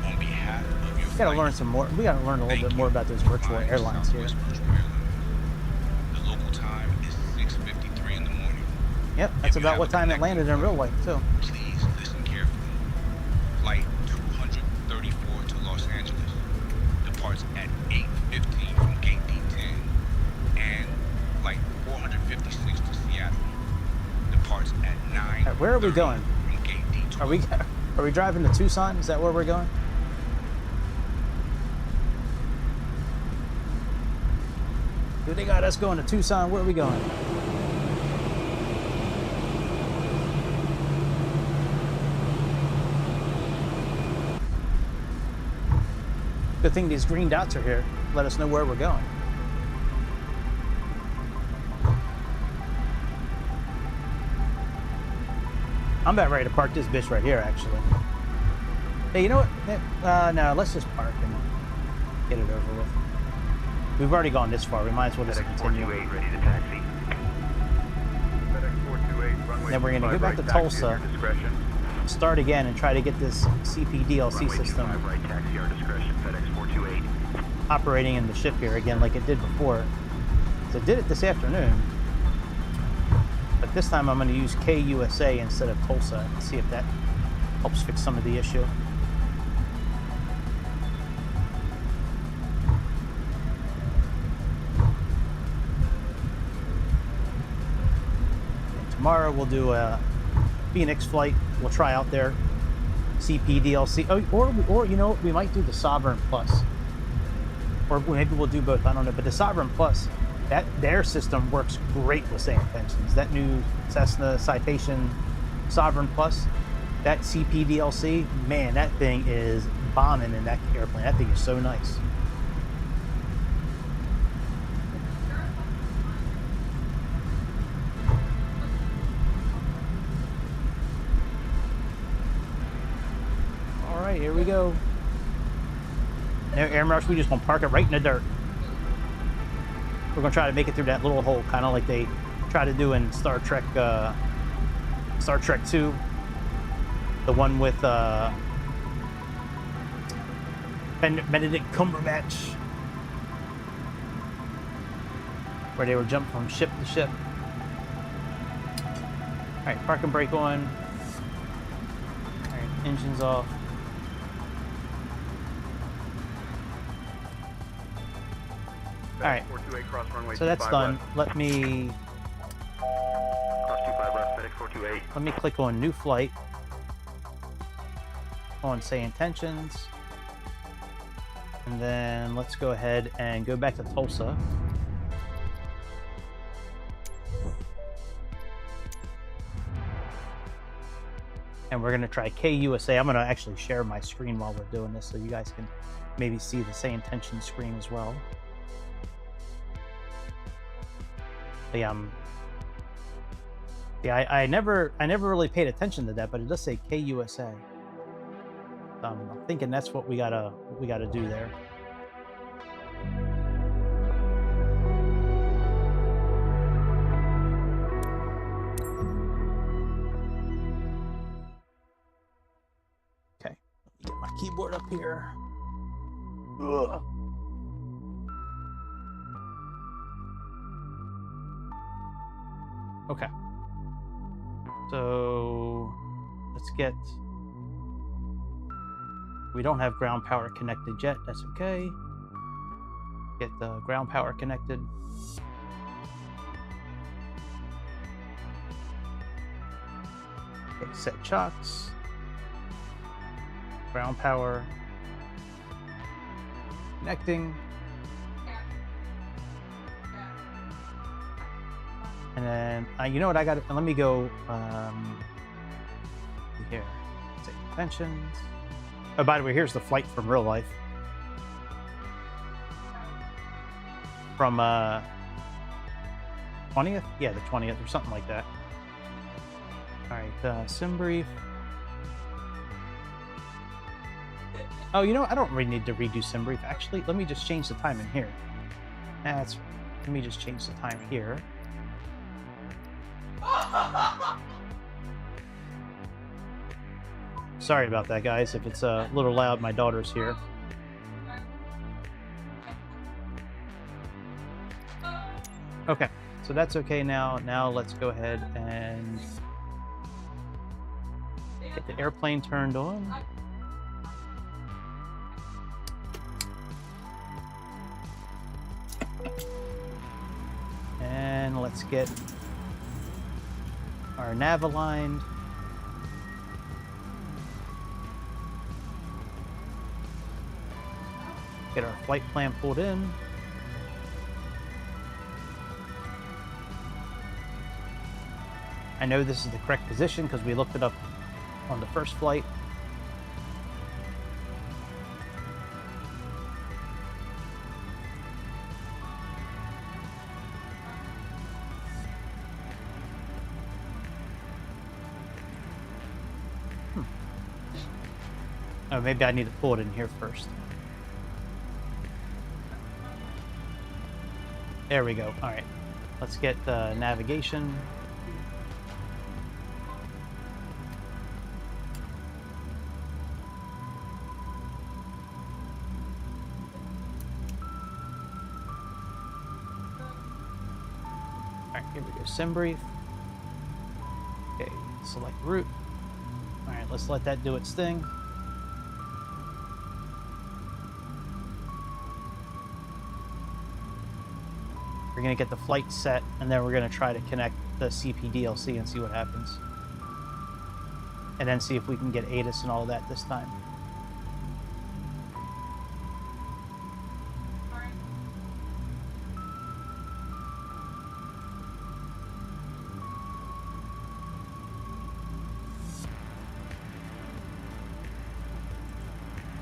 On behalf of your We gotta learn some more. We gotta learn a little bit more about those virtual airlines here. The local time is 6:53 in the morning. Yep, that's about what time it landed in real life too. Please listen carefully. Flight 234 to Los Angeles departs at 8:15 from gate D10, and flight 456 to Seattle departs at 9. Right, where are we going? From gate D12. Are we driving to Tucson? Is that where we're going? Dude, they got us going to Tucson. Where are we going? Good thing these green dots are here. Let us know where we're going. I'm about ready to park this bitch right here, actually. Hey, you know what? No, let's just park and get it over with. We've already gone this far. We might as well just continue. ready to taxi. FedEx 428, runway Then we're going to go back to Tulsa, start again, and try to get this CPDLC system right, taxi our discretion, FedEx 428. operating in the ship here again like it did before. So it did it this afternoon, but this time I'm going to use KUSA instead of Tulsa and see if that helps fix some of the issue. Tomorrow we'll do a Phoenix flight. We'll try out their CPDLC. Oh, or you know, we might do the Sovereign Plus. Or maybe we'll do both. I don't know. But the Sovereign Plus, their system works great with Say Intentions. That new Cessna Citation Sovereign Plus, that CPDLC, man, that thing is bombing in that airplane. That thing is so nice. Alright, here we go. No air rush, we just gonna park it right in the dirt. We're gonna try to make it through that little hole, kind of like they try to do in Star Trek 2, the one with Benedict Cumberbatch, where they were jumping from ship to ship. All right, park and brake on. All right, engines off. All right, so that's done. Let me click on new flight on Say Intentions, and then let's go ahead and go back to Tulsa. And we're going to try KUSA. I'm going to actually share my screen while we're doing this so you guys can maybe see the Say Intentions screen as well. Yeah, I never really paid attention to that, but it does say KUSA. I'm thinking that's what we gotta do there. Okay, let me get my keyboard up here. Ugh. Okay, so let's get, we don't have ground power connected yet, that's okay. Get the ground power connected. Okay, set chocks, ground power, connecting. And then, you know what, I got, let me go here, Say Intentions. Oh, by the way, here's the flight from real life. from 20th? Yeah, the 20th or something like that. All right, sim brief. Oh, you know what? I don't really need to redo sim brief. Actually, let me just change the time in here. Let me just change the time here. Sorry about that, guys. If it's a little loud, my daughter's here. Okay, so that's okay now. Now let's go ahead and get the airplane turned on. And let's get our nav aligned. Get our flight plan pulled in. I know this is the correct position because we looked it up on the first flight. Oh, maybe I need to pull it in here first. There we go. All right, let's get navigation. All right, here we go. Sim brief. Okay, select route. All right, let's let that do its thing. We're going to get the flight set, and then we're going to try to connect the CP DLC and see what happens. And then see if we can get ATIS and all of that this time. All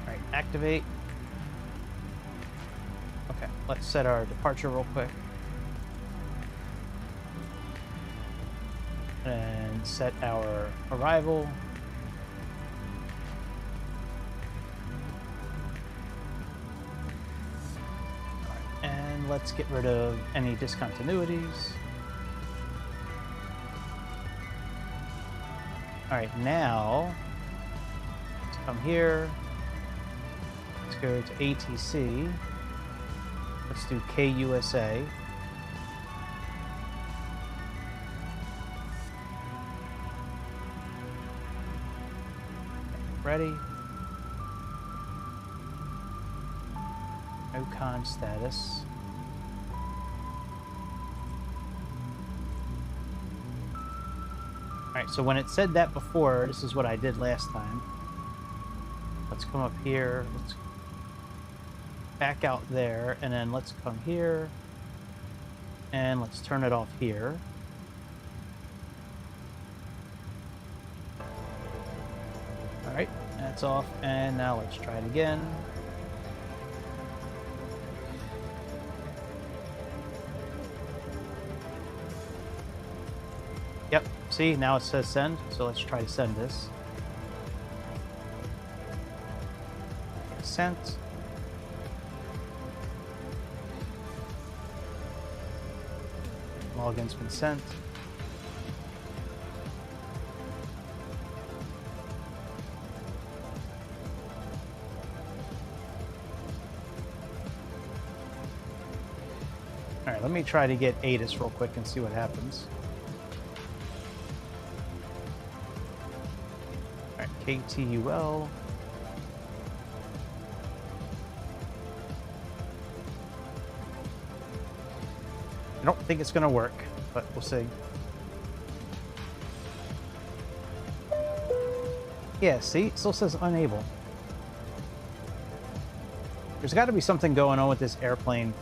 right, activate. Okay, let's set our departure real quick. And set our arrival. All right, and let's get rid of any discontinuities. All right, now let's come here. Let's go to ATC. Let's do KUSA. Ready. No con status. Alright, so when it said that before, this is what I did last time. Let's come up here. Let's back out there, and then let's come here. And let's turn it off here. Alright, that's off, and now let's try it again. Yep, see, now it says send, so let's try to send this. Sent. Login's been sent. All right, let me try to get ATIS real quick and see what happens. All right, KTUL. I don't think it's going to work, but we'll see. Yeah, see? It still says unable. There's got to be something going on with this airplane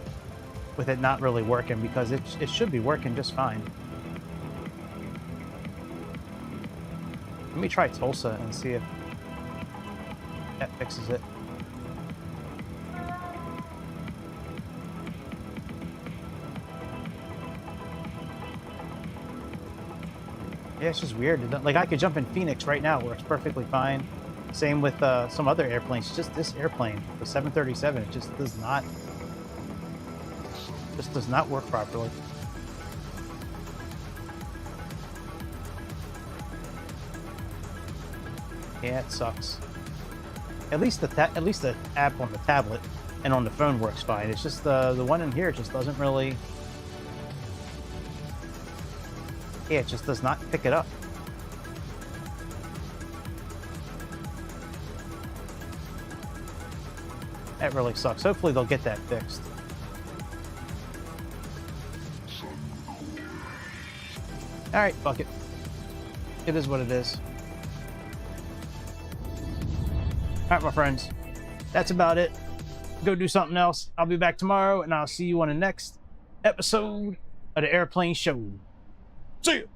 with it not really working, because it should be working just fine. Let me try Tulsa and see if that fixes it. Yeah, it's just weird. Like, I could jump in Phoenix right now, works perfectly fine. Same with some other airplanes. It's just this airplane, the 737, it just does not work properly. Yeah, it sucks. At least the app on the tablet and on the phone works fine. It's just the one in here just doesn't really. Yeah, it just does not pick it up. That really sucks. Hopefully they'll get that fixed. All right, fuck it. It is what it is. All right, my friends. That's about it. Go do something else. I'll be back tomorrow, and I'll see you on the next episode of the Airplane Show. See you.